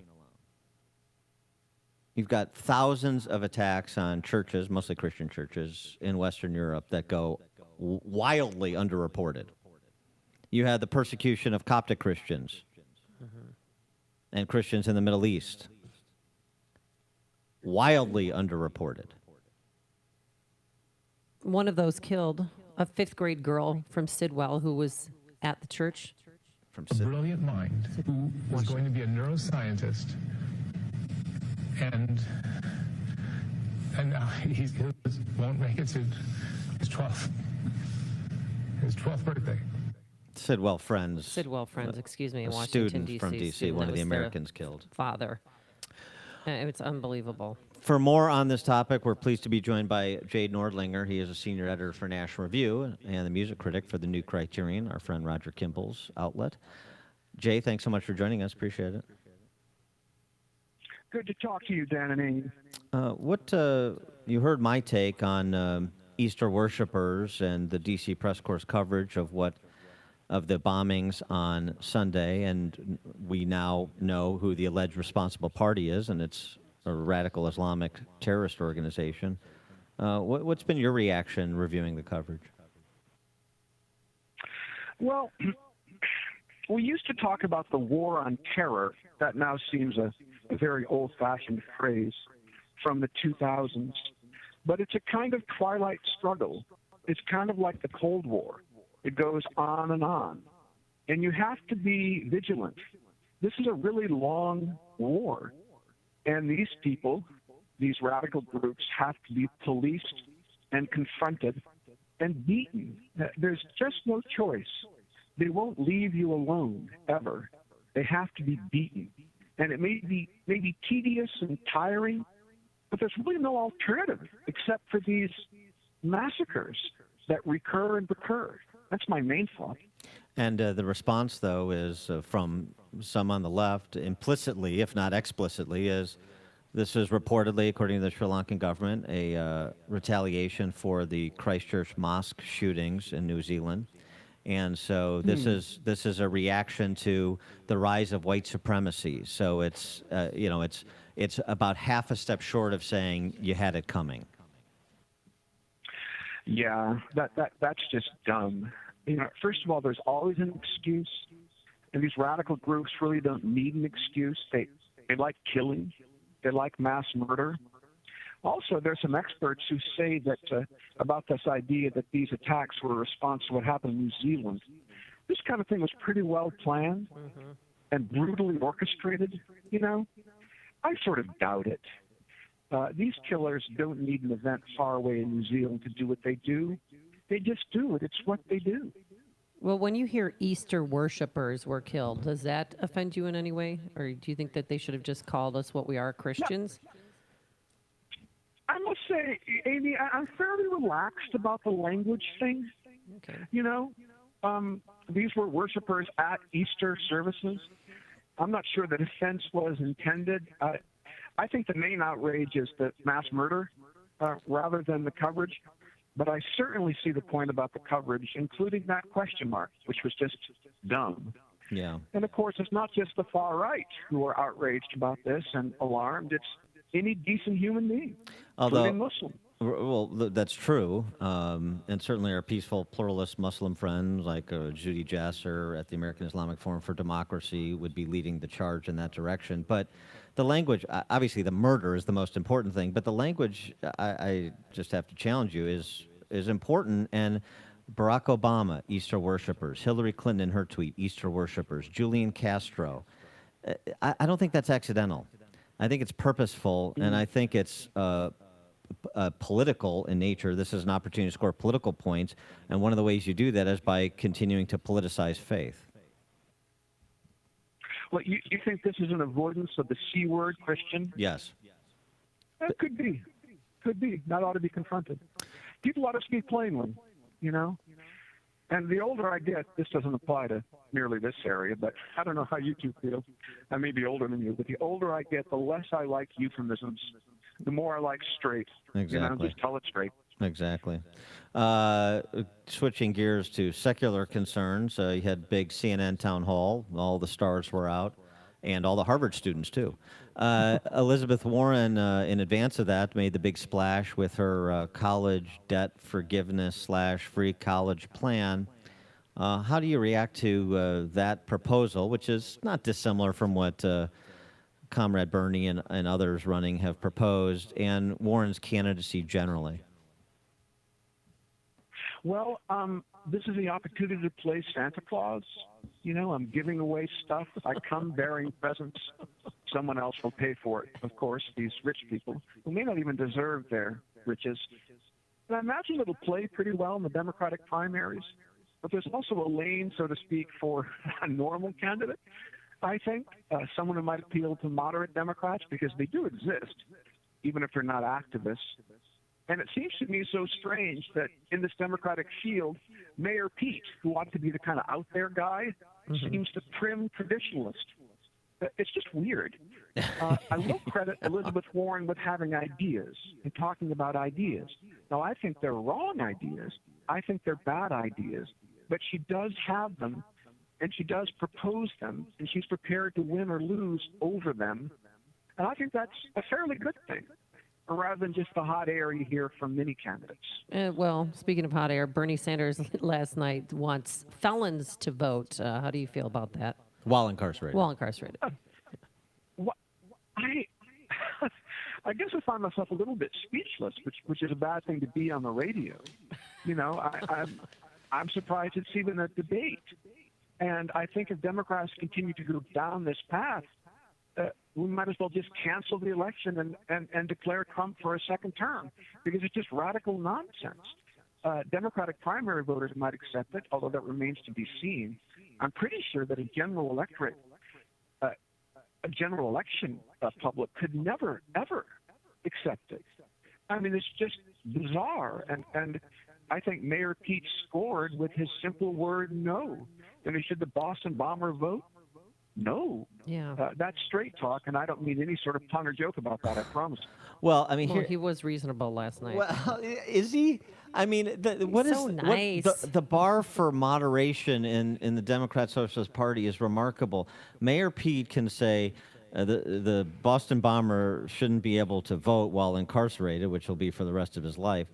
You've got thousands of attacks on churches, mostly Christian churches, in Western Europe that go wildly underreported. You had the persecution of Coptic Christians and Christians in the Middle East. Wildly underreported. One of those killed a 5th grade girl from Sidwell who was at the church. A brilliant mind who was going to be a neuroscientist, and now he won't make it to his 12th birthday. Sidwell Friends. Sidwell Friends, excuse me, in a Washington, student D.C. from D.C., one of the Americans killed. Father. It's unbelievable. For more on this topic, we're pleased to be joined by Jay Nordlinger. He is a senior editor for National Review and the music critic for the New Criterion, our friend Roger Kimball's outlet. Jay, thanks so much for joining us. Appreciate it. Good to talk to you, Dan and Amy. You heard my take on Easter worshipers and the D.C. press corps coverage of the bombings on Sunday, and we now know who the alleged responsible party is, and it's a radical Islamic terrorist organization. What's been your reaction reviewing the coverage? Well, we used to talk about the war on terror. That now seems a very old-fashioned phrase from the 2000s. But it's a kind of twilight struggle. It's kind of like the Cold War. It goes on. And you have to be vigilant. This is a really long war. And these people, these radical groups, have to be policed and confronted and beaten. There's just no choice. They won't leave you alone, ever. They have to be beaten. And it may be tedious and tiring, but there's really no alternative except for these massacres that recur and recur. That's my main thought. And the response, though, is from some on the left, implicitly, if not explicitly, is this is reportedly, according to the Sri Lankan government, a retaliation for the Christchurch mosque shootings in New Zealand. And so this is a reaction to the rise of white supremacy. So it's it's about half a step short of saying you had it coming. Yeah, that's just dumb. First of all, there's always an excuse, and these radical groups really don't need an excuse. They like killing, they like mass murder. Also, there's some experts who say that about this idea that these attacks were a response to what happened in New Zealand. This kind of thing was pretty well planned and brutally orchestrated. I sort of doubt it. These killers don't need an event far away in New Zealand to do what they do. They just do it. It's what they do. Well, when you hear Easter worshipers were killed, does that offend you in any way? Or do you think that they should have just called us what we are, Christians? No. I must say, Amy, I'm fairly relaxed about the language thing. Okay. These were worshipers at Easter services. I'm not sure that offense was intended. I think the main outrage is the mass murder rather than the coverage. But I certainly see the point about the coverage, including that question mark, which was just dumb. Yeah. And, of course, it's not just the far right who are outraged about this and alarmed. It's any decent human being, including Muslim. Well, that's true. And certainly our peaceful, pluralist Muslim friends like Judy Jasser at the American Islamic Forum for Democracy would be leading the charge in that direction. But the language, obviously the murder is the most important thing, but the language, I just have to challenge you, is important. And Barack Obama, Easter worshippers. Hillary Clinton in her tweet, Easter worshippers. Julian Castro. I don't think that's accidental. I think it's purposeful, and I think it's political in nature. This is an opportunity to score political points, and one of the ways you do that is by continuing to politicize faith. Well, you think this is an avoidance of the C word, Christian? Yes. That could be. Could be. That ought to be confronted. People ought to speak plainly, you know? And the older I get, this doesn't apply to merely this area, but I don't know how you two feel. I may be older than you, but the older I get, the less I like euphemisms. The more I like straight. Exactly. You know, just tell it straight. Exactly. Switching gears to secular concerns, you had big CNN town hall. All the stars were out, and all the Harvard students, too. Elizabeth Warren, in advance of that, made the big splash with her college debt forgiveness / free college plan. How do you react to that proposal, which is not dissimilar from what Comrade Bernie and others running have proposed, and Warren's candidacy generally? Well, this is the opportunity to play Santa Claus. You know, I'm giving away stuff. I come bearing presents. Someone else will pay for it, of course, these rich people who may not even deserve their riches. And I imagine it'll play pretty well in the Democratic primaries. But there's also a lane, so to speak, for a normal candidate, I think, someone who might appeal to moderate Democrats, because they do exist, even if they're not activists. And it seems to me so strange that in this Democratic field, Mayor Pete, who ought to be the kind of out there guy, seems the prim traditionalist. It's just weird. I will credit Elizabeth Warren with having ideas and talking about ideas. Now, I think they're wrong ideas. I think they're bad ideas. But she does have them, and she does propose them, and she's prepared to win or lose over them. And I think that's a fairly good thing, rather than just the hot air you hear from many candidates. Well, speaking of hot air, Bernie Sanders last night wants felons to vote. How do you feel about that? While incarcerated. While incarcerated. I guess I find myself a little bit speechless, which is a bad thing to be on the radio. You know, I'm surprised it's even a debate. And I think if Democrats continue to go down this path, we might as well just cancel the election and declare Trump for a second term, because it's just radical nonsense. Democratic primary voters might accept it, although that remains to be seen. I'm pretty sure that a general election public could never, ever accept it. I mean, it's just bizarre. And I think Mayor Pete scored with his simple word, no. I mean, should the Boston bomber vote? No. Yeah. That's straight talk, and I don't mean any sort of pun or joke about that, I promise. Well, I mean, he was reasonable last night. Well, is he? I mean, what is so nice. The bar for moderation in the Democrat Socialist Party is remarkable. Mayor Pete can say the Boston bomber shouldn't be able to vote while incarcerated, which will be for the rest of his life.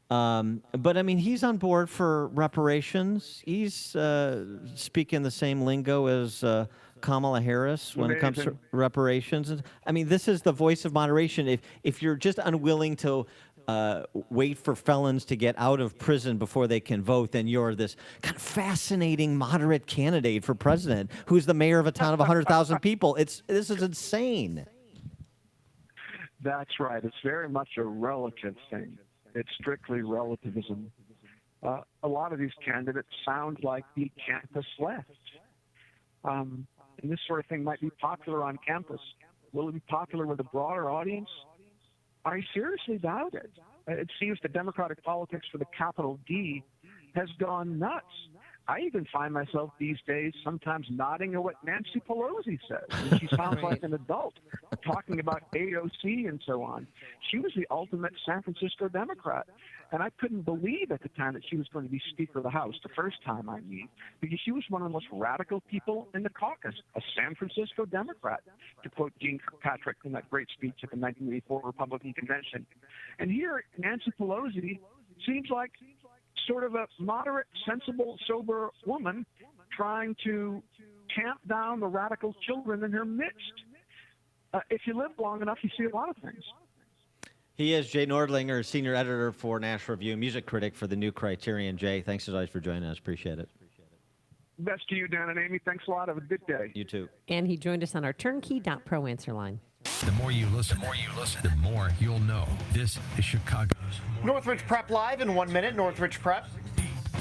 But I mean, he's on board for reparations. He's speaking the same lingo as Kamala Harris when it comes to reparations. I mean, this is the voice of moderation. If you're just unwilling to wait for felons to get out of prison before they can vote, then you're this kind of fascinating moderate candidate for president who's the mayor of a town of 100,000 people. This is insane. That's right. It's very much a relative thing. It's strictly relativism. A lot of these candidates sound like the campus left. And this sort of thing might be popular on campus. Will it be popular with a broader audience? I seriously doubt it. It seems that Democratic politics for the capital D has gone nuts. I even find myself these days sometimes nodding at what Nancy Pelosi says. And she sounds like an adult talking about AOC and so on. She was the ultimate San Francisco Democrat. And I couldn't believe at the time that she was going to be Speaker of the House, the first time I mean, because she was one of the most radical people in the caucus, a San Francisco Democrat, to quote Jeane Kirkpatrick in that great speech at the 1984 Republican Convention. And here, Nancy Pelosi seems like sort of a moderate, sensible, sober woman trying to tamp down the radical children in her midst. If you live long enough, you see a lot of things. He is Jay Nordlinger, senior editor for National Review, music critic for the New Criterion. Jay, thanks as always for joining us. Appreciate it. Best to you, Dan and Amy. Thanks a lot. Have a good day. You too. And he joined us on our turnkey.pro answer line. The more you listen, the more you'll know. This is Chicago's Northridge Prep Live in 1 minute. Northridge Prep.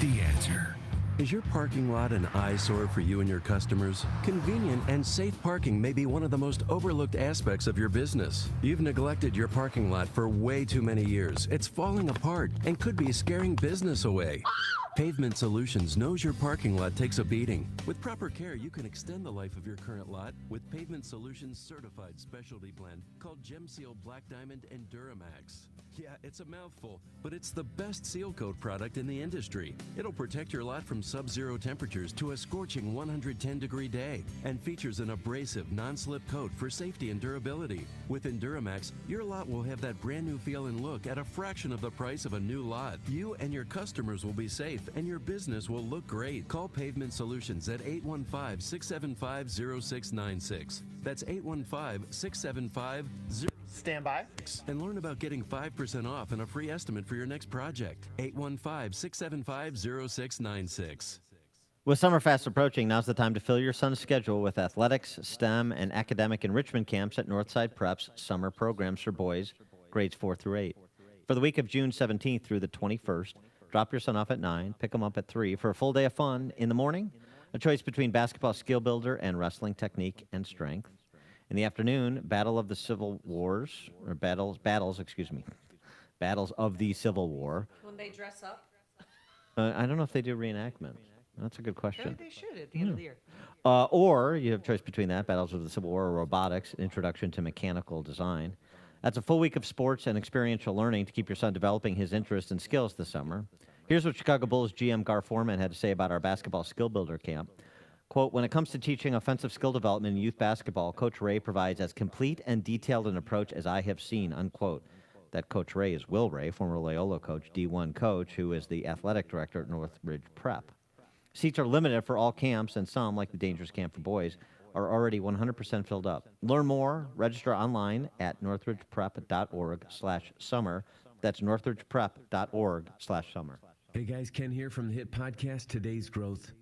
The Answer. Is your parking lot an eyesore for you and your customers? Convenient and safe parking may be one of the most overlooked aspects of your business. You've neglected your parking lot for way too many years. It's falling apart and could be scaring business away. Pavement Solutions knows your parking lot takes a beating. With proper care, you can extend the life of your current lot with Pavement Solutions certified specialty blend called Gem Seal Black Diamond and Duramax. Yeah, it's a mouthful, but it's the best seal coat product in the industry. It'll protect your lot from sub-zero temperatures to a scorching 110-degree day and features an abrasive, non-slip coat for safety and durability. With Enduramax, your lot will have that brand new feel and look at a fraction of the price of a new lot. You and your customers will be safe and your business will look great. Call Pavement Solutions at 815-675-0696. That's 815-675-0696. Stand by. And learn about getting 5% off and a free estimate for your next project. 815-675-0696. With summer fast approaching, now's the time to fill your son's schedule with athletics, STEM, and academic enrichment camps at Northside Prep's summer programs for boys, grades 4 through 8. For the week of June 17th through the 21st, drop your son off at 9, pick him up at 3 for a full day of fun. In the morning, a choice between basketball skill builder and wrestling technique and strength. In the afternoon, Battle of the Civil Wars, or battles of the Civil War. When they dress up? I don't know if they do reenactment. That's a good question. Maybe they should at the end of the year. Or you have choice between that, Battles of the Civil War or robotics, introduction to mechanical design. That's a full week of sports and experiential learning to keep your son developing his interests and skills this summer. Here's what Chicago Bulls GM Gar Foreman had to say about our basketball skill builder camp. Quote, when it comes to teaching offensive skill development in youth basketball, Coach Ray provides as complete and detailed an approach as I have seen, unquote. That Coach Ray is Will Ray, former Loyola coach, D1 coach, who is the athletic director at Northridge Prep. Seats are limited for all camps, and some, like the Dangerous Camp for Boys, are already 100% filled up. Learn more, register online at northridgeprep.org/summer. That's northridgeprep.org/summer. Hey guys, Ken here from the hit podcast Today's Growth.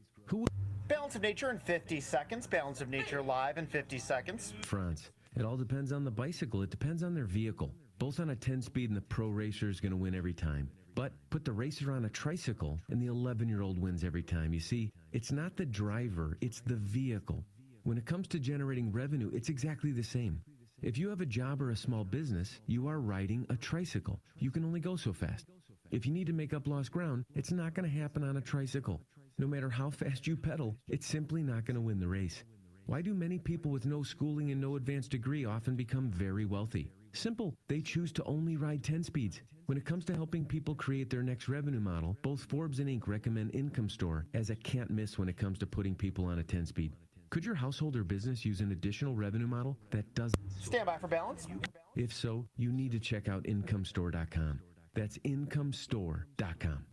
Balance of Nature in 50 seconds. Balance of Nature live in 50 seconds. France. It all depends on the bicycle. It depends on their vehicle. Both on a 10-speed and the pro racer is going to win every time. But put the racer on a tricycle and the 11-year-old wins every time. You see, it's not the driver, it's the vehicle. When it comes to generating revenue, it's exactly the same. If you have a job or a small business, you are riding a tricycle. You can only go so fast. If you need to make up lost ground, it's not going to happen on a tricycle. No matter how fast you pedal, it's simply not going to win the race. Why do many people with no schooling and no advanced degree often become very wealthy? Simple. They choose to only ride 10 speeds. When it comes to helping people create their next revenue model, both Forbes and Inc. recommend Income Store as a can't miss when it comes to putting people on a 10-speed. Could your household or business use an additional revenue model that does? Stand by for balance. If so, you need to check out IncomeStore.com. That's IncomeStore.com.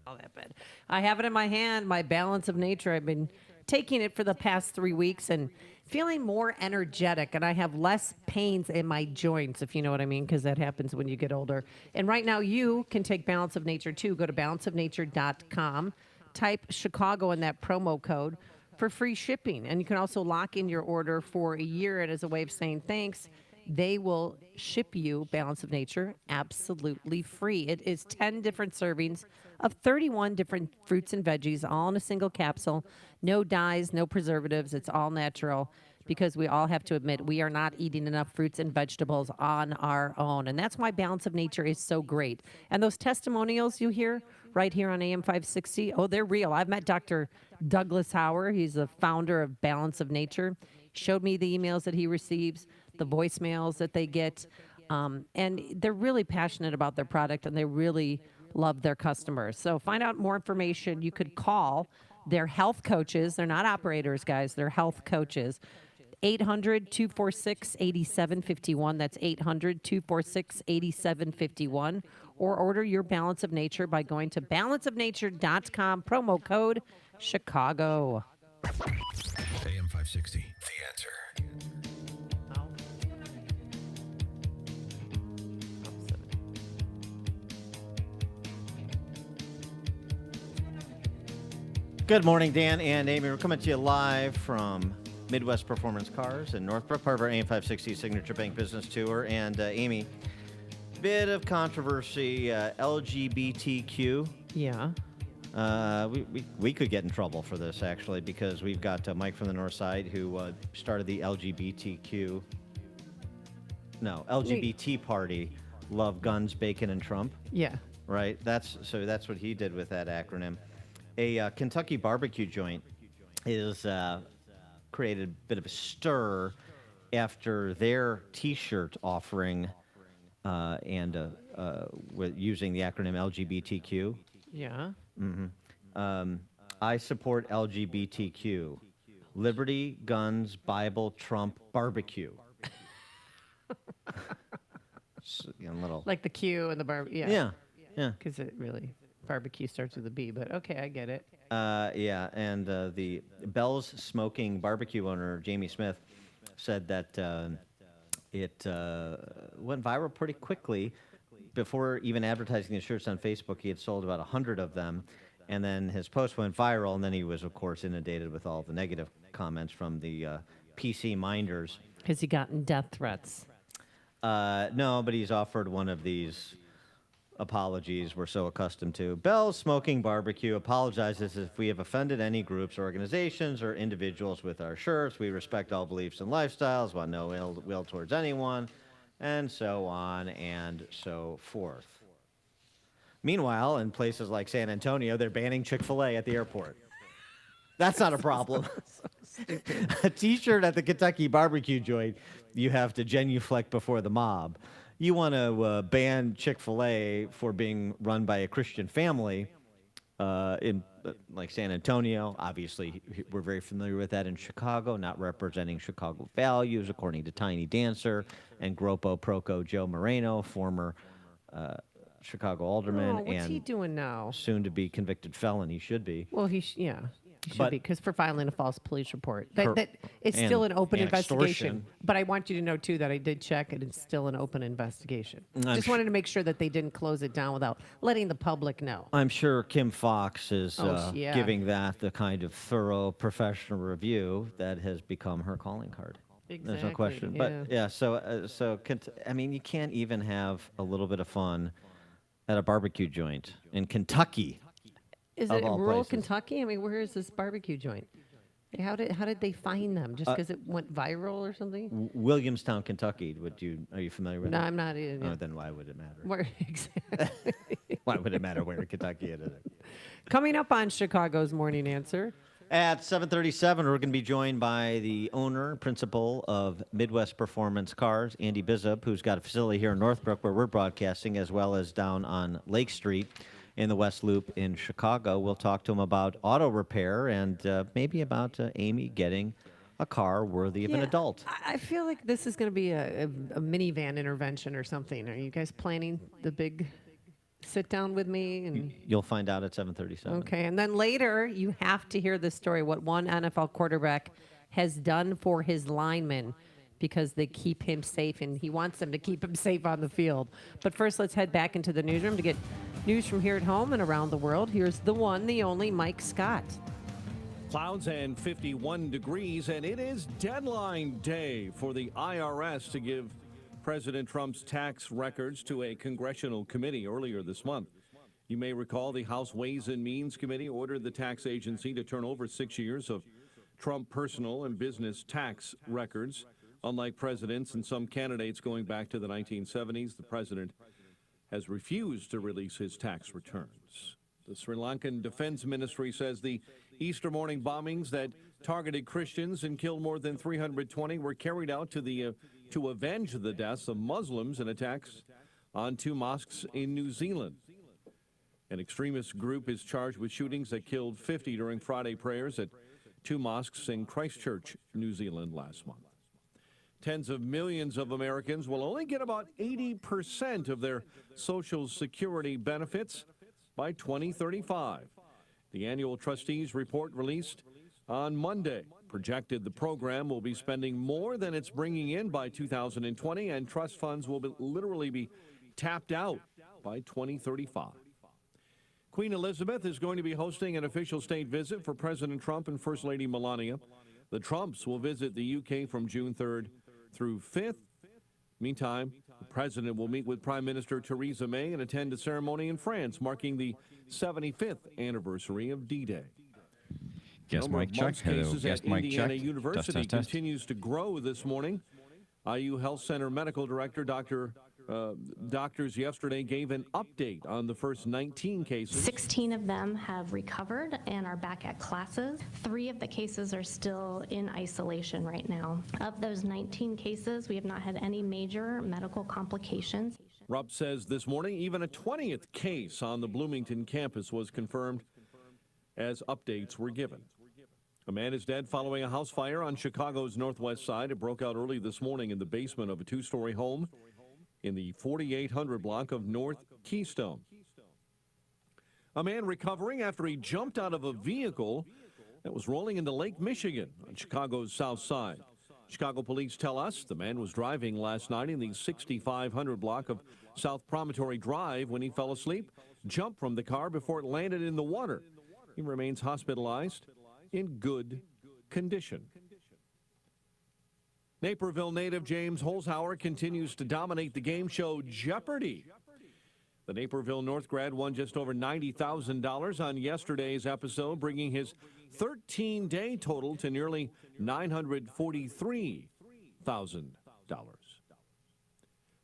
All that bad. I have it in my hand, my Balance of Nature. I've been taking it for the past 3 weeks and feeling more energetic, and I have less pains in my joints, if you know what I mean, because that happens when you get older. And right now you can take Balance of Nature too. Go to balanceofnature.com, type Chicago in that promo code for free shipping. And you can also lock in your order for a year, and as a way of saying thanks, they will ship you Balance of Nature absolutely free. It is 10 different servings of 31 different fruits and veggies, all in a single capsule. No dyes, no preservatives. It's all natural, because we all have to admit we are not eating enough fruits and vegetables on our own. And that's why Balance of Nature is so great. And those testimonials you hear right here on AM 560, oh, they're real. I've met Dr. Douglas Hauer. He's the founder of Balance of Nature. He showed me the emails that he receives, the voicemails that they get, and they're really passionate about their product, and they really love their customers. So find out more information. You could call their health coaches. They're not operators, guys. They're health coaches. 800-246-8751. That's 800-246-8751. Or order your Balance of Nature by going to balanceofnature.com, promo code Chicago. AM 560, The Answer. Good morning, Dan and Amy. We're coming to you live from Midwest Performance Cars in Northbrook, part of our AM 560 Signature Bank Business Tour. And Amy, bit of controversy, LGBTQ. Yeah. We could get in trouble for this, actually, because we've got Mike from the North Side who started the LGBT party, Love Guns, Bacon, and Trump. Yeah. Right? That's what he did with that acronym. A Kentucky barbecue joint is created a bit of a stir after their T-shirt offering with using the acronym LGBTQ. Yeah. Mm-hmm. I support LGBTQ. Liberty, guns, Bible, Trump, barbecue. Little. Like the Q and the barbecue. Yeah. Yeah. Because it really, barbecue starts with a B, but okay, I get it. Yeah, and the Bell's Smoking barbecue owner, Jamie Smith, said that it went viral pretty quickly. Before even advertising the shirts on Facebook, he had sold about 100 of them, and then his post went viral, and then he was, of course, inundated with all the negative comments from the PC minders. Has he gotten death threats? No, but he's offered one of these apologies we're so accustomed to. Bell's Smoking Barbecue apologizes if we have offended any groups, organizations, or individuals with our shirts. We respect all beliefs and lifestyles, want no ill will towards anyone, and so on and so forth. Meanwhile, in places like San Antonio, they're banning Chick-fil-A at the airport. That's not a problem. A T-shirt at the Kentucky barbecue joint, you have to genuflect before the mob. You want to ban Chick-fil-A for being run by a Christian family in like San Antonio. Obviously, we're very familiar with that in Chicago, not representing Chicago values, according to Tiny Dancer and Gropo Proco Joe Moreno, former Chicago alderman. What's he doing now? Soon to be convicted felon. He should be. Well, he should be, because for filing a false police report. That it's still an open investigation. Extortion. But I want you to know, too, that I did check and it's still an open investigation. Just wanted to make sure that they didn't close it down without letting the public know. I'm sure Kim Fox is yeah. giving that the kind of thorough professional review that has become her calling card. Exactly, There's no question. yeah. But yeah, you can't even have a little bit of fun at a barbecue joint in Kentucky. Is it rural Kentucky? I mean, where is this barbecue joint? How did they find them? Just because it went viral or something? Williamstown, Kentucky. Are you familiar with No, it? I'm not. Yeah. Oh, then why would it matter? Where exactly? Why would it matter where in Kentucky it is? Coming up on Chicago's Morning Answer. At 7:37, we're going to be joined by the owner, principal of Midwest Performance Cars, Andy Bizup, who's got a facility here in Northbrook where we're broadcasting, as well as down on Lake Street in the West Loop in Chicago. We'll talk to him about auto repair and maybe about Amy getting a car worthy of an adult. I feel like this is going to be a minivan intervention or something. Are you guys planning the big sit down with me? And You'll find out at 7:37. Okay, and then later you have to hear the story, what one NFL quarterback has done for his linemen because they keep him safe, and he wants them to keep him safe on the field. But first, let's head back into the newsroom to get news from here at home and around the world. Here's the one, the only Mike Scott. Clouds and 51 degrees, and it is deadline day for the IRS to give President Trump's tax records to a congressional committee earlier this month. You may recall the House Ways and Means Committee ordered the tax agency to turn over 6 years of Trump personal and business tax records. Unlike presidents and some candidates going back to the 1970s, the president has refused to release his tax returns. The Sri Lankan Defense Ministry says the Easter morning bombings that targeted Christians and killed more than 320 were carried out to avenge the deaths of Muslims in attacks on 2 mosques in New Zealand. An extremist group is charged with shootings that killed 50 during Friday prayers at 2 mosques in Christchurch, New Zealand last month. Tens of millions of Americans will only get about 80% of their Social Security benefits by 2035. The annual trustees report released on Monday projected the program will be spending more than it's bringing in by 2020, and trust funds will literally be tapped out by 2035. Queen Elizabeth is going to be hosting an official state visit for President Trump and First Lady Melania. The Trumps will visit the UK from June 3rd through 5th. Meantime, the president will meet with Prime Minister Theresa May and attend a ceremony in France marking the 75th anniversary of D-Day. Guest mic check. Hello. Guest mic check. Indiana University continues to grow this morning. IU Health Center Medical Director doctors yesterday gave an update on the first 19 cases. 16 of them have recovered and are back at classes. 3 of the cases are still in isolation right now. Of those 19 cases, we have not had any major medical complications. Rupp says this morning even a 20th case on the Bloomington campus was confirmed as updates were given. A man is dead following a house fire on Chicago's northwest side. It broke out early this morning in the basement of a 2-story home in the 4800 block of North Keystone. A man recovering after he jumped out of a vehicle that was rolling into Lake Michigan on Chicago's south side. Chicago police tell us the man was driving last night in the 6500 block of South Promontory Drive when he fell asleep, jumped from the car before it landed in the water. He remains hospitalized in good condition. Naperville native James Holzhauer continues to dominate the game show Jeopardy! The Naperville North grad won just over $90,000 on yesterday's episode, bringing his 13-day total to nearly $943,000.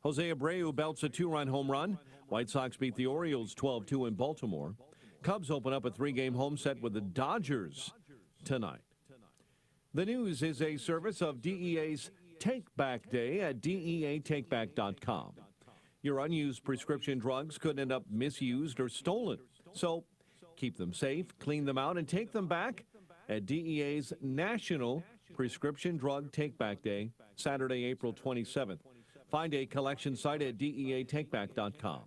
Jose Abreu belts a 2-run home run. White Sox beat the Orioles 12-2 in Baltimore. Cubs open up a 3-game home set with the Dodgers tonight. The News is a service of DEA's Take Back Day at DEATakeback.com. Your unused prescription drugs could end up misused or stolen. So keep them safe, clean them out, and take them back at DEA's National Prescription Drug Take Back Day, Saturday, April 27th. Find a collection site at DEATakeback.com.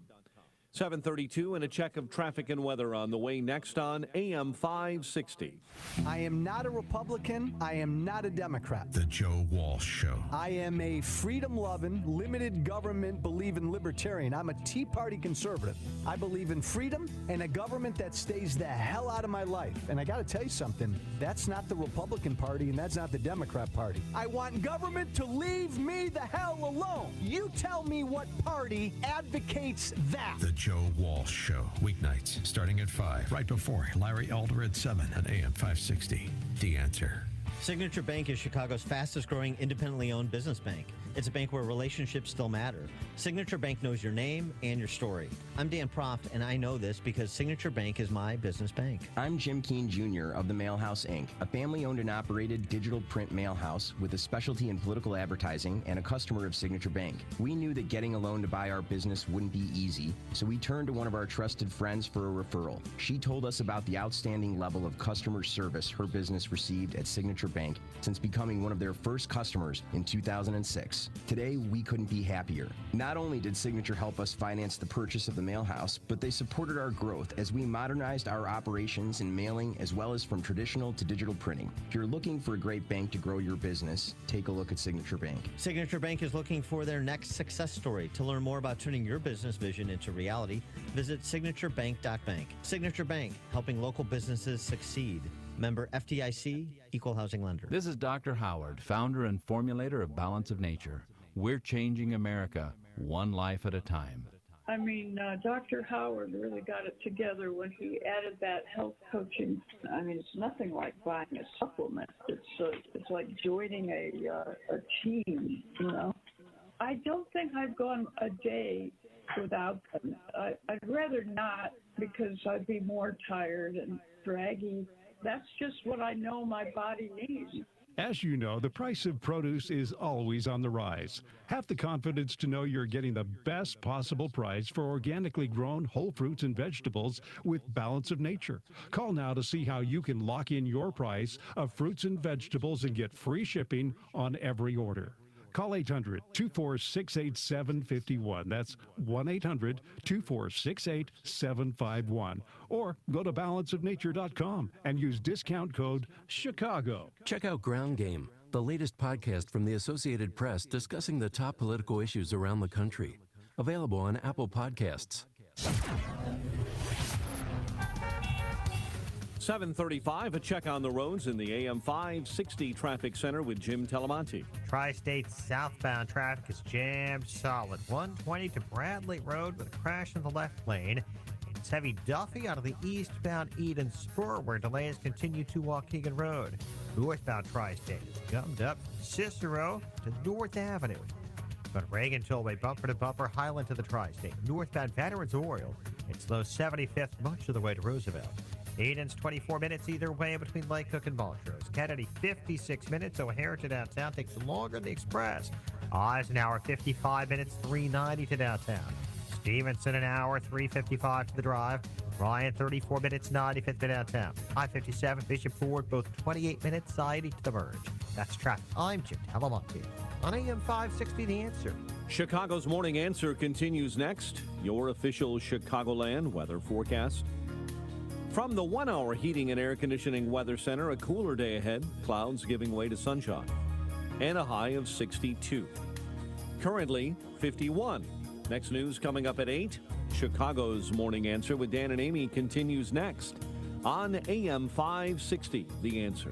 7:32 and a check of traffic and weather on the way next on AM 560. I am not a Republican. I am not a Democrat. The Joe Walsh Show. I am a freedom-loving, limited government-believing libertarian. I'm a Tea Party conservative. I believe in freedom and a government that stays the hell out of my life. And I got to tell you something, that's not the Republican Party and that's not the Democrat Party. I want government to leave me the hell alone. You tell me what party advocates that. The Joe Walsh Show, weeknights starting at 5, right before Larry Elder at 7 on AM 560. The Answer. Signature Bank is Chicago's fastest growing independently owned business bank. It's a bank where relationships still matter. Signature Bank knows your name and your story. I'm Dan Proft, and I know this because Signature Bank is my business bank. I'm Jim Keene Jr. of the Mail House, Inc., a family-owned and operated digital print mail house with a specialty in political advertising and a customer of Signature Bank. We knew that getting a loan to buy our business wouldn't be easy, so we turned to one of our trusted friends for a referral. She told us about the outstanding level of customer service her business received at Signature Bank since becoming one of their first customers in 2006. Today, we couldn't be happier. Not only did Signature help us finance the purchase of the mail house, but they supported our growth as we modernized our operations in mailing as well as from traditional to digital printing. If you're looking for a great bank to grow your business, take a look at Signature Bank. Signature Bank is looking for their next success story. To learn more about turning your business vision into reality, visit signaturebank.bank. Signature Bank, helping local businesses succeed. Member FDIC, Equal Housing Lender. This is Dr. Howard, founder and formulator of Balance of Nature. We're changing America, one life at a time. I mean, Dr. Howard really got it together when he added that health coaching. I mean, it's nothing like buying a supplement. It's like joining a team, you know. I don't think I've gone a day without them. I'd rather not because I'd be more tired and draggy. That's just what I know my body needs. As you know, the price of produce is always on the rise. Have the confidence to know you're getting the best possible price for organically grown whole fruits and vegetables with Balance of Nature. Call now to see how you can lock in your price of fruits and vegetables and get free shipping on every order. Call 800-246-8751. That's 1-800-246-8751. Or go to balanceofnature.com and use discount code CHICAGO. Check out Ground Game, the latest podcast from the Associated Press discussing the top political issues around the country. Available on Apple Podcasts. 7:35, a check on the roads in the AM 560 Traffic Center with Jim Telemonte. Tri-State southbound traffic is jammed solid. 120 to Bradley Road with a crash in the left lane. It's heavy Duffy out of the eastbound Eden Spur where delays continue to Waukegan Road. Northbound Tri-State is gummed up from Cicero to North Avenue. But Reagan Tollway bumper to bumper, Highland to the Tri-State. Northbound Veterans Oriole, it's slow 75th much of the way to Roosevelt. Eden's 24 minutes either way between Lake Cook and Montrose. Kennedy 56 minutes. O'Hare to downtown takes longer than the Express. Eisenhower 55 minutes, 390 to downtown. Stevenson an hour, 355 to the drive. Ryan 34 minutes, 95th to downtown. I-57 Bishop Ford both 28 minutes, 90 to the merge. That's traffic. I'm Jim Talamonte on AM 560 The Answer. Chicago's Morning Answer continues next. Your official Chicagoland weather forecast. From the 1-hour Heating and Air Conditioning Weather Center, a cooler day ahead, clouds giving way to sunshine, and a high of 62. Currently 51. Next news coming up at 8. Chicago's Morning Answer with Dan and Amy continues next on AM 560, The Answer.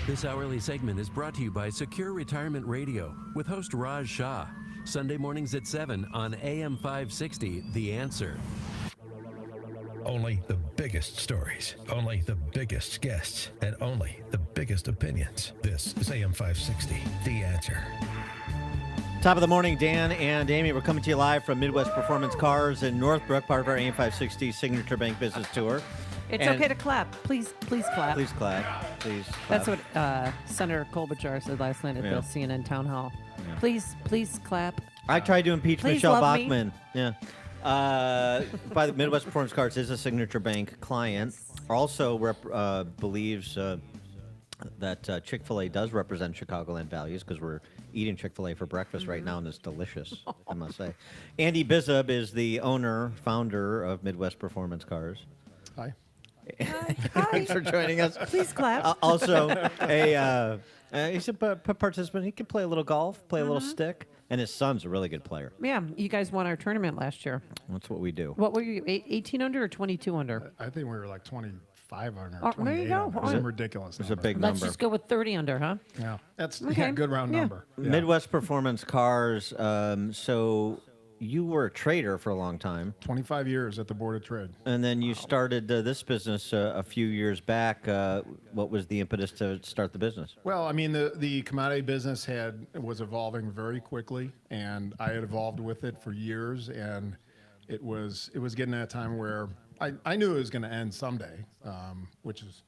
This hourly segment is brought to you by Secure Retirement Radio with host Raj Shah. Sunday mornings at 7 on AM 560, The Answer. Only the biggest stories, only the biggest guests, and only the biggest opinions. This is AM 560, The Answer. Top of the morning, Dan and Amy. We're coming to you live from Midwest Performance Cars in Northbrook, part of our AM 560 Signature Bank Business Tour. It's okay to clap. Please clap. Please clap. Please clap. That's what Senator Klobuchar said last night at the CNN town hall. Yeah. Please clap. I tried to impeach Michelle Bachmann. Yeah. By the Midwest Performance Cars is a Signature Bank client. Also believes that Chick-fil-A does represent Chicagoland values because we're eating Chick-fil-A for breakfast right now, and it's delicious, I must say. Andy Bizub is the owner, founder of Midwest Performance Cars. Hi. Hi. Thanks for joining us. Please clap. Also, he's a participant. He can play a little golf, play a little stick, and his son's a really good player. Yeah, you guys won our tournament last year. That's what we do. What were you, 18 under or 22 under? I think we were like 25 under, there 28 you go. under. Some ridiculous It's a big Let's number. just go with 30 under, huh? Yeah, that's Okay. a good round number. Yeah. Midwest Performance Cars. So you were a trader for a long time. 25 years at the Board of Trade. And then you started this business a few years back. What was the impetus to start the business? Well, I mean, the commodity business was evolving very quickly, and I had evolved with it for years, and it was getting at a time where I knew it was going to end someday, which is,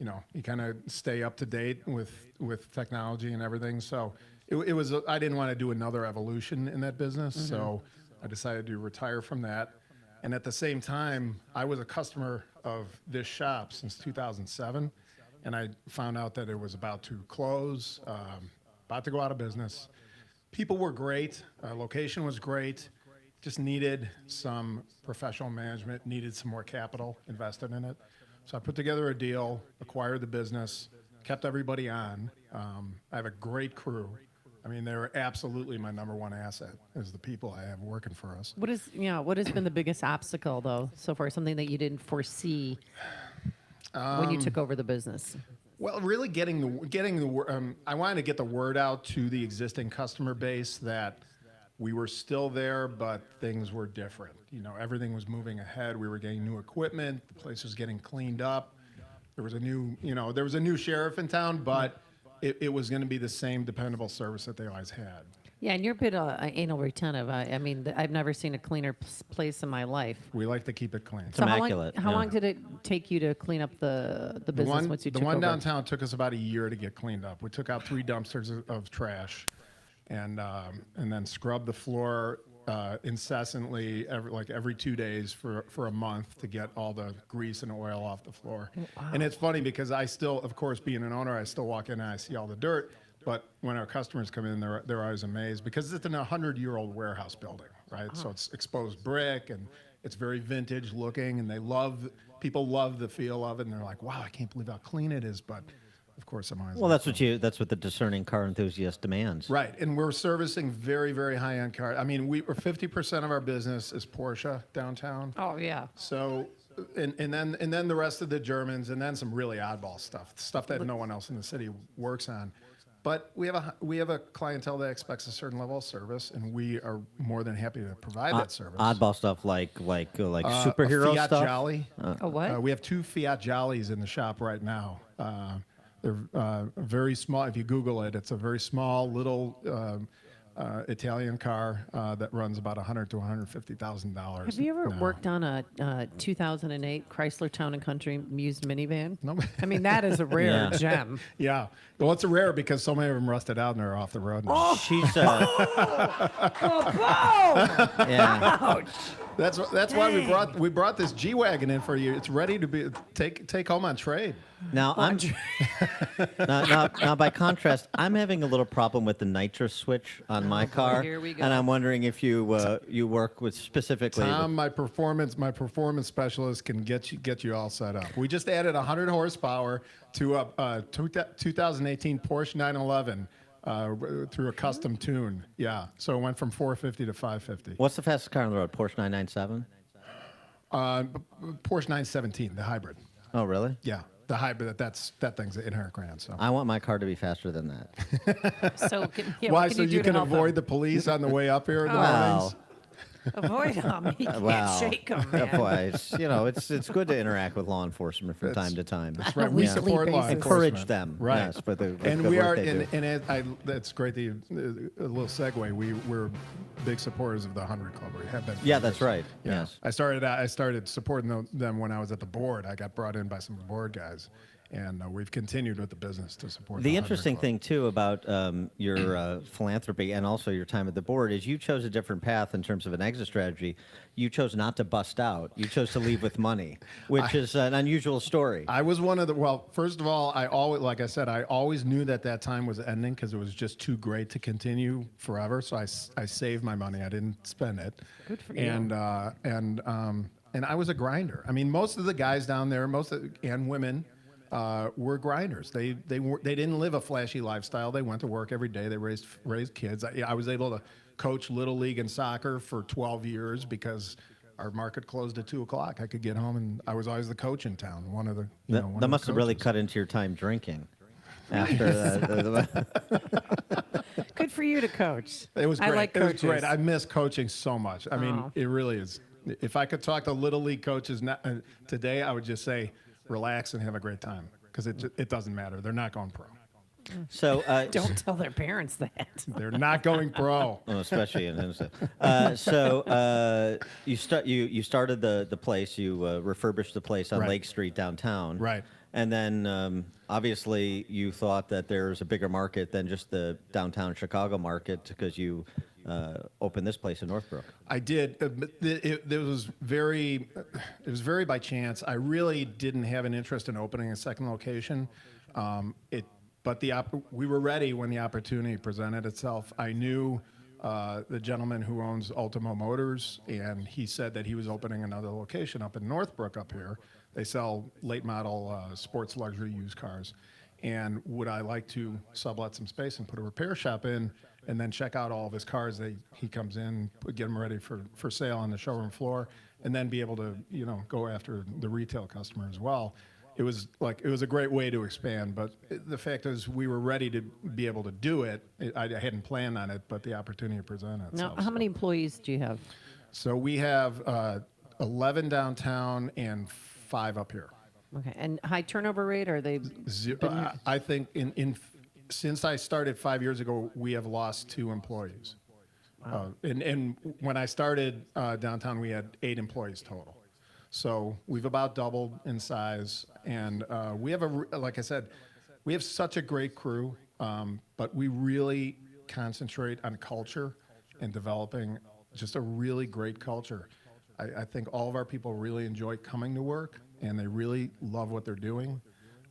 you kind of stay up to date with technology and everything. So it was I didn't want to do another evolution in that business, so I decided to retire from that. And at the same time, I was a customer of this shop since 2007, and I found out that it was about to close, about to go out of business. People were great, location was great, just needed some professional management, needed some more capital invested in it. So I put together a deal, acquired the business, kept everybody on. I have a great crew. I mean, they're absolutely my number one asset is the people I have working for us. What has been the biggest obstacle, though, so far? Something that you didn't foresee when you took over the business? Well, really getting the I wanted to get the word out to the existing customer base that we were still there, but things were different. Everything was moving ahead. We were getting new equipment. The place was getting cleaned up. There was a new sheriff in town, but it was going to be the same dependable service that they always had. Yeah, and you're a bit anal retentive. I mean, I've never seen a cleaner place in my life. We like to keep it clean. It's immaculate. How long did it take you to clean up the business once you took over? The one downtown took us about a year to get cleaned up. We took out 3 dumpsters of trash, and then scrubbed the floor incessantly every 2 days for a month to get all the grease and oil off the floor. Wow. And it's funny because I still, of course, being an owner, I still walk in and I see all the dirt. But when our customers come in, they're always amazed because it's in a 100-year-old warehouse building, right? So it's exposed brick and it's very vintage looking, and people love the feel of it, and they're like, "Wow, I can't believe how clean it is." But of course, I'm always that's what the discerning car enthusiast demands. Right, and we're servicing very, very high-end cars. I mean, 50% of our business is Porsche downtown. Oh yeah. So and then the rest of the Germans, and then some really oddball stuff that no one else in the city works on. But we have a clientele that expects a certain level of service, and we are more than happy to provide that service. Oddball stuff like superhero a Fiat stuff. Jolly. A what? We have 2 Fiat Jollies in the shop right now. They're very small. If you Google it, it's a very small little Italian car that runs about $100,000 to $150,000. Have you ever worked on a 2008 Chrysler Town and Country used minivan? No. I mean, that is a rare gem. Yeah. Well, it's a rare because so many of them rusted out and they're off the road now. Oh, she's yeah. Ouch. That's why we brought this G-Wagon in for you. It's ready to be take home on trade. Now now by contrast, I'm having a little problem with the nitrous switch on my car. Here we go. And I'm wondering if you you work with specifically. Tom, my performance specialist can get you all set up. We just added 100 horsepower to a 2018 Porsche 911 through a custom tune. Yeah, so it went from 450 to 550. What's the fastest car on the road? Porsche 997? Porsche 917, the hybrid. Oh, really? Yeah. The hybrid, that thing's an inherent grand. So I want my car to be faster than that. So why? So you can avoid the police on the way up here in the mornings? Avoid them. You can't shake them, man. Boy, it's good to interact with law enforcement from time to time. That's right. We support law enforcement. Encourage them. Right. Yes, for the and good we work are, they do. that's great. A little segue. We're big supporters of the 100 Club. We have been. Yeah, that's right. Yeah. Yes. I started supporting them when I was at the board. I got brought in by some board guys. And we've continued with the business to support the interesting thing, too, about your philanthropy and also your time at the board is you chose a different path in terms of an exit strategy. You chose not to bust out. You chose to leave with money, which is an unusual story. I was one of the, well, first of all, I always knew that time was ending because it was just too great to continue forever. So I saved my money. I didn't spend it. Good for you. And I was a grinder. I mean, most of the guys down there, and women, were grinders. They didn't live a flashy lifestyle. They went to work every day. They raised kids. I was able to coach Little League and soccer for 12 years because our market closed at 2:00. I could get home, and I was always the coach in town. That must have really cut into your time drinking. After Good for you to coach. It was great. I like it was coaches. great. I miss coaching so much. I mean, it really is. If I could talk to Little League coaches today, I would just say, relax and have a great time because it doesn't matter. They're not going pro. So don't tell their parents that. They're not going pro. Especially in you started the place. You refurbished the place on Lake Street downtown. Right. And then obviously you thought that there's a bigger market than just the downtown Chicago market because you opened this place in Northbrook. I did. It was very by chance. I really didn't have an interest in opening a second location. But we were ready when the opportunity presented itself. I knew the gentleman who owns Ultimo Motors, and he said that he was opening another location up in Northbrook up here. They sell late model sports luxury used cars. And would I like to sublet some space and put a repair shop in and then check out all of his cars? He comes in, get them ready for sale on the showroom floor, and then be able to, go after the retail customer as well. It was a great way to expand, but the fact is we were ready to be able to do it. I hadn't planned on it, but the opportunity presented itself. Now, how many employees do you have? So we have 11 downtown and 5 up here. Okay, and high turnover rate? Are they? I think since I started 5 years ago, we have lost 2 employees. Wow. And when I started downtown, we had 8 employees total. So we've about doubled in size, and we have like I said, we have such a great crew, but we really concentrate on culture and developing just a really great culture. I think all of our people really enjoy coming to work, and they really love what they're doing,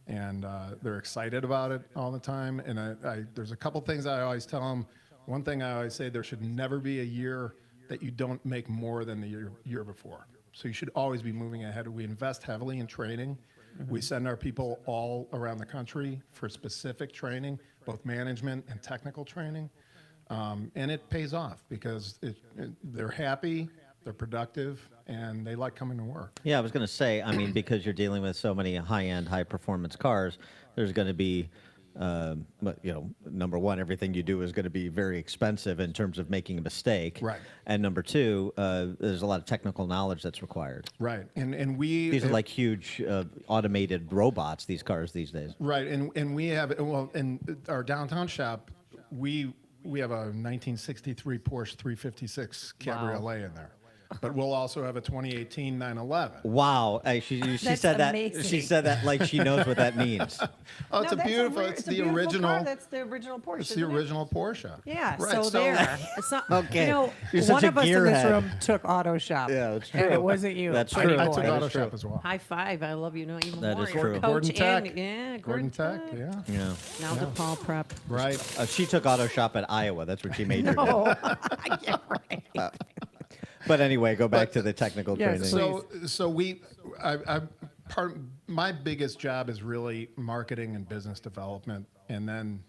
and they're excited about it all the time. And there's a couple things I always tell them. One thing I always say, there should never be a year that you don't make more than the year before. So you should always be moving ahead. We invest heavily in training. Mm-hmm. We send our people all around the country for specific training, both management and technical training. And it pays off because they're happy, they're productive, and they like coming to work. Yeah, I was going to say, I mean, because you're dealing with so many high-end, high-performance cars, there's going to be, number one, everything you do is going to be very expensive in terms of making a mistake. Right. And number two, there's a lot of technical knowledge that's required. Right. And we... These are like huge automated robots, these cars these days. Right. And we have, well, in our downtown shop, we have a 1963 Porsche 356 Cabriolet in there. But we'll also have a 2018 911. Wow, she said that. amazing. She said that like she knows what that means. Oh, it's a beautiful. It's the original. Car. That's the original Porsche. It's the original Porsche. Yeah. Right, So there. It's not, Okay. You know, You're such one a of us in this gearhead. room took auto shop. Yeah, that's And true. it wasn't you. That's Pretty true. I boy. took That auto is true. shop as well. High five. I love you know even That more. is You're true. Coach Gordon Tech. and, yeah, Gordon Tech. Yeah. Yeah. Now DePaul Prep. Right. She took auto shop at Iowa. That's what she majored in. Oh, yeah, right. But anyway, go back to the technical Yes, training. My biggest job is really marketing and business development, and then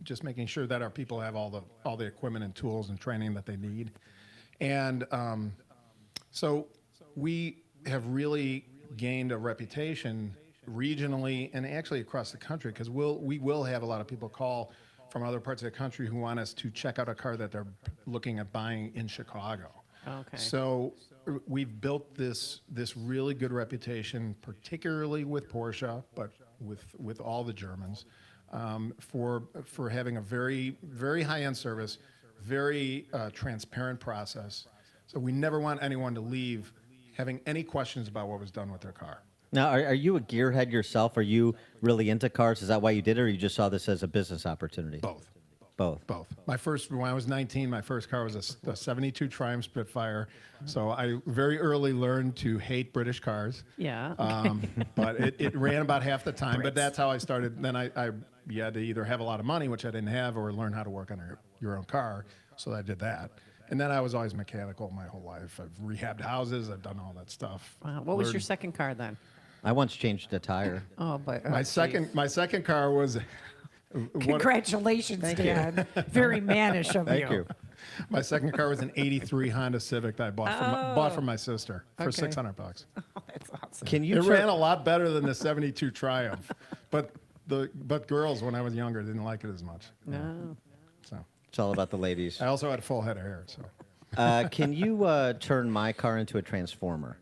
just making sure that our people have all the equipment and tools and training that they need. And so we have really gained a reputation regionally and actually across the country, because we will have a lot of people call from other parts of the country who want us to check out a car that they're looking at buying in Chicago. Okay. So we've built this really good reputation, particularly with Porsche, but with all the Germans, for having a very, very high-end service, very transparent process. So we never want anyone to leave having any questions about what was done with their car. Now, are you a gearhead yourself? Are you really into cars? Is that why you did it, or you just saw this as a business opportunity? Both. Both. When I was 19, my first car was a 72 Triumph Spitfire. So I very early learned to hate British cars. Yeah. But it ran about half the time. But that's how I started. Then you had to either have a lot of money, which I didn't have, or learn how to work on your own car. So I did that. And then I was always mechanical my whole life. I've rehabbed houses. I've done all that stuff. Wow. What was your second car then? I once changed a tire. Oh, but My second car was... Congratulations, Dan. Very mannish of Thank you. My second car was an '83 Honda Civic that I bought from my sister for Okay. $600. Oh, that's awesome. Can you It ran a lot better than the '72 Triumph, but girls when I was younger didn't like it as much. No. So It's all about the ladies. I also had a full head of hair. So Can you turn my car into a transformer?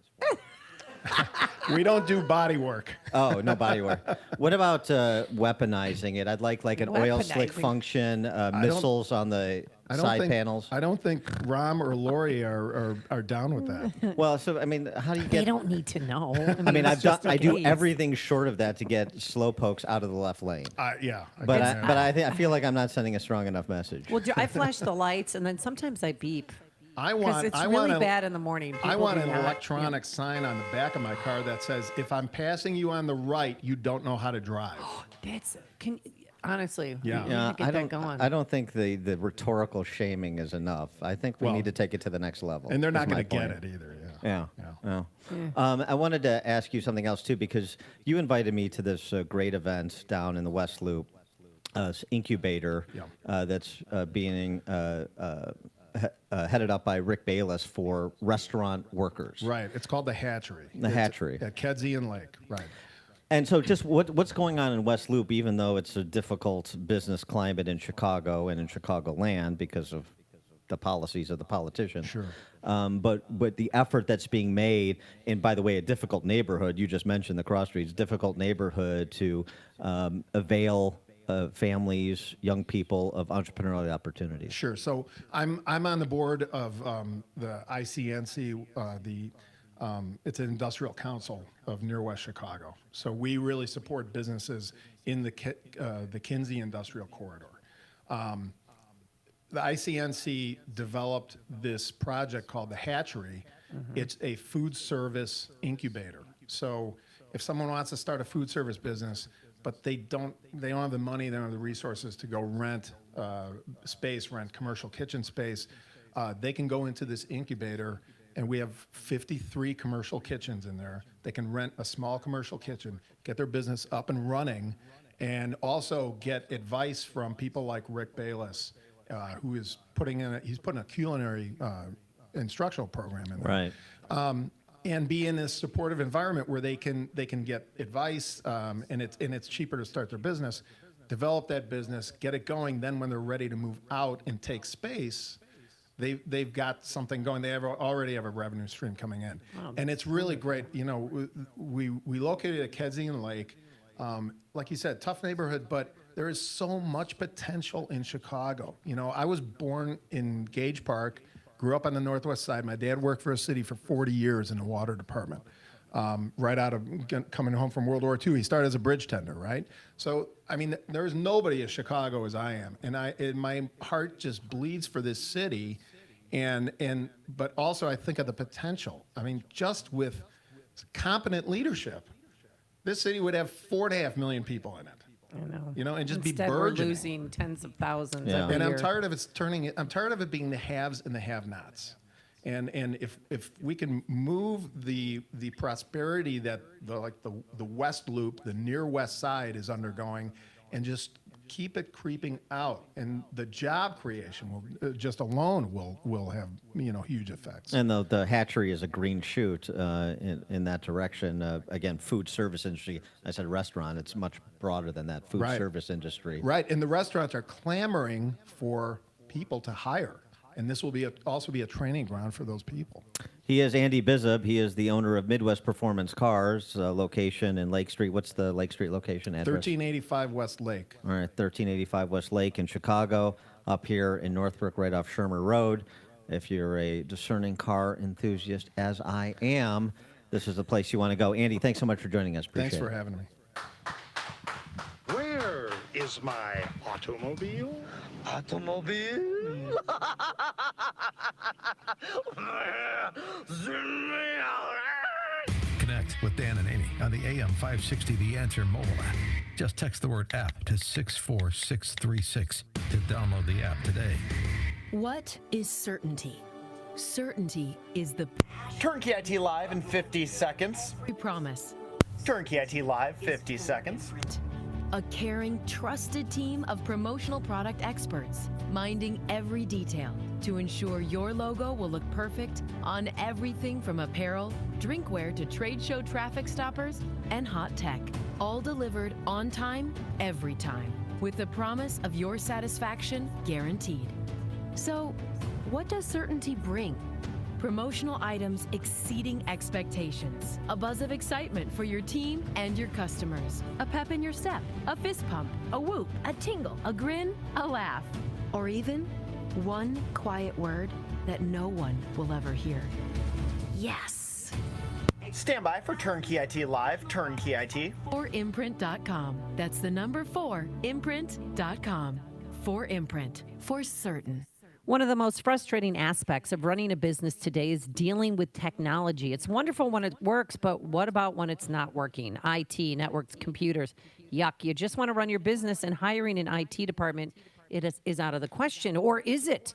we don't do body work. Oh, no body work. What about weaponizing it? I'd like an oil slick Weaponizing. function, missiles on the side panels. I don't think Rom or Lori are down with that. Well, so I mean, how do you They get? don't need to know. I mean, it's just a I do case. everything short of that to get slow pokes out of the left lane. Yeah. But I feel like I'm not sending a strong enough message. Well, I flash the lights, and then sometimes I beep. I Because want. it's I really want bad in the morning. I People want do an not- electronic sign on the back of my car that says, "If I'm passing you on the right, you don't know how to drive." Honestly, Yeah. we need to get that going. I don't think the rhetorical shaming is enough. I think we Well, need to take it to the next level. And they're not is my going to get point. it either. Yeah. Yeah. I wanted to ask you something else too, because you invited me to this great event down in the West Loop, incubator that's being headed up by Rick Bayless for restaurant workers. Right. It's called the Hatchery. The Hatchery. At Kedzie Lake. Right. And so just what's going on in West Loop, even though it's a difficult business climate in Chicago and in Chicagoland because of the policies of the politicians. Sure. But the effort that's being made, and by the way, a difficult neighborhood, you just mentioned the Cross Streets, difficult neighborhood to avail families, young people of entrepreneurial opportunities. Sure. So I'm on the board of the ICNC, it's an industrial council of near West Chicago. So we really support businesses in the Kinsey Industrial Corridor. The ICNC developed this project called the Hatchery. It's a food service incubator. So if someone wants to start a food service business, but they don't have the money, they don't have the resources to go rent space, rent commercial kitchen space, they can go into this incubator, and we have 53 commercial kitchens in there. They can rent a small commercial kitchen, get their business up and running, and also get advice from people like Rick Bayless, who is putting a culinary instructional program in there. Right. And be in this supportive environment where they can get advice, and it's cheaper to start their business, develop that business, get it going. Then when they're ready to move out and take space, they've got something going. They already have a revenue stream coming in, and it's really great. You know, we located at Kedzie Lake, like you said, tough neighborhood, but there is so much potential in Chicago. You know, I was born in Gage Park. Grew up on the Northwest Side. My dad worked for a city for 40 years in the water department. Right out of coming home from World War II, he started as a bridge tender, right? So, I mean, there's nobody as Chicago as I am. And my heart just bleeds for this city. But also I think of the potential. I mean, just with competent leadership, this city would have 4.5 million people in it. I know. You know, and just Instead, be burgeoning. we're losing tens of thousands. Yeah. Every And I'm year. tired of I'm tired of it being the haves and the have-nots. And if we can move the prosperity that the West Loop, the near West Side is undergoing, and just keep it creeping out, and the job creation will just alone will have huge effects. And the hatchery is a green shoot in that direction. Again, food service industry. I said restaurant. It's much broader than that. Food service industry. Right, and the restaurants are clamoring for people to hire, and this will also be a training ground for those people. He is Andy Bizub. He is the owner of Midwest Performance Cars, location in Lake Street. What's the Lake Street location address? 1385 West Lake. All right, 1385 West Lake in Chicago, up here in Northbrook, right off Shermer Road. If you're a discerning car enthusiast, as I am, this is the place you want to go. Andy, thanks so much for joining us. Appreciate Thanks for it. having me. Where is my automobile? Automobile? Connect with Dan and Amy on the AM 560 The Answer mobile app. Just text the word app to 64636 to download the app today. What is certainty? Certainty is the Turnkey IT Live in 50 seconds. we promise. Turnkey IT Live, 50 seconds. A caring, trusted team of promotional product experts, minding every detail to ensure your logo will look perfect on everything from apparel, drinkware to trade show traffic stoppers, and hot tech. All delivered on time, every time, with the promise of your satisfaction guaranteed. So, what does certainty bring? Promotional items exceeding expectations. A buzz of excitement for your team and your customers. A pep in your step. A fist pump. A whoop. A tingle. A grin. A laugh. Or even one quiet word that no one will ever hear. Yes. Stand by for Turnkey IT Live, Turnkey IT. 4imprint.com. That's the number 4, imprint.com. 4imprint. For certain. One of the most frustrating aspects of running a business today is dealing with technology. It's wonderful when it works, but what about when it's not working? IT, networks, computers, yuck. You just want to run your business, and hiring an IT department is out of the question. Or is it?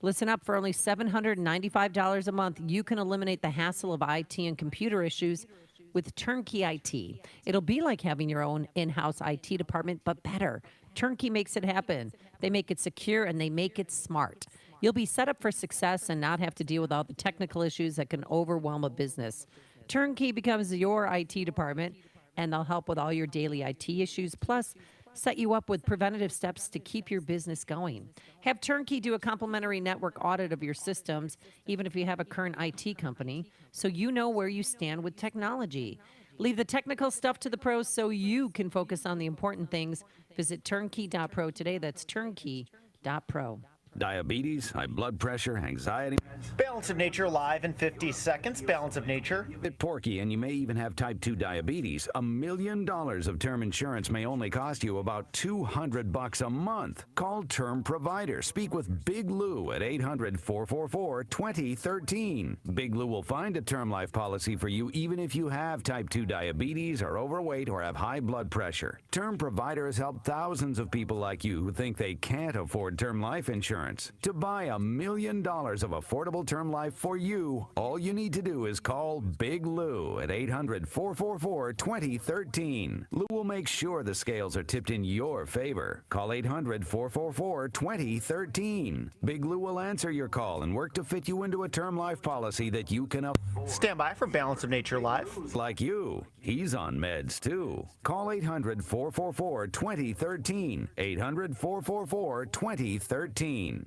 Listen up, for only $795 a month, you can eliminate the hassle of IT and computer issues with Turnkey IT. It'll be like having your own in-house IT department, but better. Turnkey makes it happen. They make it secure, and they make it smart. You'll be set up for success and not have to deal with all the technical issues that can overwhelm a business. Turnkey becomes your IT department, and they'll help with all your daily IT issues, plus set you up with preventative steps to keep your business going. Have Turnkey do a complimentary network audit of your systems, even if you have a current IT company, so you know where you stand with technology. Leave the technical stuff to the pros so you can focus on the important things. Visit turnkey.pro today. That's turnkey.pro. Diabetes, high blood pressure, anxiety. Balance of Nature Live in 50 seconds. Balance of Nature. Bit porky, and you may even have type 2 diabetes. $1 million of term insurance may only cost you about $200 a month. Call Term Provider. Speak with Big Lou at 800-444-2013. Big Lou will find a term life policy for you even if you have type 2 diabetes, are overweight, or have high blood pressure. Term Provider has helped thousands of people like you who think they can't afford term life insurance. insurance. To buy $1 million of affordable term life for you, all you need to do is call Big Lou at 800-444-2013. Lou will make sure the scales are tipped in your favor. Call 800-444-2013. Big Lou will answer your call and work to fit you into a term life policy that you can afford. Stand by for Balance of Nature Live. Like you, he's on meds too. Call 800-444-2013. 800-444-2013.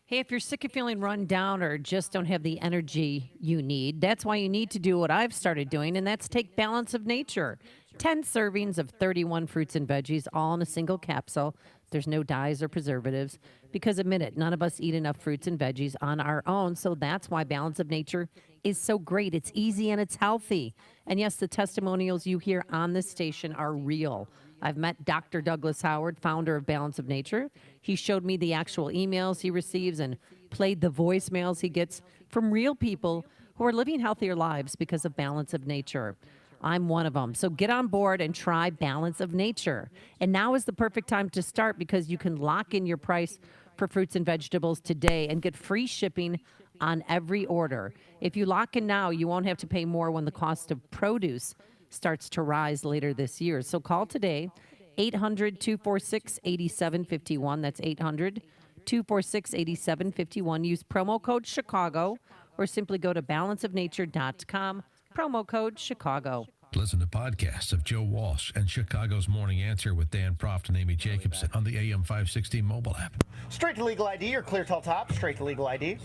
Hey, if you're sick of feeling run down or just don't have the energy you need, that's why you need to do what I've started doing, and that's take Balance of Nature. 10 servings of 31 fruits and veggies, all in a single capsule. There's no dyes or preservatives. Because admit it, none of us eat enough fruits and veggies on our own, so that's why Balance of Nature is so great. It's easy and it's healthy. And yes, the testimonials you hear on this station are real. I've met Dr. Douglas Howard, founder of Balance of Nature. He showed me the actual emails he receives and played the voicemails he gets from real people who are living healthier lives because of Balance of Nature. I'm one of them. So get on board and try Balance of Nature. And now is the perfect time to start because you can lock in your price for fruits and vegetables today and get free shipping on every order. If you lock in now, you won't have to pay more when the cost of produce starts to rise later this year. So call today, 800-246-8751. That's 800-246-8751. Use promo code Chicago or simply go to balanceofnature.com. Promo code Chicago. Listen to podcasts of Joe Walsh and Chicago's Morning Answer with Dan Proft and Amy Jacobson on the AM 560 mobile app. Straight to Legal ID or Clear Till Top, straight to Legal ID.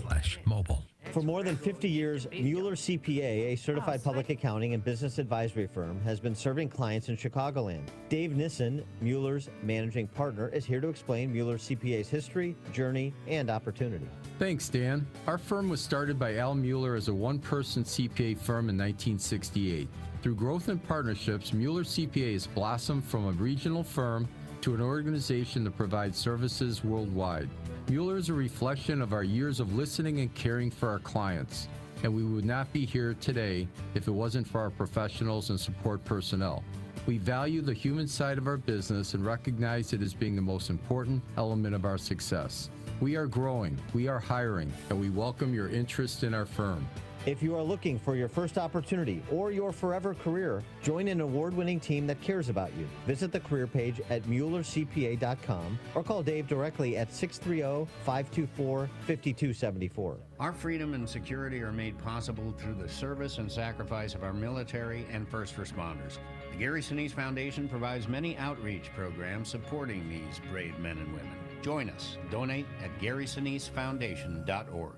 /mobile. For more than 50 years, Mueller CPA, a certified public accounting and business advisory firm, has been serving clients in Chicagoland. Dave Nissen, Mueller's managing partner, is here to explain Mueller CPA's history, journey, and opportunity. Thanks, Dan. Our firm was started by Al Mueller as a one-person CPA firm in 1968. Through growth and partnerships, Mueller CPA has blossomed from a regional firm to an organization that provides services worldwide. Mueller is a reflection of our years of listening and caring for our clients, and we would not be here today if it wasn't for our professionals and support personnel. We value the human side of our business and recognize it as being the most important element of our success. We are growing, we are hiring, and we welcome your interest in our firm. If you are looking for your first opportunity or your forever career, join an award-winning team that cares about you. Visit the career page at MuellerCPA.com or call Dave directly at 630-524-5274. Our freedom and security are made possible through the service and sacrifice of our military and first responders. The Gary Sinise Foundation provides many outreach programs supporting these brave men and women. Join us. Donate at GarySiniseFoundation.org.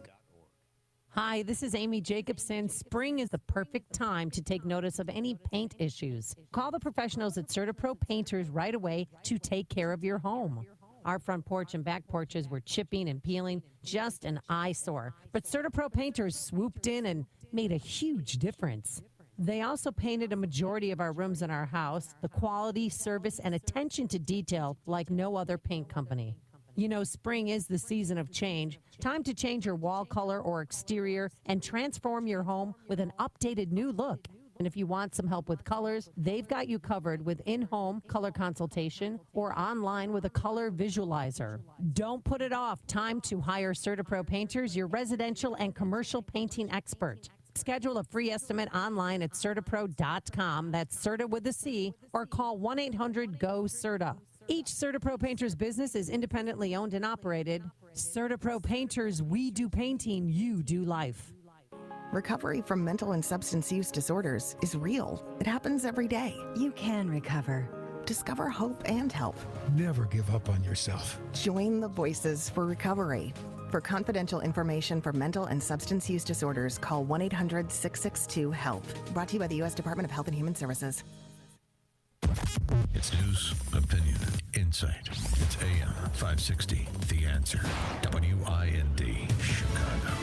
Hi, this is Amy Jacobson. Spring is the perfect time to take notice of any paint issues. Call the professionals at CertaPro Painters right away to take care of your home. Our front porch and back porches were chipping and peeling, just an eyesore. But CertaPro Painters swooped in and made a huge difference. They also painted a majority of our rooms in our house, the quality, service, and attention to detail like no other paint company. You know, spring is the season of change. Time to change your wall color or exterior and transform your home with an updated new look. And if you want some help with colors, they've got you covered with in-home color consultation or online with a color visualizer. Don't put it off. Time to hire CertaPro Painters, your residential and commercial painting expert. Schedule a free estimate online at CertaPro.com. That's Certa with a C, or call 1-800-GO-CERTA. Each CertaPro Painters business is independently owned and operated. CertaPro Painters, we do painting, you do life. Recovery from mental and substance use disorders is real. It happens every day. You can recover. Discover hope and help. Never give up on yourself. Join the Voices for Recovery. For confidential information for mental and substance use disorders, call 1-800-662-HELP. Brought to you by the U.S. Department of Health and Human Services. It's news, opinion, insight. It's AM 560, The Answer. WIND, Chicago.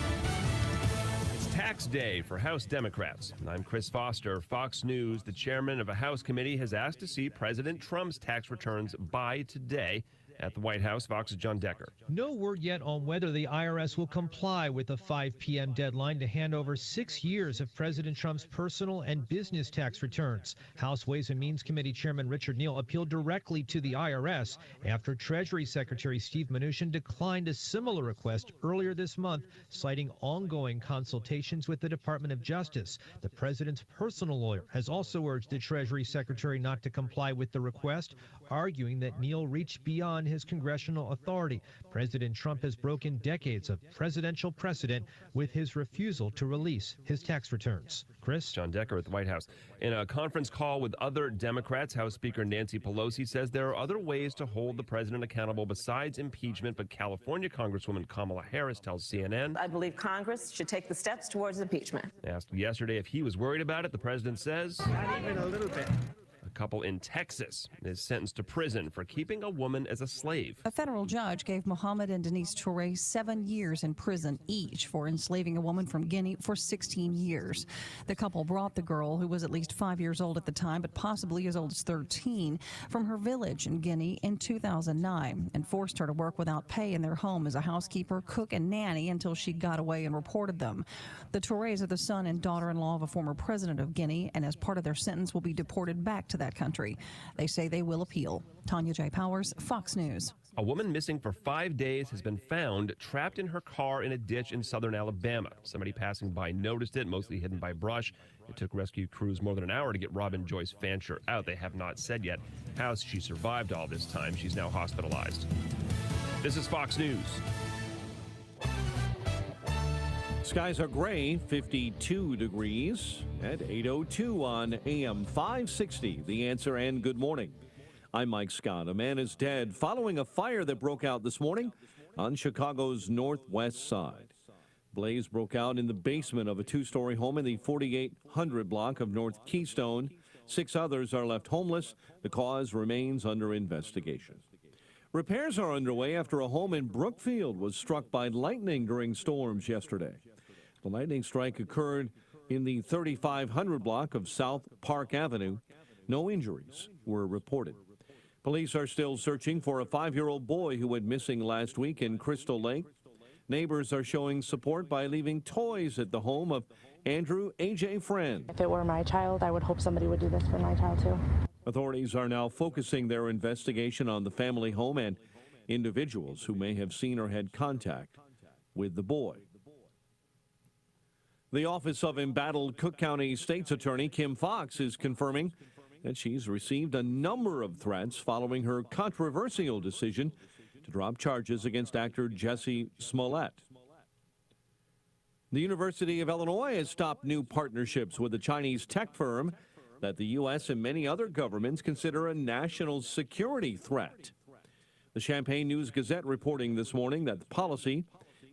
It's tax day for House Democrats. I'm Chris Foster, Fox News. The chairman of a House committee has asked to see President Trump's tax returns by today At the White House, Fox's John Decker. No word yet on whether the IRS will comply with the 5 p.m. deadline to hand over 6 years of President Trump's personal and business tax returns. House Ways and Means Committee Chairman Richard Neal appealed directly to the IRS after Treasury Secretary Steve Mnuchin declined a similar request earlier this month, citing ongoing consultations with the Department of Justice. The president's personal lawyer has also urged the Treasury Secretary not to comply with the request, arguing that Neal reached beyond his congressional authority. President Trump has broken decades of presidential precedent with his refusal to release his tax returns. Chris? John Decker at the White House. In a conference call with other Democrats, House Speaker Nancy Pelosi says there are other ways to hold the president accountable besides impeachment, but California Congresswoman Kamala Harris tells CNN, I believe Congress should take the steps towards impeachment. Asked yesterday if he was worried about it, the president says, Not even a little bit. A couple in Texas is sentenced to prison for keeping a woman as a slave. A federal judge gave Mohammed and Denise Touré 7 years in prison each for enslaving a woman from Guinea for 16 years. The couple brought the girl, who was at least 5 years old at the time, but possibly as old as 13, from her village in Guinea in 2009 and forced her to work without pay in their home as a housekeeper, cook, and nanny until she got away and reported them. The Tourés are the son and daughter-in-law of a former president of Guinea, and as part of their sentence will be deported back to that country. They say they will appeal. Tanya J. Powers, Fox News. A woman missing for 5 days has been found trapped in her car in a ditch in southern Alabama. Somebody passing by noticed it, mostly hidden by brush. It took rescue crews more than an hour to get Robin Joyce Fancher out. They have not said yet how she survived all this time. She's now hospitalized. This is Fox News. Skies are gray, 52 degrees at 8:02 on AM 560. The Answer and good morning. I'm Mike Scott. A man is dead following a fire that broke out this morning on Chicago's northwest side. Blaze broke out in the basement of a two-story home in the 4800 block of North Keystone. 6 others are left homeless. The cause remains under investigation. Repairs are underway after a home in Brookfield was struck by lightning during storms yesterday. The lightning strike occurred in the 3500 block of South Park Avenue. No injuries were reported. Police are still searching for a 5-year-old boy who went missing last week in Crystal Lake. Neighbors are showing support by leaving toys at the home of Andrew A.J. Friend. If it were my child, I would hope somebody would do this for my child too. Authorities are now focusing their investigation on the family home and individuals who may have seen or had contact with the boy. The office of embattled Cook County State's Attorney Kim Foxx is confirming that she's received a number of threats following her controversial decision to drop charges against actor Jussie Smollett. The University of Illinois has stopped new partnerships with a Chinese tech firm that the U.S. and many other governments consider a national security threat. The Champaign News-Gazette reporting this morning that the policy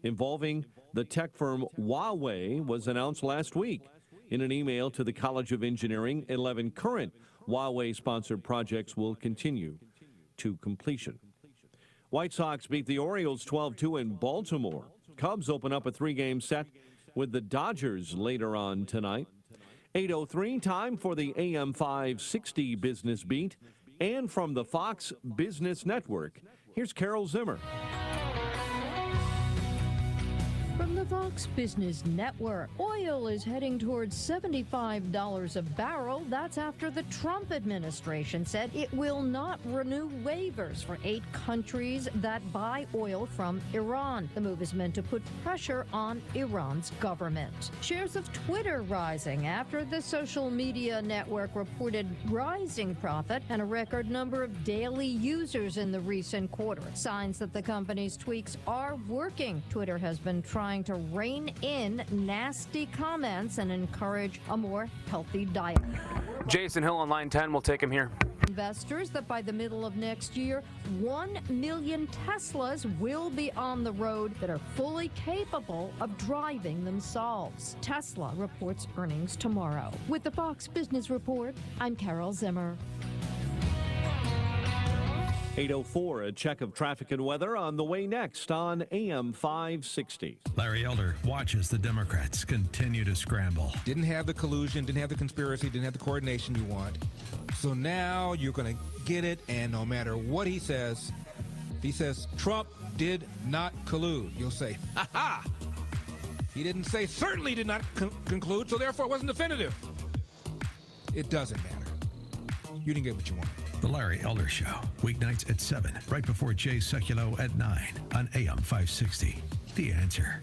involving the tech firm Huawei was announced last week. In an email to the College of Engineering, 11 current Huawei-sponsored projects will continue to completion. White Sox beat the Orioles 12-2 in Baltimore. Cubs open up a 3-game set with the Dodgers later on tonight. 8:03, time for the AM 560 Business Beat. And from the Fox Business Network, here's Carol Zimmer. From the Fox Business Network, oil is heading towards $75 a barrel. That's after the Trump administration said it will not renew waivers for 8 countries that buy oil from Iran. The move is meant to put pressure on Iran's government. Shares of Twitter rising after the social media network reported rising profit and a record number of daily users in the recent quarter. Signs that the company's tweaks are working. Twitter has been trying to rein in nasty comments and encourage a more healthy diet. Jason Hill on line 10. We'll take him here. Investors that by the middle of next year, 1 million Teslas will be on the road that are fully capable of driving themselves. Tesla reports earnings tomorrow. With the Fox Business Report, I'm Carol Zimmer. 8:04, a check of traffic and weather on the way next on AM 560. Larry Elder watches the Democrats continue to scramble. Didn't have the collusion, didn't have the conspiracy, didn't have the coordination you want. So now you're going to get it, and no matter what he says, He says Trump did not collude. You'll say, ha ha! He didn't say certainly did not conclude, so therefore it wasn't definitive. It doesn't matter. You didn't get what you wanted. The Larry Elder Show, weeknights at 7, right before Jay Sekulow at 9 on AM 560. The Answer.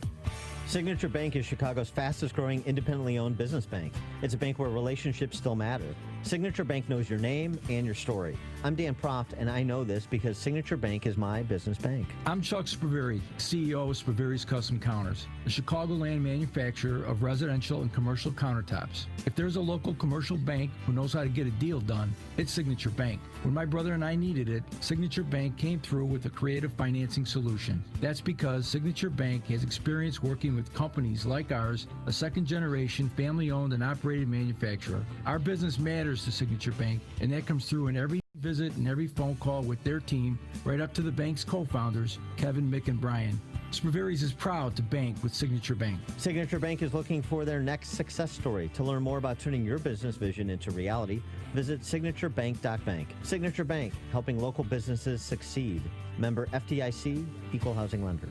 Signature Bank is Chicago's fastest growing independently owned business bank. It's a bank where relationships still matter. Signature Bank knows your name and your story. I'm Dan Proft, and I know this because Signature Bank is my business bank. I'm Chuck Spaveri, CEO of Spaveri's Custom Counters, a Chicagoland manufacturer of residential and commercial countertops. If there's a local commercial bank who knows how to get a deal done, it's Signature Bank. When my brother and I needed it, Signature Bank came through with a creative financing solution. That's because Signature Bank has experience working with companies like ours, a second-generation, family-owned and operated manufacturer. Our business matters to Signature Bank, and that comes through in every visit and every phone call with their team, right up to the bank's co-founders, Kevin, Mick, and Brian. Spaveri's is proud to bank with Signature Bank. Signature Bank is looking for their next success story. To learn more about turning your business vision into reality, visit signaturebank.bank. Signature Bank, helping local businesses succeed. Member FDIC, Equal Housing Lender.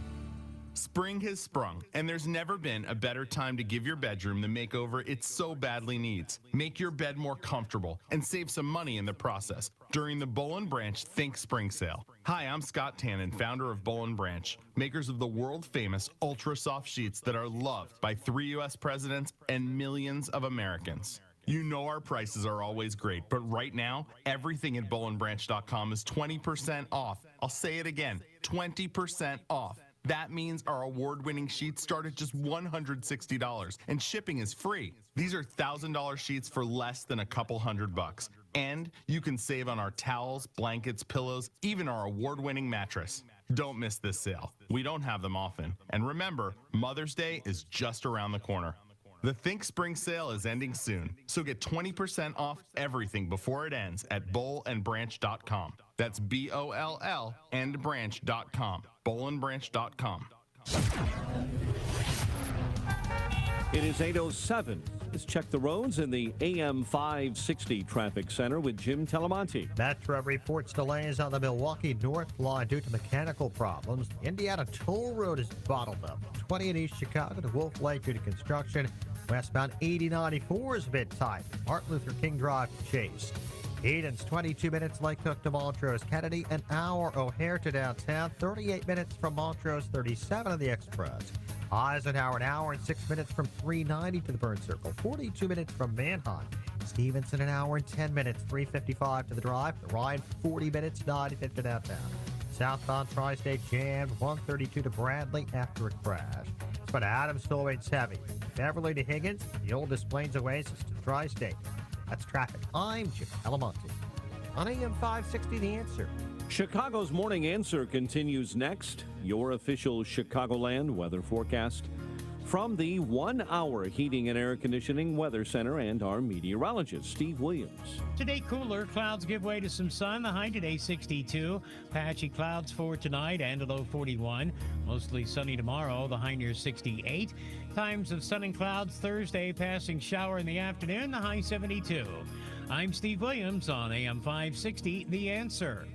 Spring has sprung, and there's never been a better time to give your bedroom the makeover it so badly needs. Make your bed more comfortable and save some money in the process during the Boll & Branch Think Spring Sale. Hi, I'm Scott Tannen, founder of Boll & Branch, makers of the world-famous ultra-soft sheets that are loved by 3 U.S. presidents and millions of Americans. You know our prices are always great, but right now, everything at bollandbranch.com is 20% off. I'll say it again, 20% off. That means our award-winning sheets start at just $160, and shipping is free. These are $1,000 sheets for less than a couple $100. And you can save on our towels, blankets, pillows, even our award-winning mattress. Don't miss this sale. We don't have them often. And remember, Mother's Day is just around the corner. The Think Spring Sale is ending soon, so get 20% off everything before it ends at bollandbranch.com. That's BOLL and branch.com. bollandbranch.com. It is 8:07. Let's check the roads in the AM 560 traffic center with Jim Telemonti. Metro reports delays on the Milwaukee North line due to mechanical problems. The Indiana Toll Road is bottled up. 20 in East Chicago to Wolf Lake due to construction. Westbound 8094 is a bit tight. Martin Luther King Drive to Chase. Eden's 22 minutes Lake Cook to Montrose Kennedy, an hour O'Hare to downtown, 38 minutes from Montrose, 37 on the Express. Eisenhower, an hour and 6 minutes from 390 to the Burn Circle, 42 minutes from Manheim. Stevenson, an hour and 10 minutes, 355 to the Drive. The Ryan, 40 minutes, 95 to downtown. Southbound Tri-State jammed, 132 to Bradley after a crash. But Adams still waits heavy. Beverly to Higgins, the oldest Plains Oasis to Tri-State. That's traffic. I'm Jim Alamonte. On AM 560, The Answer. Chicago's Morning Answer continues next. Your official Chicagoland weather forecast from the 1 Hour Heating and Air Conditioning Weather Center and our meteorologist, Steve Williams. Today cooler, clouds give way to some sun. The high today 62. Patchy clouds for tonight and a low 41. Mostly sunny tomorrow, the high near 68. Times of sun and clouds Thursday, passing shower in the afternoon, the high 72. I'm Steve Williams on AM 560, The Answer.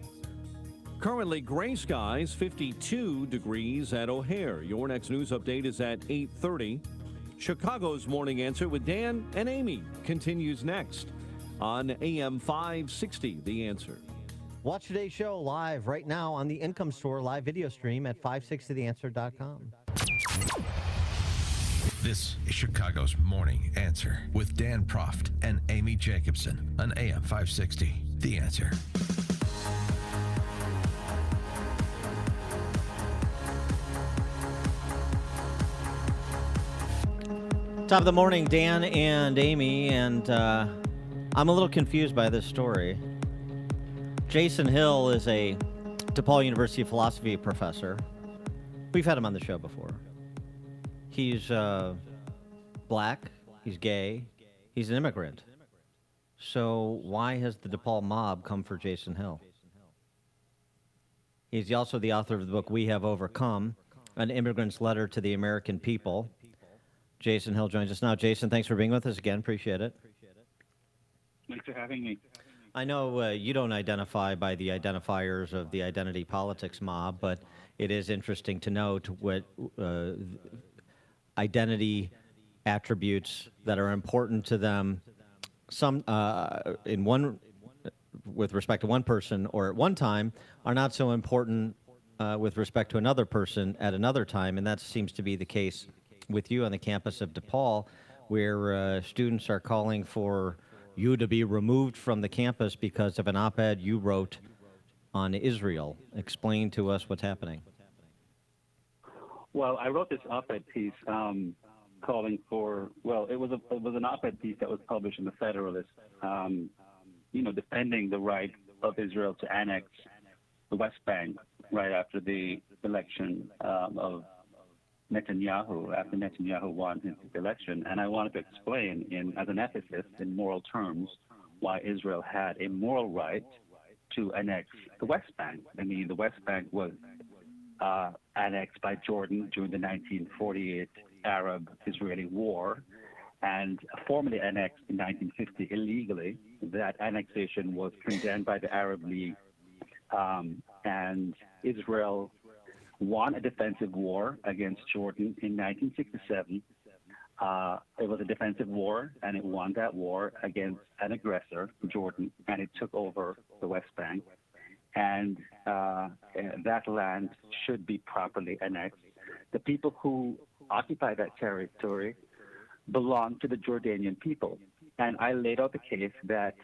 Currently gray skies, 52 degrees at O'Hare. Your next news update is at 8:30. Chicago's Morning Answer with Dan and Amy continues next on AM 560, The Answer. Watch today's show live right now on the Income Store live video stream at 560theanswer.com. This is Chicago's Morning Answer with Dan Proft and Amy Jacobson on AM 560, The Answer. Top of the morning, Dan and Amy, and I'm a little confused by this story. Jason Hill is a DePaul University philosophy professor. We've had him on the show before. He's black, he's gay, he's an immigrant. So why has the DePaul mob come for Jason Hill? He's also the author of the book We Have Overcome, An Immigrant's Letter to the American People. Jason Hill joins us now. Jason, thanks for being with us again. Appreciate it. Thanks for having me. I know you don't identify by the identifiers of the identity politics mob, but it is interesting to note what identity attributes that are important to them, some in one with respect to one person or at one time, are not so important with respect to another person at another time, and that seems to be the case with you on the campus of DePaul, where students are calling for you to be removed from the campus because of an op-ed you wrote on Israel. Explain to us what's happening. Well, I wrote this op-ed piece calling for, well, it was an op-ed piece that was published in the Federalist, defending the right of Israel to annex the West Bank right after the election of Netanyahu, after Netanyahu won his election. And I wanted to explain, as an ethicist, in moral terms, why Israel had a moral right to annex the West Bank. I mean, the West Bank was annexed by Jordan during the 1948 Arab-Israeli War, and formally annexed in 1950 illegally. That annexation was condemned by the Arab League, and Israel won a defensive war against Jordan in 1967. It was a defensive war, and it won that war against an aggressor, Jordan, and it took over the West Bank. And that land should be properly annexed. The people who occupy that territory belong to the Jordanian people. And I laid out the case that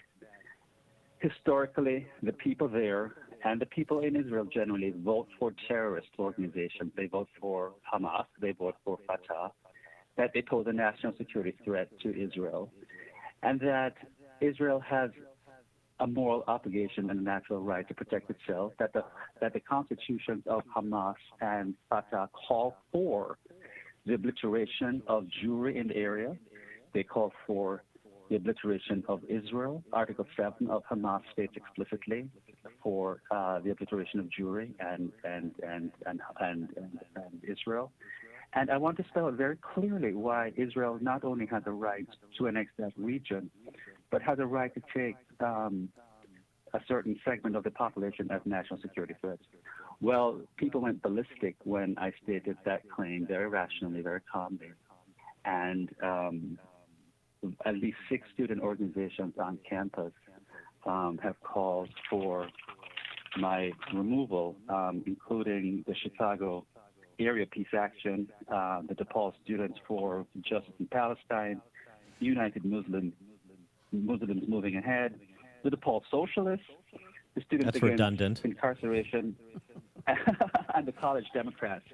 historically the people there and the people in Israel generally vote for terrorist organizations. They vote for Hamas, they vote for Fatah, that they pose a national security threat to Israel, and that Israel has a moral obligation and a natural right to protect itself, that the constitutions of Hamas and Fatah call for the obliteration of Jewry in the area. They call for the obliteration of Israel. Article 7 of Hamas states explicitly for the obliteration of Jewry and Israel. And I want to spell out very clearly why Israel not only has a right to annex that region, but has a right to take a certain segment of the population as national security threats. Well, people went ballistic when I stated that claim very rationally, very calmly. And at least 6 student organizations on campus have called for my removal, including the Chicago Area Peace Action, the DePaul Students for Justice in Palestine, United Muslims Moving Ahead, the DePaul Socialists, the Students That's Against redundant. Incarceration, and the College Democrats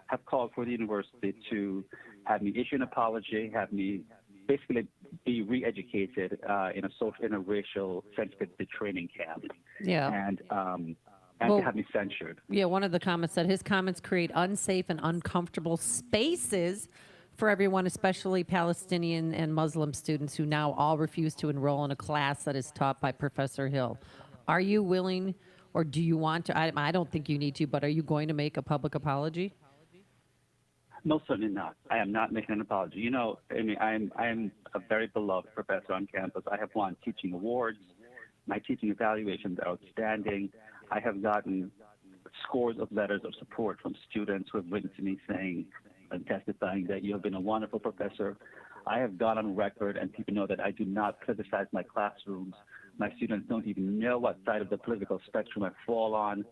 have called for the university to have me issue an apology, have me basically be re-educated in a racial sensitivity training camp. Yeah. And Well, to have me censured. Yeah, one of the comments said his comments create unsafe and uncomfortable spaces for everyone, especially Palestinian and Muslim students who now all refuse to enroll in a class that is taught by Professor Hill. Are you willing, or do you want to? I don't think you need to, but are you going to make a public apology? No, certainly not. I am not making an apology. You know, I mean, I'm a very beloved professor on campus. I have won teaching awards. My teaching evaluations are outstanding. I have gotten scores of letters of support from students who have written to me saying and testifying that you have been a wonderful professor. I have gone on record, and people know that I do not criticize my classrooms. My students don't even know what side of the political spectrum I fall on.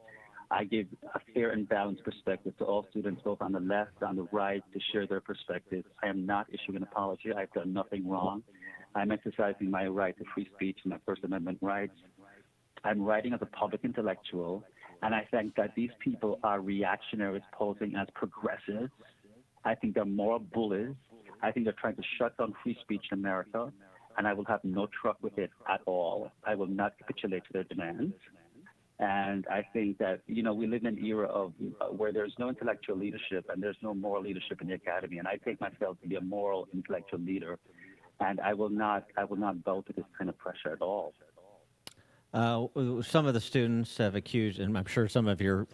I give a fair and balanced perspective to all students, both on the left, on the right, to share their perspectives. I am not issuing an apology. I've done nothing wrong. I'm exercising my right to free speech and my First Amendment rights. I'm writing as a public intellectual, and I think that these people are reactionaries posing as progressives. I think they're moral bullies. I think they're trying to shut down free speech in America, and I will have no truck with it at all. I will not capitulate to their demands. And I think that, you know, we live in an era of where there's no intellectual leadership and there's no moral leadership in the academy. And I take myself to be a moral intellectual leader, and I will not bow to this kind of pressure at all. Some of the students have accused, and I'm sure some of your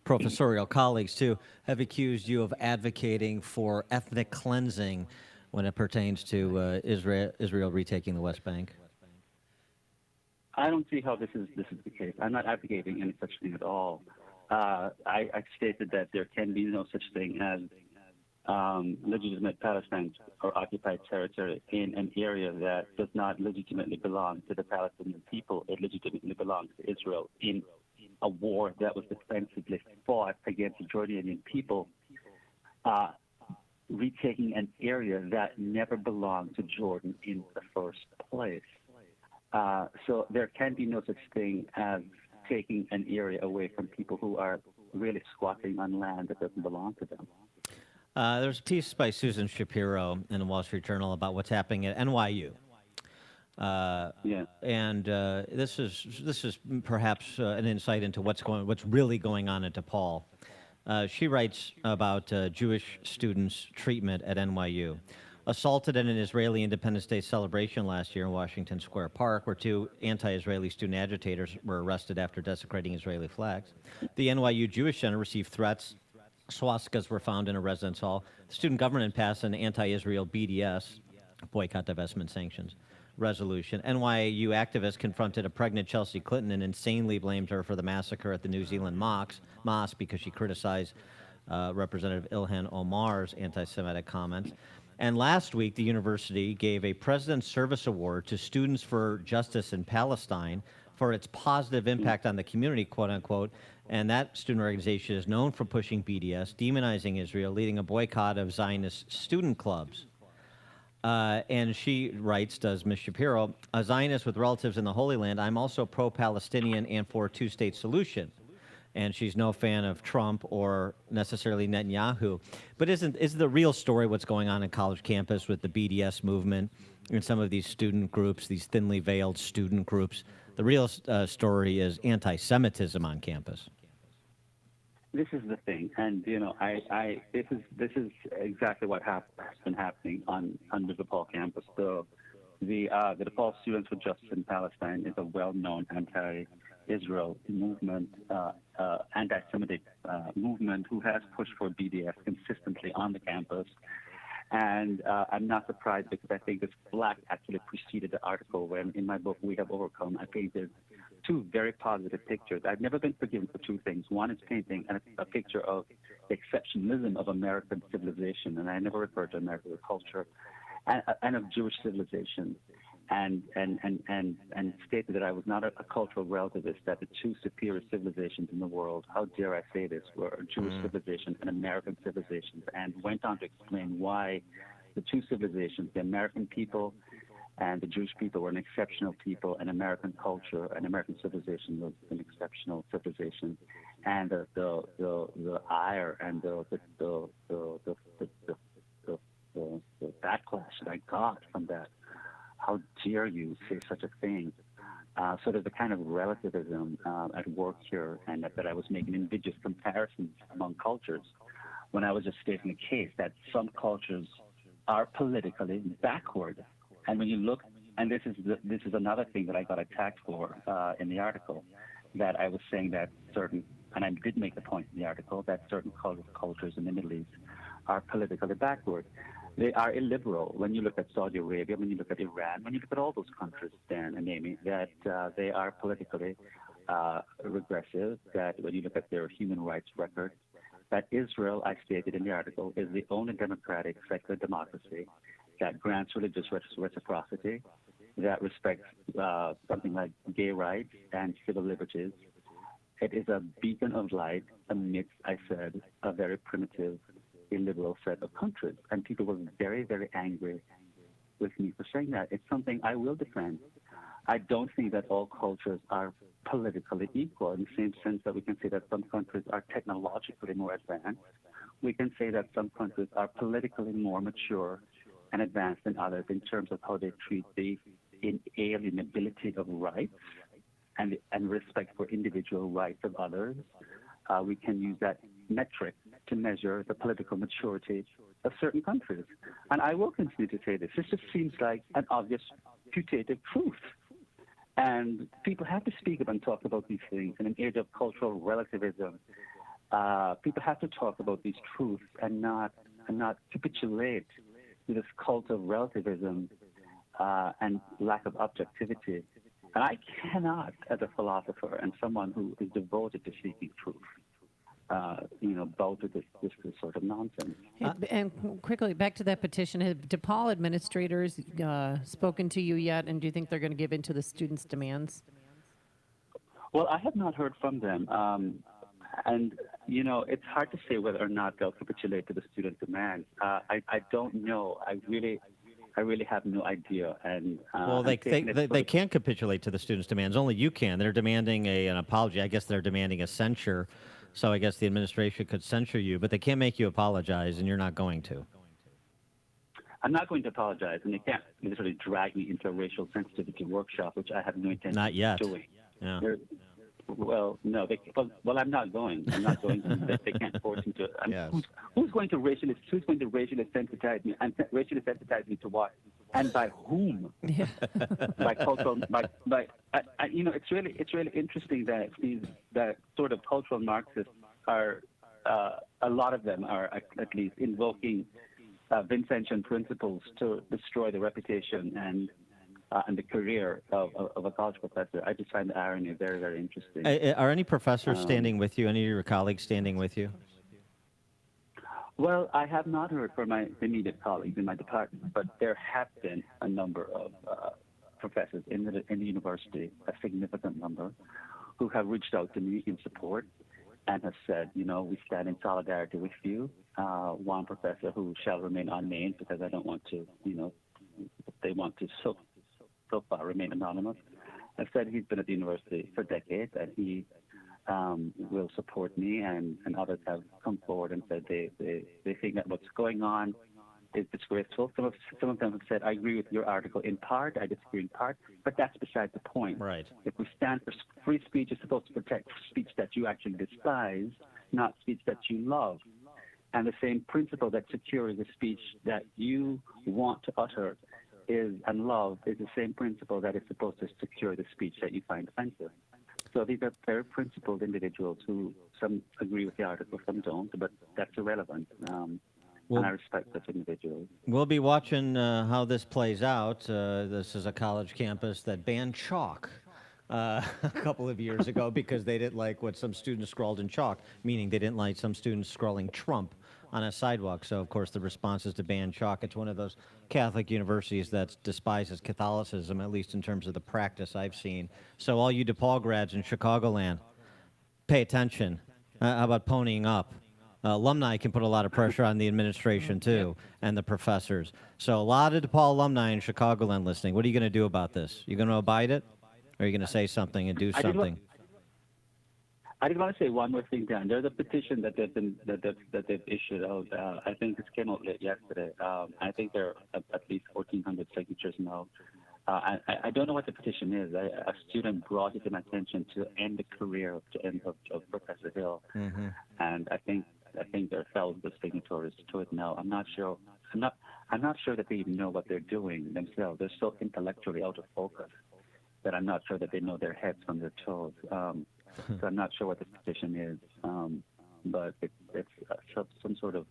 professorial colleagues too, have accused you of advocating for ethnic cleansing when it pertains to Israel retaking the West Bank. I don't see how this is the case. I'm not advocating any such thing at all. I stated that there can be no such thing as legitimate Palestine or occupied territory in an area that does not legitimately belong to the Palestinian people. It legitimately belongs to Israel in a war that was defensively fought against the Jordanian people, retaking an area that never belonged to Jordan in the first place. So there can be no such thing as taking an area away from people who are really squatting on land that doesn't belong to them. There's a piece by Susan Shapiro in the Wall Street Journal about what's happening at NYU. And this is perhaps an insight into what's really going on at DePaul. She writes about Jewish students' treatment at NYU. Assaulted at an Israeli Independence Day celebration last year in Washington Square Park, where two anti-Israeli student agitators were arrested after desecrating Israeli flags. The NYU Jewish Center received threats. Swastikas were found in a residence hall. The student government passed an anti-Israel BDS, boycott, divestment, sanctions, resolution. NYU activists confronted a pregnant Chelsea Clinton and insanely blamed her for the massacre at the New Zealand mosque because she criticized Representative Ilhan Omar's anti-Semitic comments. And last week, the university gave a President's Service Award to Students for Justice in Palestine for its positive impact on the community, quote unquote. And that student organization is known for pushing BDS, demonizing Israel, leading a boycott of Zionist student clubs. And she writes, does Ms. Shapiro, a Zionist with relatives in the Holy Land, I'm also pro-Palestinian and for a two-state solution. And she's no fan of Trump or necessarily Netanyahu. But is the real story what's going on in college campus with the BDS movement and some of these student groups, these thinly veiled student groups? The real story is anti-Semitism on campus. This is the thing, and this is exactly what has been happening on the DePaul campus. The DePaul Students for Justice in Palestine is a well-known anti-Israel movement, anti-Semitic movement who has pushed for BDS consistently on the campus. And I'm not surprised because I think this flag actually preceded the article when in my book, We Have Overcome, I painted two very positive pictures. I've never been forgiven for two things. One is painting a picture of the exceptionalism of American civilization, and I never referred to American culture, and of Jewish civilization, and stated that I was not a cultural relativist, that the two superior civilizations in the world, how dare I say this, were Jewish civilization and American civilizations, and went on to explain why the two civilizations, the American people and the Jewish people, were an exceptional people, and American culture and American civilization was an exceptional civilization, and the ire and the backlash that I got from that. How dare you say such a thing? So there's a kind of relativism at work here, and that I was making invidious comparisons among cultures when I was just stating a case that some cultures are politically backward. And when you look, and this is another thing that I got attacked for in the article, that I was saying that certain, and I did make the point in the article, that certain cultures in the Middle East are politically backward. They are illiberal. When you look at Saudi Arabia, when you look at Iran, when you look at all those countries, Dan and Amy, that they are politically regressive, that when you look at their human rights record, that Israel, I stated in the article, is the only democratic secular democracy that grants religious reciprocity, that respects something like gay rights and civil liberties. It is a beacon of light amidst, I said, a very primitive, illiberal set of countries. And people were very, very angry with me for saying that. It's something I will defend. I don't think that all cultures are politically equal in the same sense that we can say that some countries are technologically more advanced. We can say that some countries are politically more mature and advanced than others in terms of how they treat the inalienability of rights and respect for individual rights of others. We can use that metric to measure the political maturity of certain countries. And I will continue to say this. This just seems like an obvious putative truth. And people have to speak up and talk about these things. In an age of cultural relativism, people have to talk about these truths and not capitulate to this cult of relativism and lack of objectivity And I cannot, as a philosopher and someone who is devoted to seeking truth, bow to this sort of nonsense. And quickly, back to that petition, have DePaul administrators spoken to you yet, and do you think they're going to give in to the students' demands? Well, I have not heard from them. And, it's hard to say whether or not they'll capitulate to the student demands. I don't know. I really have no idea. And well, they can't capitulate to the students' demands. Only you can. They're demanding an apology. I guess they're demanding a censure. So I guess the administration could censure you, but they can't make you apologize, and you're not going to. I'm not going to apologize, and they can't literally drag me into a racial sensitivity workshop, which I have no intention of doing. Yeah. Well, no. I'm not going. I'm not going. They can't force me to. Yes. Who's going to racially sensitize me? And racially sensitize me to what? And by whom? Yeah. By cultural. It's really interesting that that sort of cultural Marxists are. A lot of them are at least invoking Vincentian principles to destroy the reputation and the career of a college professor. I just find the irony very, very interesting. Are any professors standing with you? Any of your colleagues standing with you? Well, I have not heard from my immediate colleagues in my department, but there have been a number of professors in the university, a significant number, who have reached out to me in support and have said, we stand in solidarity with you. One professor who shall remain unnamed because I don't want to, they want to so far remain anonymous. I've said he's been at the university for decades and he will support me, and others have come forward and said they think that what's going on is disgraceful. Some of them have said, I agree with your article in part, I disagree in part, but that's beside the point. Right. If we stand for free speech, it's supposed to protect speech that you actually despise, not speech that you love. And the same principle that secures the speech that you want to utter and love is the same principle that is supposed to secure the speech that you find offensive. So these are very principled individuals who some agree with the article, some don't, but that's irrelevant. And I respect such individuals. We'll be watching how this plays out. This is a college campus that banned chalk a couple of years ago because they didn't like what some students scrawled in chalk, meaning they didn't like some students scrawling Trump on a sidewalk. So, of course, the response is to ban chalk. It's one of those Catholic universities that despises Catholicism, at least in terms of the practice I've seen. So all you DePaul grads in Chicagoland, pay attention. How about ponying up? Alumni can put a lot of pressure on the administration, too, and the professors. So a lot of DePaul alumni in Chicagoland listening. What are you going to do about this? You going to abide it? Or are you going to say something and do something? I did want to say one more thing, Dan. There's a petition that they've issued out. I think this came out late yesterday. I think there are at least 1,400 signatures now. I don't know what the petition is. A student brought it to my attention to end the career of Professor Hill, and I think there are thousands of signatories to it now. I'm not sure. I'm not sure that they even know what they're doing themselves. They're so intellectually out of focus that I'm not sure that they know their heads from their toes. So I'm not sure what the petition is, but it's some sort of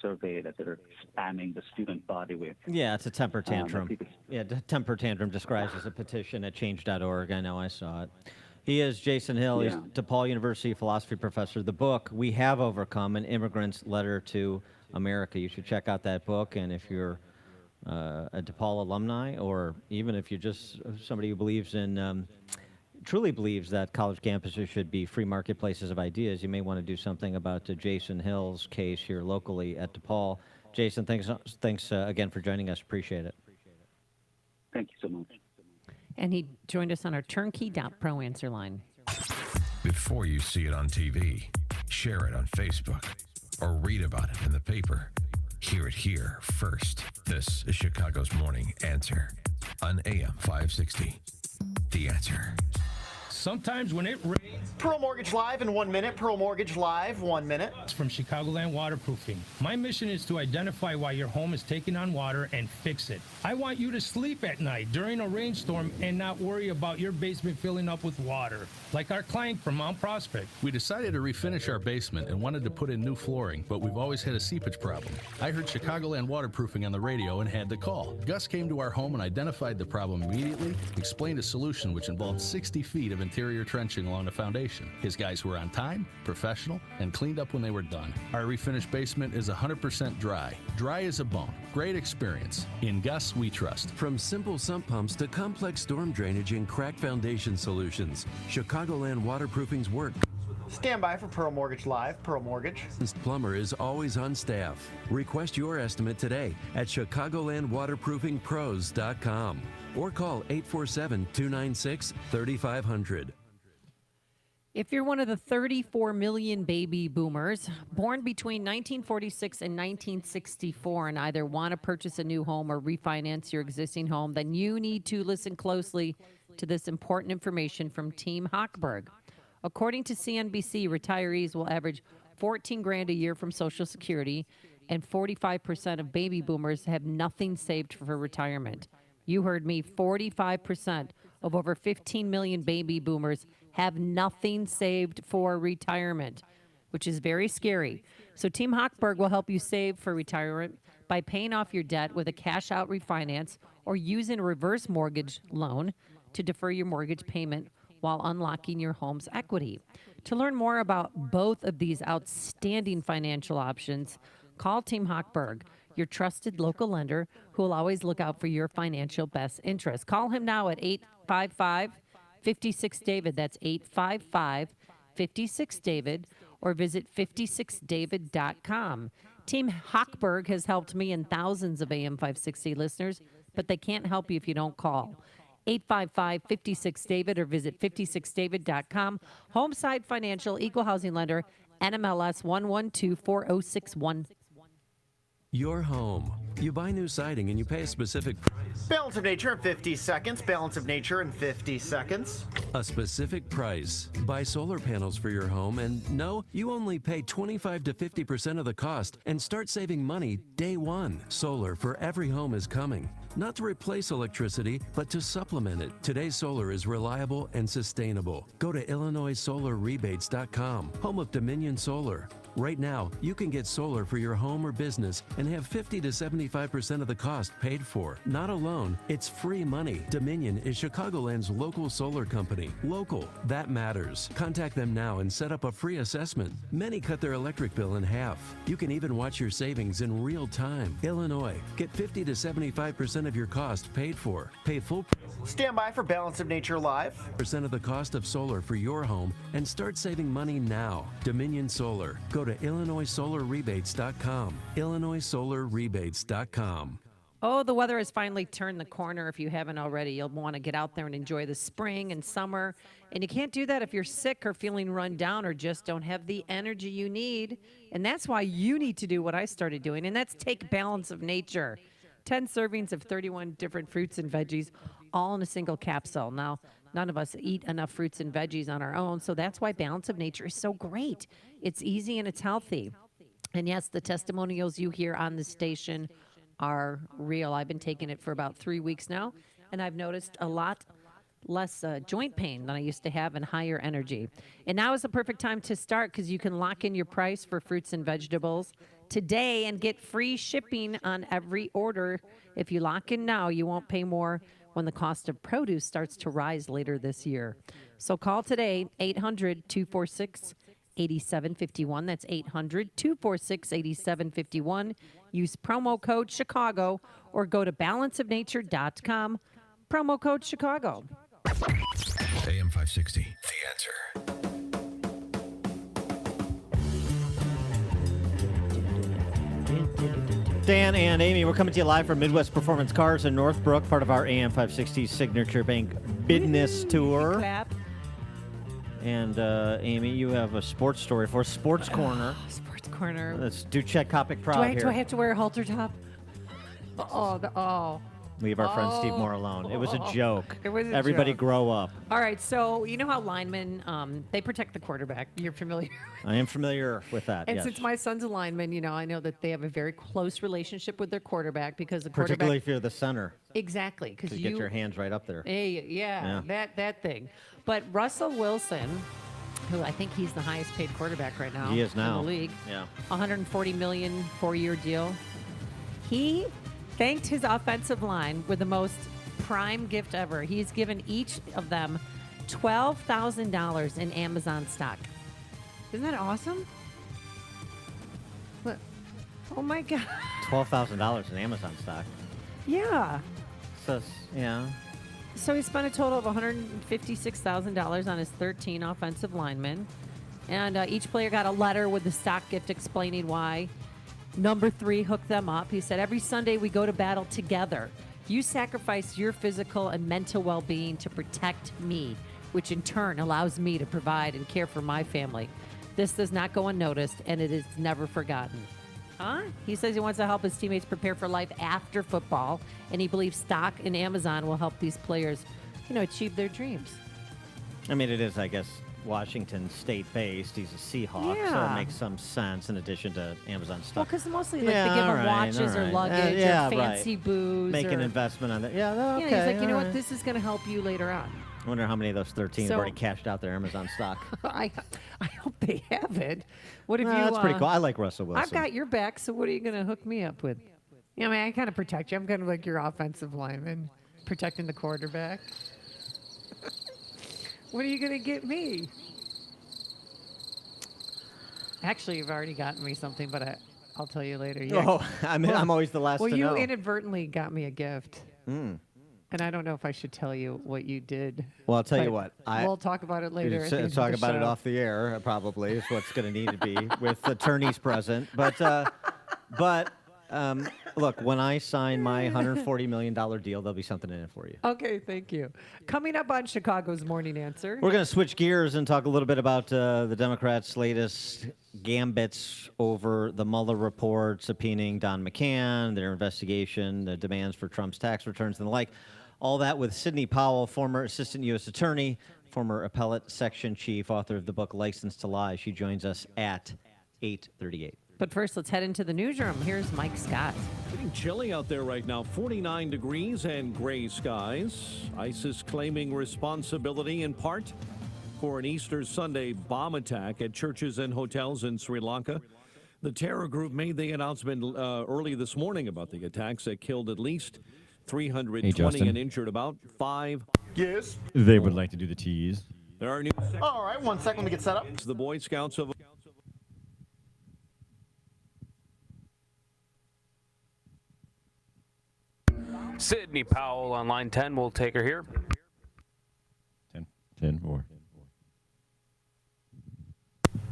survey that they're spamming the student body with. Yeah, it's a temper tantrum. Temper tantrum describes as a petition at change.org. I know, I saw it. He is Jason Hill. He's DePaul University philosophy professor. The book, We Have Overcome, An Immigrant's Letter to America. You should check out that book, and if you're a DePaul alumni, or even if you're just somebody who believes in truly believes that college campuses should be free marketplaces of ideas, you may want to do something about Jason Hill's case here locally at DePaul. Jason, thanks again for joining us. Appreciate it. Thank you so much. And he joined us on our turnkey.pro answer line. Before you see it on TV, share it on Facebook, or read about it in the paper. Hear it here first. This is Chicago's Morning Answer on AM 560. The Answer. Sometimes when it rains. Pearl Mortgage Live in 1 minute. Pearl Mortgage Live, 1 minute. It's from Chicagoland Waterproofing. My mission is to identify why your home is taking on water and fix it. I want you to sleep at night during a rainstorm and not worry about your basement filling up with water, like our client from Mount Prospect. We decided to refinish our basement and wanted to put in new flooring, but we've always had a seepage problem. I heard Chicagoland Waterproofing on the radio and had to call. Gus came to our home and identified the problem immediately, explained a solution which involved 60 feet of interior trenching along the foundation. His guys were on time, professional, and cleaned up when they were done. Our refinished basement is 100% dry. Dry as a bone. Great experience. In Gus, we trust. From simple sump pumps to complex storm drainage and crack foundation solutions, Chicagoland Waterproofing's work. Stand by for Pearl Mortgage Live. Pearl Mortgage. Plumber is always on staff. Request your estimate today at ChicagolandWaterproofingPros.com or call 847-296-3500. If you're one of the 34 million baby boomers born between 1946 and 1964 and either want to purchase a new home or refinance your existing home, then you need to listen closely to this important information from Team Hochberg. According to CNBC, retirees will average $14,000 a year from Social Security, and 45% of baby boomers have nothing saved for retirement. You heard me, 45% of over 15 million baby boomers have nothing saved for retirement, which is very scary. So Team Hochberg will help you save for retirement by paying off your debt with a cash-out refinance or using a reverse mortgage loan to defer your mortgage payment while unlocking your home's equity. To learn more about both of these outstanding financial options, call Team Hochberg, your trusted local lender who will always look out for your financial best interest. Call him now at 855-56-DAVID. That's 855-56-DAVID, or visit 56david.com. Team Hochberg has helped me and thousands of AM 560 listeners, but they can't help you if you don't call. 855-56-DAVID or visit 56david.com. Homeside Financial, Equal Housing Lender, NMLS 1124061. Your home. You buy new siding and you pay a specific price. Balance of Nature in 50 seconds. Balance of Nature in 50 seconds. A specific price. Buy solar panels for your home and no, you only pay 25 to 50% of the cost and start saving money day one. Solar for every home is coming. Not to replace electricity, but to supplement it. Today's solar is reliable and sustainable. Go to IllinoisSolarRebates.com, home of Dominion Solar. Right now, you can get solar for your home or business and have 50 to 75% of the cost paid for. Not alone, it's free money. Dominion is Chicagoland's local solar company. Local, that matters. Contact them now and set up a free assessment. Many cut their electric bill in half. You can even watch your savings in real time. Illinois, get 50 to 75% of your cost paid for. Pay full price. Stand by for Balance of Nature Live. % of the cost of solar for your home and start saving money now. Dominion Solar. Go to IllinoisSolarRebates.com. IllinoisSolarRebates.com. Oh, the weather has finally turned the corner. If you haven't already, you'll want to get out there and enjoy the spring and summer. And you can't do that if you're sick or feeling run down or just don't have the energy you need. And that's why you need to do what I started doing, and that's take Balance of Nature. 10 servings of 31 different fruits and veggies, all in a single capsule. Now, none of us eat enough fruits and veggies on our own, so that's why Balance of Nature is so great. It's easy and it's healthy. And yes, the testimonials you hear on the station are real. I've been taking it for about 3 weeks now, and I've noticed a lot less joint pain than I used to have and higher energy. And now is the perfect time to start because you can lock in your price for fruits and vegetables today and get free shipping on every order. If you lock in now, you won't pay more when the cost of produce starts to rise later this year. So call today, 800-246-8751. That's 800-246-8751. Use promo code Chicago or go to balanceofnature.com. Promo code Chicago. AM 560, The Answer. Dan and Amy, we're coming to you live from Midwest Performance Cars in Northbrook, part of our AM 560 Signature Bank Business Tour. Clap. And Amy, you have a sports story for Sports Corner. Sports Corner. Let's do Czech Kopic proud here. Do I have to wear a halter top? Leave our friend Steve Moore alone. It was a joke. It was a Everybody joke. grow up. All right, so you know how linemen, they protect the quarterback. You're familiar. I am familiar with that, And yes. since my son's a lineman, I know that they have a very close relationship with their quarterback because the Particularly quarterback. if you're the center. Exactly, because You get your hands right up there. Hey, yeah, that thing. But Russell Wilson, who I think he's the highest paid quarterback right now. He is now. in the league. Yeah. $140 million 4-year deal. He thanked his offensive line with the most prime gift ever. He's given each of them $12,000 in Amazon stock. Isn't that awesome? What? Oh my God. $12,000 in Amazon stock. Yeah. So, yeah. So he spent a total of $156,000 on his 13 offensive linemen. And each player got a letter with the stock gift explaining why. Number 3 hooked them up. He said, every Sunday we go to battle together. You sacrifice your physical and mental well-being to protect me, which in turn allows me to provide and care for my family. This does not go unnoticed, and it is never forgotten. Huh? He says he wants to help his teammates prepare for life after football, and he believes stock in Amazon will help these players, achieve their dreams. I mean, it is, I guess, Washington State-based. He's a Seahawk, so it Yeah. makes some sense in addition to Amazon Well, stock. because mostly they give him watches or luggage or fancy booze. Make an or, investment on that. Yeah, okay. Yeah, he's like, you know all what? right. This is going to help you later on. I wonder how many of those 13 So- have already cashed out their Amazon stock. I hope they have it. What if Well, you? that's pretty cool. I like Russell Wilson. I've got your back, so what are you going to hook me up with? I mean, I kind of protect you. I'm kind of like your offensive lineman, protecting the quarterback. What are you going to get me? Actually, you've already gotten me something, but I'll tell you later. Oh, I'm always the last well, to know. you inadvertently got me a gift. Mm. And I don't know if I should tell you what you did. Well, I'll tell you but what. We'll talk about it later. at the end of Talk the about it show. off the air, probably, is what's going to need to be with attorneys present. But look, when I sign my $140 million deal, there'll be something in it for you. Okay, thank you. Coming up on Chicago's Morning Answer. We're going to switch gears and talk a little bit about the Democrats' latest gambits over the Mueller report, subpoenaing Don McCann, their investigation, the demands for Trump's tax returns and the like. All that with Sidney Powell, former assistant U.S. attorney, former appellate section chief, author of the book License to Lie. She joins us at 8:38. But first, let's head into the newsroom. Here's Mike Scott. Getting chilly out there right now, 49 degrees and gray skies. ISIS claiming responsibility in part for an Easter Sunday bomb attack at churches and hotels in Sri Lanka. The terror group made the announcement early this morning about the attacks that killed at least 320 and injured about 5. Yes. They would like to do the tease. There are new. All right, 1 second. Let me get set up. The Boy Scouts of. Sidney Powell on line 10. We'll take her here. 10-4.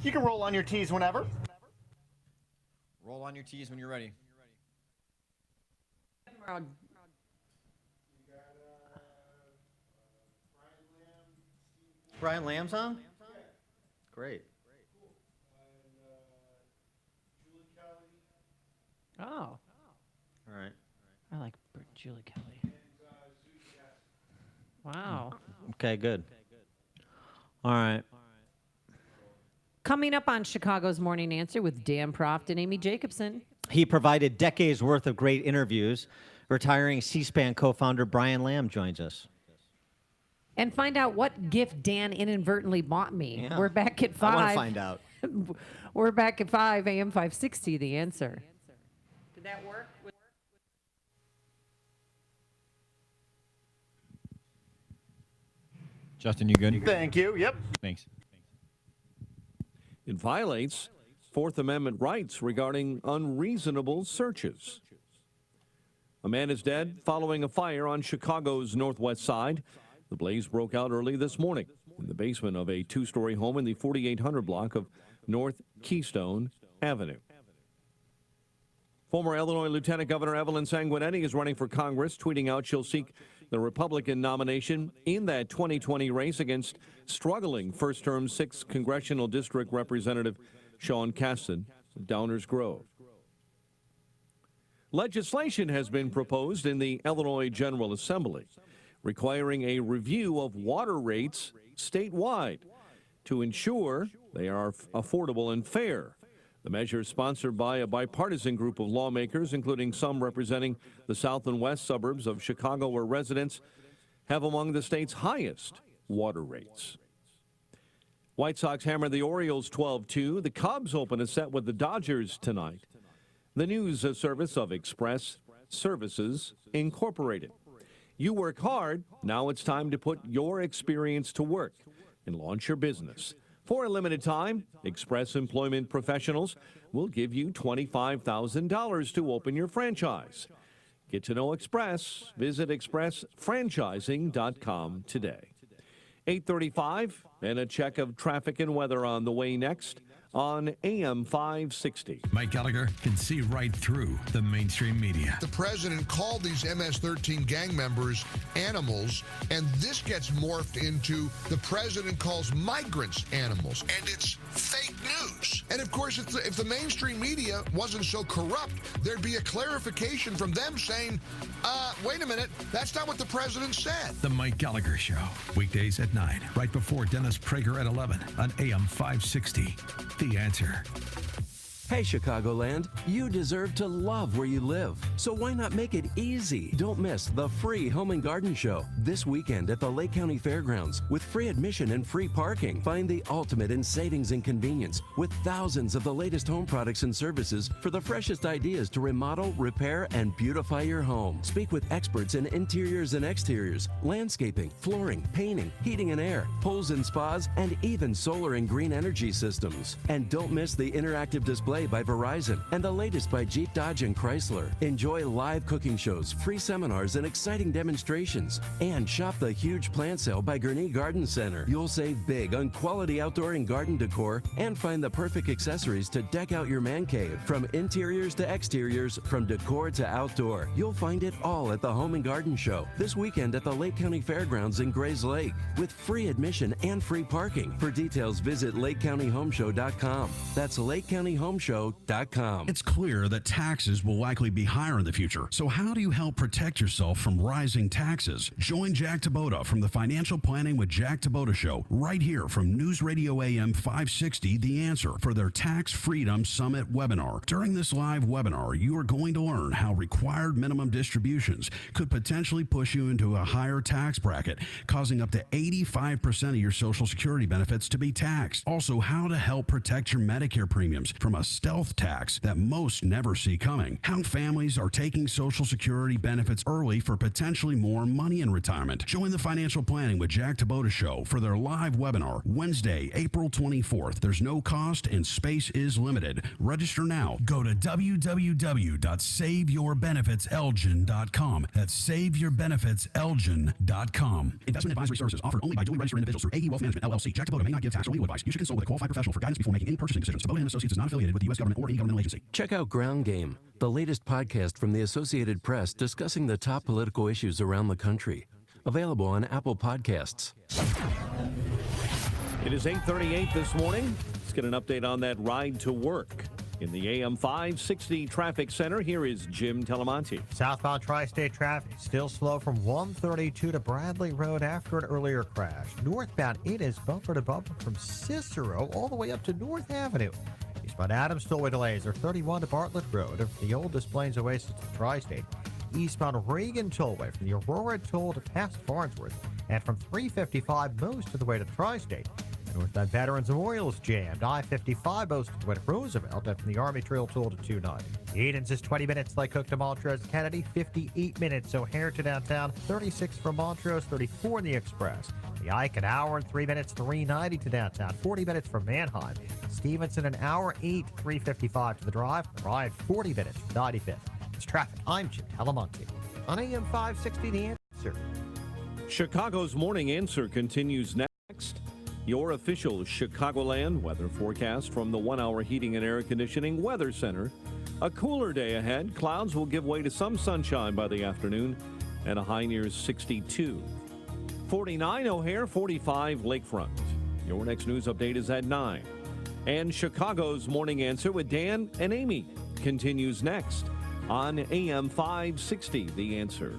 You can roll on your T's whenever. Roll on your T's when you're ready. Brian Lamb's on? Great. Oh. All right. I like Julie Kelly. Wow. Okay, good. All right. Coming up on Chicago's Morning Answer with Dan Proft and Amy Jacobson. He provided decades worth of great interviews. Retiring C-SPAN co-founder Brian Lamb joins us. And find out what gift Dan inadvertently bought me. Yeah. We're back at 5. I want to find out. We're back at 5 AM 560, The Answer. Did that work? Justin, you good? Thank you. Yep. Thanks. It violates Fourth Amendment rights regarding unreasonable searches. A man is dead following a fire on Chicago's northwest side. The blaze broke out early this morning in the basement of a two-story home in the 4800 block of North Keystone Avenue. Former Illinois Lieutenant Governor Evelyn Sanguinetti is running for Congress, tweeting out she'll seek the Republican nomination in that 2020 race against struggling first-term 6th Congressional District Representative Sean Casten of Downers Grove. Legislation has been proposed in the Illinois General Assembly requiring a review of water rates statewide to ensure they are affordable and fair. The measure is sponsored by a bipartisan group of lawmakers, including some representing the south and west suburbs of Chicago, where residents have among the state's highest water rates. White Sox hammer the Orioles 12-2. The Cubs open a set with the Dodgers tonight. The news service of Express Services Incorporated. You work hard. Now it's time to put your experience to work and launch your business. For a limited time, Express Employment Professionals will give you $25,000 to open your franchise. Get to know Express. Visit expressfranchising.com today. 8:35 and a check of traffic and weather on the way next on AM 560. Mike Gallagher can see right through the mainstream media. The president called these MS-13 gang members animals, and this gets morphed into the president calls migrants animals, and it's fake news. And of course, if the mainstream media wasn't so corrupt, there'd be a clarification from them saying, wait a minute, that's not what the president said. The Mike Gallagher Show, weekdays at 9, right before Dennis Prager at 11 on AM 560. The Answer. Hey, Chicagoland, you deserve to love where you live. So why not make it easy? Don't miss the free Home and Garden Show this weekend at the Lake County Fairgrounds with free admission and free parking. Find the ultimate in savings and convenience with thousands of the latest home products and services for the freshest ideas to remodel, repair, and beautify your home. Speak with experts in interiors and exteriors, landscaping, flooring, painting, heating and air, pools and spas, and even solar and green energy systems. And don't miss the interactive display by Verizon and the latest by Jeep, Dodge, and Chrysler. Enjoy live cooking shows, free seminars, and exciting demonstrations. And shop the huge plant sale by Gurnee Garden Center. You'll save big on quality outdoor and garden decor and find the perfect accessories to deck out your man cave. From interiors to exteriors, from decor to outdoor, you'll find it all at the Home and Garden Show this weekend at the Lake County Fairgrounds in Grays Lake with free admission and free parking. For details, visit LakeCountyHomeshow.com. That's LakeCountyHomeshow.com. It's clear that taxes will likely be higher in the future. So how do you help protect yourself from rising taxes? Join Jack Tabota from the Financial Planning with Jack Tabota Show right here from News Radio AM 560 The Answer for their Tax Freedom Summit webinar. During this live webinar, you are going to learn how required minimum distributions could potentially push you into a higher tax bracket, causing up to 85% of your Social Security benefits to be taxed. Also, how to help protect your Medicare premiums from a stealth tax that most never see coming. How families are taking Social Security benefits early for potentially more money in retirement. Join the Financial Planning with Jack Tabota Show for their live webinar Wednesday, April 24th. There's no cost and space is limited. Register now. Go to www.saveyourbenefitselgin.com. That's saveyourbenefitselgin.com. Investment advisory services offered only by duly registered individuals through AE Wealth Management LLC. Jack Tabota may not give tax or legal advice. You should consult with a qualified professional for guidance before making any purchasing decisions. Tabota & Associates is not affiliated with the U.S. government or any governmental agency. Check out Ground Game, the latest podcast from the Associated Press discussing the top political issues around the country. Available on Apple Podcasts. It is 8:38 this morning. Let's get an update on that ride to work. In the AM 560 Traffic Center, here is Jim Telemonte. Southbound Tri-State traffic still slow from 132 to Bradley Road after an earlier crash. Northbound, it is bumper to bumper from Cicero all the way up to North Avenue. Eastbound Adams Tollway delays are 31 to Bartlett Road of the old Displays Oasis to Tri-State. Eastbound Reagan Tollway from the Aurora Toll to past Farnsworth, and from 355 most of the way to Tri-State. Northbound Veterans Memorial is jammed. I-55 most of the way to Roosevelt, and from the Army Trail Toll to 290. Edens is 20 minutes, like Cook to Montrose Kennedy, 58 minutes. O'Hare to downtown, 36 from Montrose, 34 in the Express. The Ike, an hour and 3 minutes, 390 to downtown, 40 minutes from Manheim. Stevenson, an hour 8, 355 to the Drive. Ride 40 minutes from 95th. It's traffic. I'm Jim Telemonte on AM 560 The Answer. Chicago's Morning Answer continues next. Your official Chicagoland weather forecast from the 1-hour heating and air conditioning weather center. A cooler day ahead. Clouds will give way to some sunshine by the afternoon and a high near 62. 49 O'Hare, 45 Lakefront. Your next news update is at 9. And Chicago's Morning Answer with Dan and Amy continues next on AM 560, The Answer.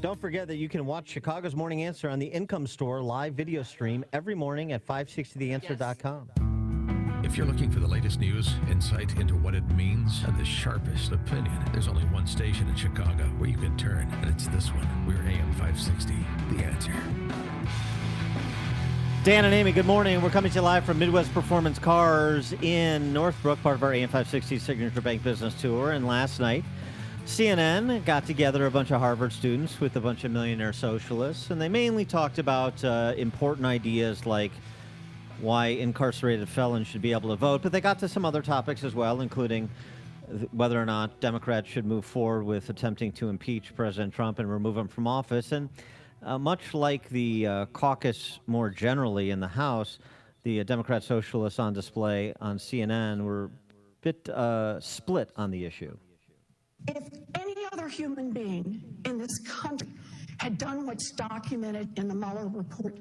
Don't forget that you can watch Chicago's Morning Answer on the Income Store live video stream every morning at 560theanswer.com. If you're looking for the latest news, insight into what it means, and the sharpest opinion, there's only one station in Chicago where you can turn, and it's this one. We're AM 560, The Answer. Dan and Amy, good morning. We're coming to you live from Midwest Performance Cars in Northbrook, part of our AM 560 Signature Bank Business Tour. And last night, CNN got together a bunch of Harvard students with a bunch of millionaire socialists, and they mainly talked about important ideas like why incarcerated felons should be able to vote, but they got to some other topics as well, including whether or not Democrats should move forward with attempting to impeach President Trump and remove him from office. And much like the caucus more generally in the House, the Democrat socialists on display on CNN were a bit split on the issue. If any other human being in this country had done what's documented in the Mueller report,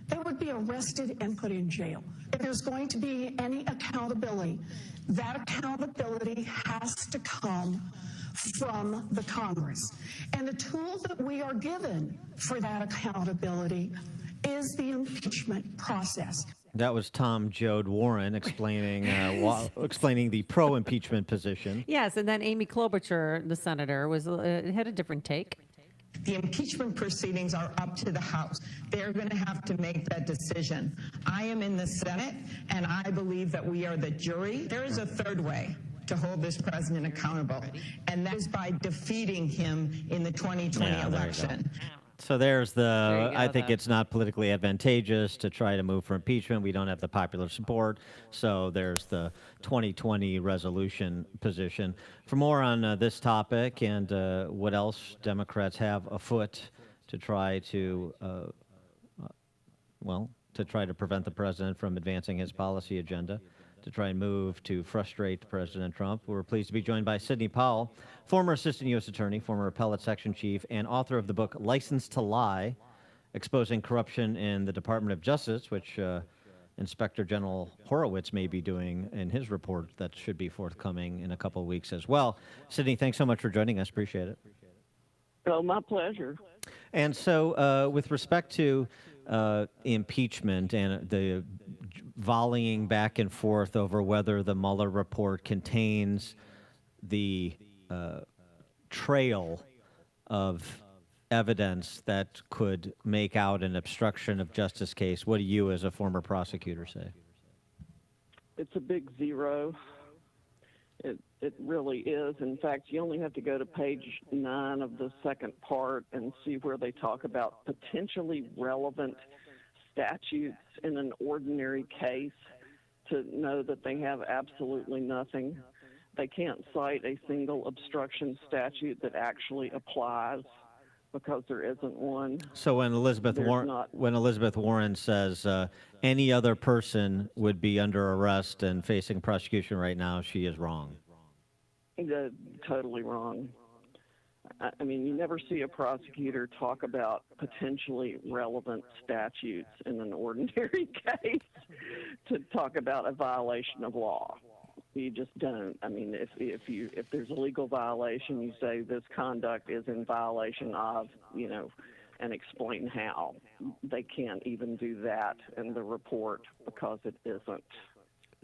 they would be arrested and put in jail. If there's going to be any accountability, that accountability has to come from the Congress. And the tool that we are given for that accountability is the impeachment process. That was Tom Jode Warren explaining explaining the pro-impeachment position. Yes, and then Amy Klobuchar, the senator, had a different take. The impeachment proceedings are up to the House. They're going to have to make that decision. I am in the Senate, and I believe that we are the jury. There is a third way to hold this president accountable, and that is by defeating him in the 2020 election. So I think it's not politically advantageous to try to move for impeachment. We don't have the popular support. So there's the 2020 resolution position. For more on this topic and what else Democrats have afoot to try to, to try to prevent the president from advancing his policy agenda, to try and move to frustrate President Trump, we're pleased to be joined by Sidney Powell, former assistant U.S. attorney, former appellate section chief, and author of the book License to Lie, Exposing Corruption in the Department of Justice, which Inspector General Horowitz may be doing in his report that should be forthcoming in a couple of weeks as well. Sidney, thanks so much for joining us. Appreciate it. Oh, my pleasure. And so with respect to impeachment and the volleying back and forth over whether the Mueller report contains the trail of evidence that could make out an obstruction of justice case, what do you as a former prosecutor say? It's a big zero. It really is. In fact, you only have to go to page 9 of the second part and see where they talk about potentially relevant statutes in an ordinary case to know that they have absolutely nothing. They can't cite a single obstruction statute that actually applies because there isn't one. So when Elizabeth Warren says any other person would be under arrest and facing prosecution right now, she is wrong. Totally wrong. I mean, you never see a prosecutor talk about potentially relevant statutes in an ordinary case to talk about a violation of law. You just don't. I mean, if there's a legal violation, you say this conduct is in violation of, and explain how. They can't even do that in the report because it isn't.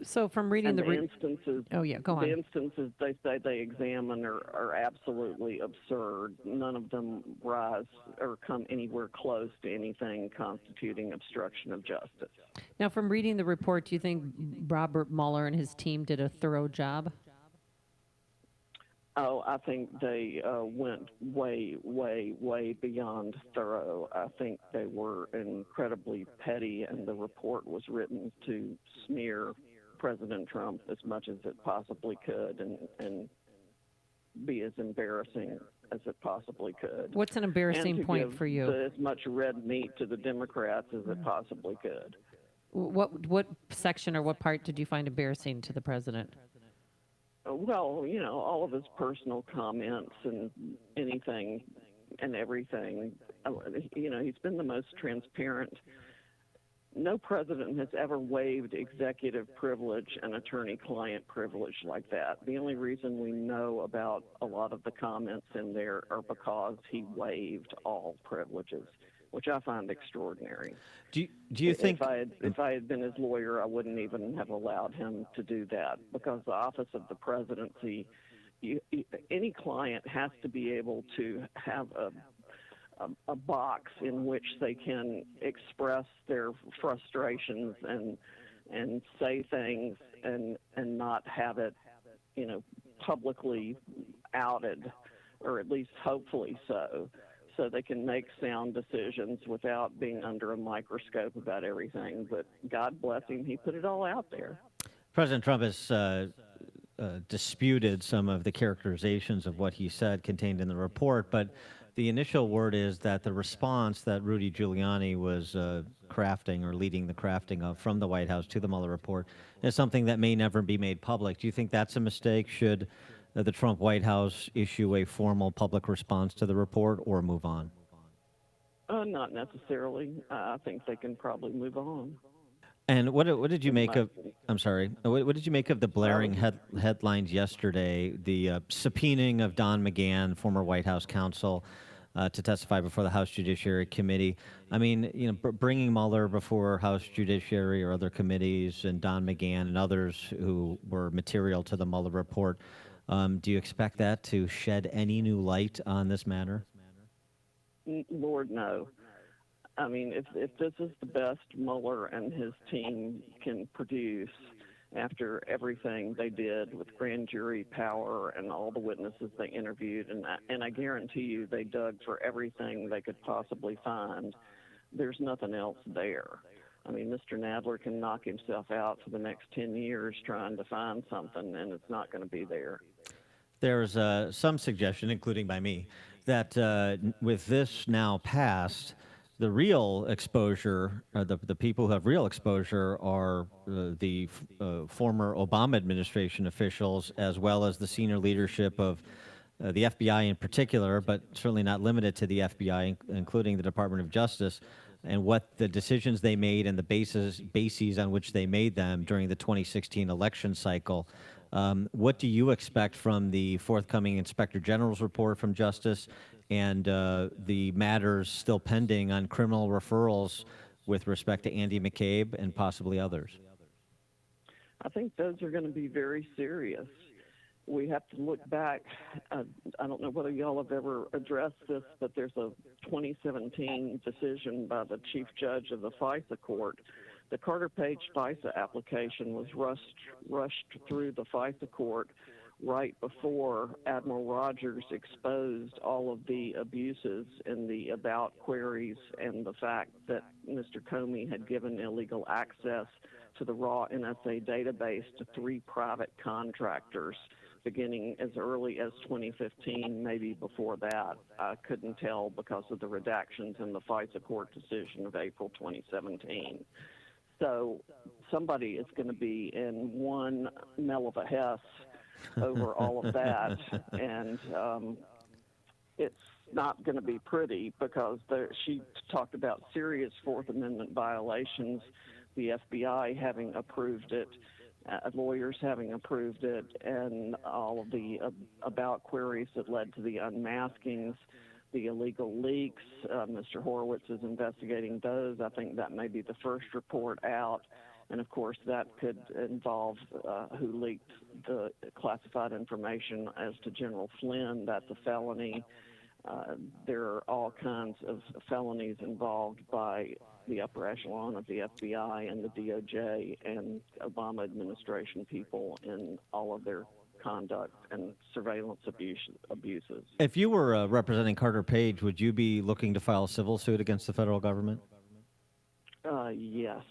So from reading the instances, go on. The instances they say they examine are absolutely absurd. None of them rise or come anywhere close to anything constituting obstruction of justice. Now, from reading the report, do you think Robert Mueller and his team did a thorough job? Oh, I think they went way, way, way beyond thorough. I think they were incredibly petty, and the report was written to smear President Trump as much as it possibly could and be as embarrassing as it possibly could. What's an embarrassing point for you? As much red meat to the Democrats as it possibly could. What section or what part did you find embarrassing to the president? Well, all of his personal comments and anything and everything. He's been the most transparent no president has ever waived executive privilege and attorney-client privilege like that. The only reason we know about a lot of the comments in there are because he waived all privileges, which I find extraordinary. Do you think if I had been his lawyer, I wouldn't even have allowed him to do that, because the office of the presidency, any client has to be able to have a box in which they can express their frustrations and say things and not have it, publicly outed, or at least hopefully so they can make sound decisions without being under a microscope about everything. But God bless him, he put it all out there. President Trump has disputed some of the characterizations of what he said contained in the report, but the initial word is that the response that Rudy Giuliani was crafting or leading the crafting of from the White House to the Mueller report is something that may never be made public. Do you think that's a mistake? Should the Trump White House issue a formal public response to the report or move on? Not necessarily. I think they can probably move on. And what did you make of? I'm sorry. What did you make of the blaring headlines yesterday? The subpoenaing of Don McGahn, former White House counsel, to testify before the House Judiciary Committee. I mean, bringing Mueller before House Judiciary or other committees, and Don McGahn and others who were material to the Mueller report. Do you expect that to shed any new light on this matter? Lord, no. I mean, if this is the best Mueller and his team can produce after everything they did with grand jury power and all the witnesses they interviewed, and I guarantee you they dug for everything they could possibly find, there's nothing else there. I mean, Mr. Nadler can knock himself out for the next 10 years trying to find something, and it's not going to be there. There's some suggestion, including by me, that with this now passed, the real exposure, the people who have real exposure are the former Obama administration officials, as well as the senior leadership of the FBI in particular, but certainly not limited to the FBI, including the Department of Justice, and what the decisions they made and the bases on which they made them during the 2016 election cycle. What do you expect from the forthcoming Inspector General's report from Justice and the matters still pending on criminal referrals with respect to Andy McCabe and possibly others? I think those are going to be very serious. We have to look back. I don't know whether y'all have ever addressed this, but there's a 2017 decision by the chief judge of the FISA court. The Carter Page FISA application was rushed through the FISA court right before Admiral Rogers exposed all of the abuses in the about queries and the fact that Mr. Comey had given illegal access to the raw NSA database to 3 private contractors beginning as early as 2015, maybe before that. I couldn't tell because of the redactions in the FISA court decision of April 2017. So somebody is going to be in one mell of a hess over all of that, and it's not going to be pretty because she talked about serious Fourth Amendment violations, the FBI having approved it, lawyers having approved it, and all of the about queries that led to the unmaskings, the illegal leaks. Mr. Horowitz is investigating those. I think that may be the first report out. And, of course, that could involve who leaked the classified information as to General Flynn. That's a felony. There are all kinds of felonies involved by the upper echelon of the FBI and the DOJ and Obama administration people in all of their conduct and surveillance abuses. If you were representing Carter Page, would you be looking to file a civil suit against the federal government? Yes.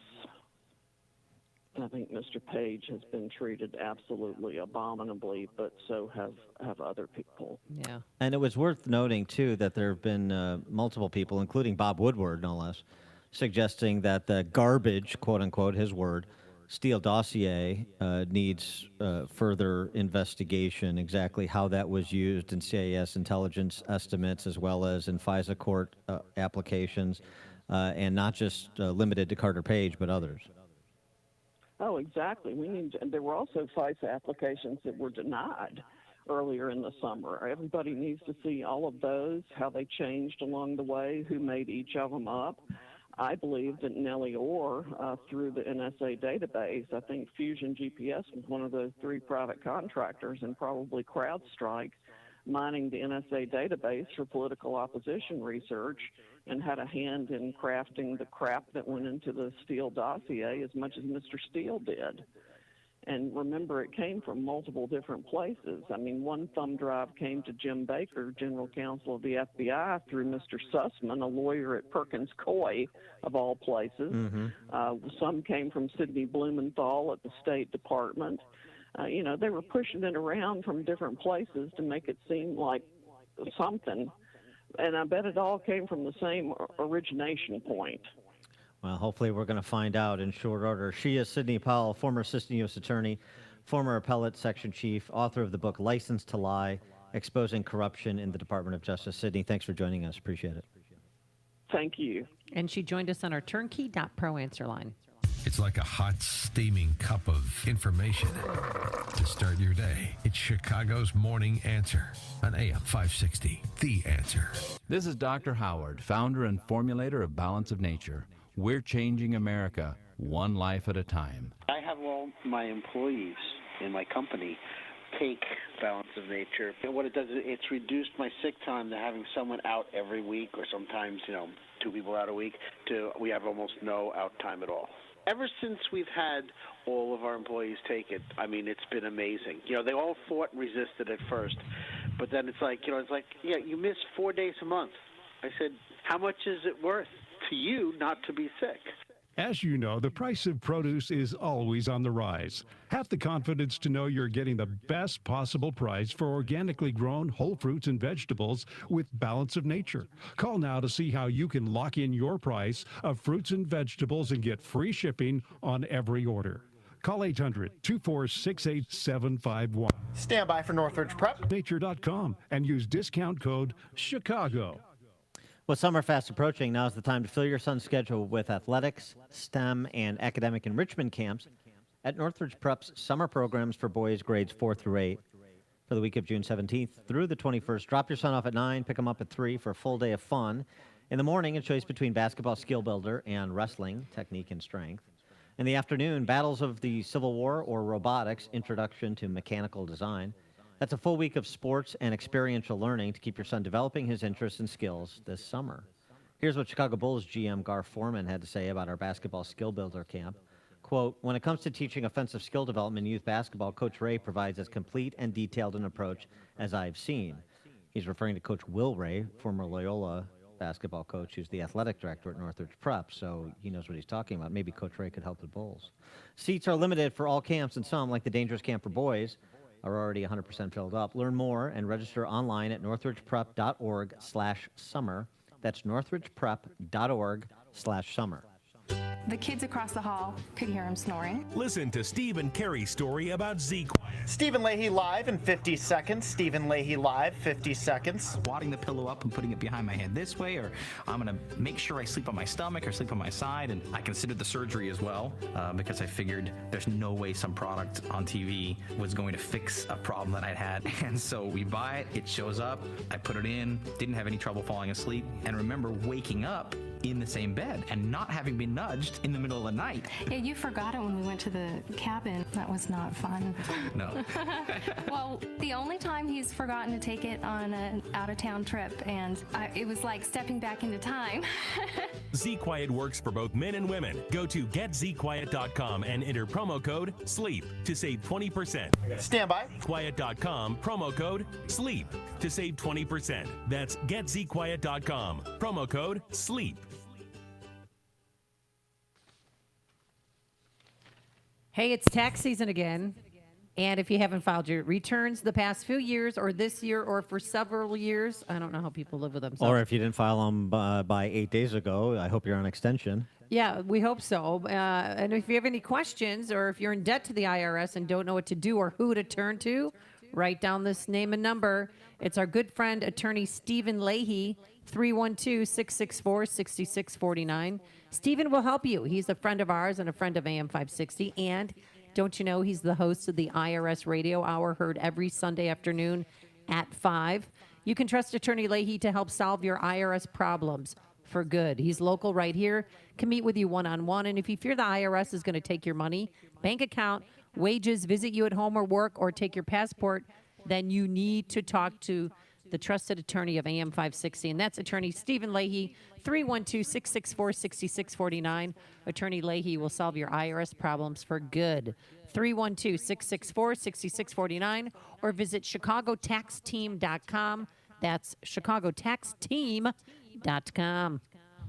I think Mr. Page has been treated absolutely abominably, but so have other people. Yeah. And it was worth noting, too, that there have been multiple people, including Bob Woodward, no less, suggesting that the garbage, quote-unquote, his word, Steele dossier needs further investigation, exactly how that was used in CIS intelligence estimates as well as in FISA court applications. and not just limited to Carter Page, but others. Oh, exactly. There were also FISA applications that were denied earlier in the summer. Everybody needs to see all of those, how they changed along the way, who made each of them up. I believe that Nellie Orr, through the NSA database, I think Fusion GPS was one of those 3 private contractors, and probably CrowdStrike, mining the NSA database for political opposition research, and had a hand in crafting the crap that went into the Steele dossier as much as Mr. Steele did. And remember, it came from multiple different places. I mean, one thumb drive came to Jim Baker, general counsel of the FBI, through Mr. Sussman, a lawyer at Perkins Coie, of all places. Some came from Sidney Blumenthal at the State Department. They were pushing it around from different places to make it seem like something. And I bet it all came from the same origination point. Well, hopefully we're going to find out in short order. She is Sidney Powell, former assistant U.S. attorney, former appellate section chief, author of the book License to Lie, Exposing Corruption in the Department of Justice. Sidney, thanks for joining us. Appreciate it. Thank you. And she joined us on our turnkey.pro answer line. It's like a hot, steaming cup of information to start your day. It's Chicago's Morning Answer on AM 560, The Answer. This is Dr. Howard, founder and formulator of Balance of Nature. We're changing America one life at a time. I have all my employees in my company take Balance of Nature. And what it does is it's reduced my sick time to having someone out every week, or sometimes, 2 people out a week, to we have almost no out time at all. Ever since we've had all of our employees take it, I mean, it's been amazing. They all fought and resisted at first, but then it's like, you miss 4 days a month. I said, how much is it worth to you not to be sick? As you know, the price of produce is always on the rise. Have the confidence to know you're getting the best possible price for organically grown whole fruits and vegetables with Balance of Nature. Call now to see how you can lock in your price of fruits and vegetables and get free shipping on every order. Call 800-246-8751. Stand by for Northridge Prep. Nature.com and use discount code CHICAGO. With summer fast approaching, now's the time to fill your son's schedule with athletics, STEM, and academic enrichment camps at Northridge Prep's summer programs for boys grades 4 through 8. For the week of June 17th through the 21st, drop your son off at 9, pick him up at 3 for a full day of fun. In the morning, a choice between basketball skill builder and wrestling, technique and strength. In the afternoon, battles of the Civil War or robotics, introduction to mechanical design. That's a full week of sports and experiential learning to keep your son developing his interests and skills this summer. Here's what Chicago Bulls GM Gar Foreman had to say about our basketball skill builder camp. Quote, when it comes to teaching offensive skill development in youth basketball, Coach Ray provides as complete and detailed an approach as I've seen. He's referring to Coach Will Ray, former Loyola basketball coach, who's the athletic director at Northridge Prep, so he knows what he's talking about. Maybe Coach Ray could help the Bulls. Seats are limited for all camps, and some, like the Dangerous Camp for Boys, are already 100% filled up. Learn more and register online at northridgeprep.org/summer. That's northridgeprep.org/summer. The kids across the hall could hear him snoring. Listen to Steve and Carrie's story about Z-Quiet. Stephen Leahy live in 50 seconds. Stephen Leahy live, 50 seconds. Wadding the pillow up and putting it behind my head this way, or I'm going to make sure I sleep on my stomach or sleep on my side. And I considered the surgery as well because I figured there's no way some product on TV was going to fix a problem that I'd had. And so we buy it, it shows up, I put it in, didn't have any trouble falling asleep, and remember waking up in the same bed and not having been nudged in the middle of the night. Yeah, you forgot it when we went to the cabin. That was not fun. No. Well, the only time he's forgotten to take it on an out-of-town trip, and it was like stepping back into time. Z-Quiet works for both men and women. Go to getzquiet.com and enter promo code SLEEP to save 20%. Stand by. Quiet.com, promo code SLEEP to save 20%. That's getzquiet.com, promo code SLEEP. Hey, it's tax season again. And if you haven't filed your returns the past few years or this year or for several years, I don't know how people live with themselves. Or if you didn't file them by 8 days ago, I hope you're on extension. Yeah, we hope so. And if you have any questions or if you're in debt to the IRS and don't know what to do or who to turn to, Write down this name and number. It's our good friend, attorney Stephen Leahy, 312-664-6649. Stephen will help you. He's a friend of ours and a friend of AM 560. And don't you know he's the host of the IRS Radio Hour, heard every Sunday afternoon at 5. You can trust attorney Leahy to help solve your IRS problems for good. He's local right here, can meet with you one-on-one. And if you fear the IRS is going to take your money, bank account, wages, visit you at home or work, or take your passport, then you need to talk to the trusted attorney of AM 560, and that's attorney Stephen Leahy, 312-664-6649. Attorney Leahy will solve your IRS problems for good. 312-664-6649, or visit chicagotaxteam.com. That's chicagotaxteam.com.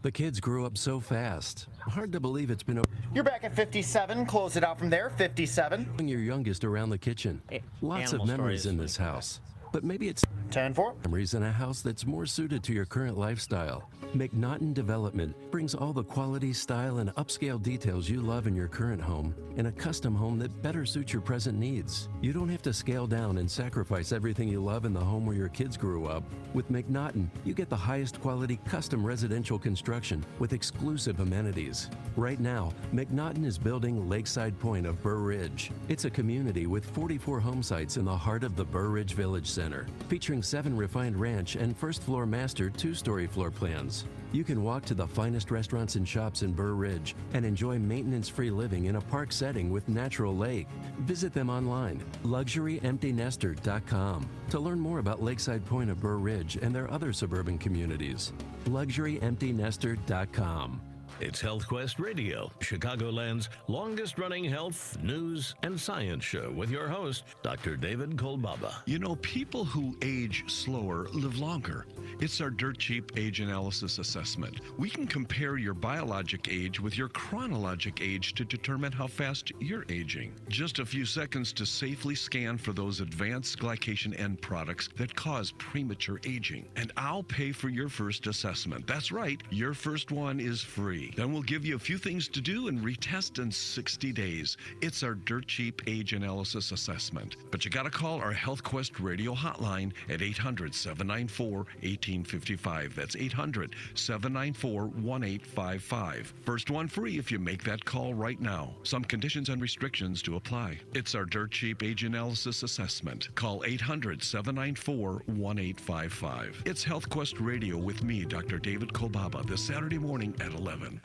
The kids grew up so fast. Hard to believe it's been You're back at 57. Close it out from there. 57. Your youngest around the kitchen. Lots of memories in this house. But maybe it's 10-4. Memories in a house that's more suited to your current lifestyle. McNaughton Development brings all the quality, style, and upscale details you love in your current home in a custom home that better suits your present needs. You don't have to scale down and sacrifice everything you love in the home where your kids grew up. With McNaughton, you get the highest quality custom residential construction with exclusive amenities. Right now, McNaughton is building Lakeside Point of Burr Ridge. It's a community with 44 home sites in the heart of the Burr Ridge Village Center, featuring 7 refined ranch and first-floor master 2-story floor plans. You can walk to the finest restaurants and shops in Burr Ridge and enjoy maintenance-free living in a park setting with natural lake. Visit them online, luxuryemptynester.com, to learn more about Lakeside Point of Burr Ridge and their other suburban communities. luxuryemptynester.com. It's Health Quest Radio, Chicagoland's longest-running health, news, and science show with your host, Dr. David Kolbaba. You know, people who age slower live longer. It's our dirt cheap age analysis assessment. We can compare your biologic age with your chronologic age to determine how fast you're aging. Just a few seconds to safely scan for those advanced glycation end products that cause premature aging. And I'll pay for your first assessment. That's right, your first one is free. Then we'll give you a few things to do and retest in 60 days. It's our dirt cheap age analysis assessment. But you gotta call our Health Quest radio hotline at 800-794-1855. That's 800-794-1855. First one free if you make that call right now. Some conditions and restrictions to apply. It's our dirt cheap age analysis assessment. Call 800-794-1855. It's Health Quest Radio with me, Dr. David Kolbaba, this Saturday morning at 11.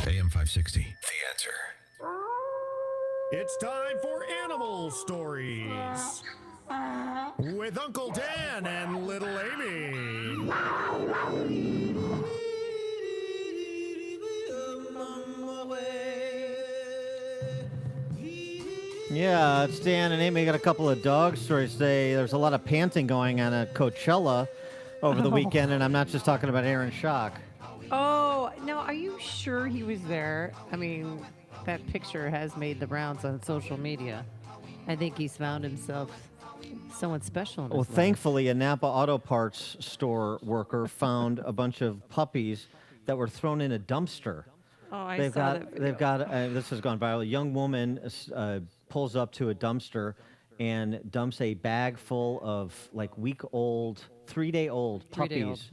AM 560, The Answer. It's time for Animal Stories with Uncle Dan and Little Amy. Yeah, it's Dan and Amy. Got a couple of dog stories today. There's a lot of panting going on at Coachella over the weekend, and I'm not just talking about Aaron Schock. Oh, no, are you sure he was there? I mean, that picture has made the rounds on social media. I think he's found himself someone special in his life. Thankfully, a Napa Auto Parts store worker found a bunch of puppies that were thrown in a dumpster. Oh, I saw that video. They've got, this has gone viral. A young woman pulls up to a dumpster and dumps a bag full of like week-old, 3-day-old puppies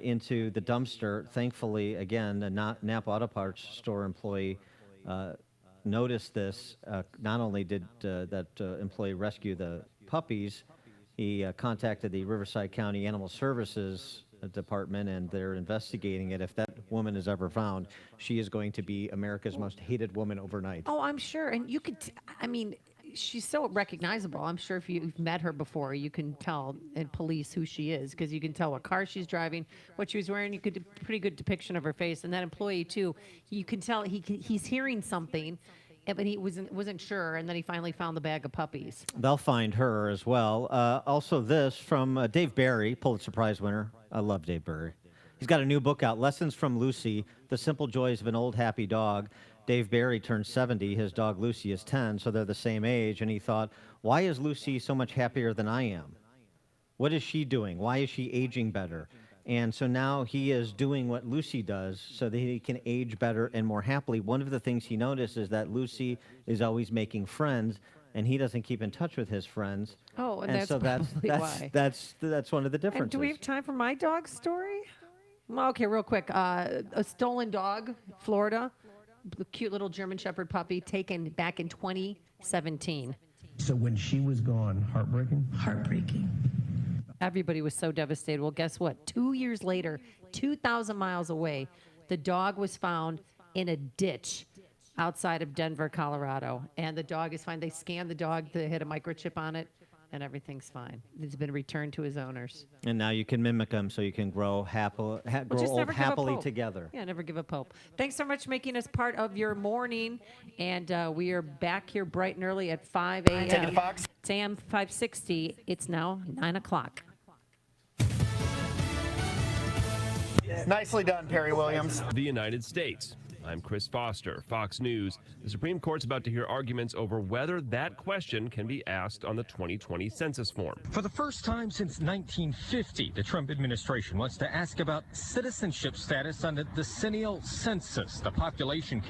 into the dumpster. Thankfully, again, the Napa Auto Parts store employee noticed this. Not only did that employee rescue the puppies, he contacted the Riverside County Animal Services Department, and they're investigating it. If that woman is ever found, she is going to be America's most hated woman overnight. Oh, I'm sure. And you could, I mean, she's so recognizable. I'm sure if you've met her before, you can tell in police who she is, because you can tell what car she's driving, what she was wearing. You could do a pretty good depiction of her face. And that employee, too, you can tell he's hearing something, but he wasn't sure, and then he finally found the bag of puppies. They'll find her as well. Also this from Dave Barry, Pulitzer Prize winner. I love Dave Barry. He's got a new book out, Lessons from Lucy, The Simple Joys of an Old Happy Dog. Dave Barry turned 70. His dog Lucy is 10, so they're the same age. And he thought, why is Lucy so much happier than I am? What is she doing? Why is she aging better? And so now he is doing what Lucy does so that he can age better and more happily. One of the things he noticed is that Lucy is always making friends, and he doesn't keep in touch with his friends. Oh, and so probably why. That's one of the differences. And do we have time for my dog story? Well, okay, real quick. A stolen dog, Florida, the cute little German Shepherd puppy, taken back in 2017. So when she was gone, heartbreaking? Heartbreaking. Everybody was so devastated. Well, guess what? 2 years later, 2,000 miles away, the dog was found in a ditch outside of Denver, Colorado. And the dog is fine. They scanned the dog. They had a microchip on it, and everything's fine. It's been returned to his owners. And now you can mimic them so you can grow, grow old happily together. Yeah, never give up hope. Thanks so much for making us part of your morning. And we are back here bright and early at 5 a.m. Take it, Fox. It's AM 560. It's now 9 o'clock. Nicely done, Perry Williams. The United States. I'm Chris Foster, Fox News. The Supreme Court's about to hear arguments over whether that question can be asked on the 2020 census form. For the first time since 1950, the Trump administration wants to ask about citizenship status on the decennial census, the population count.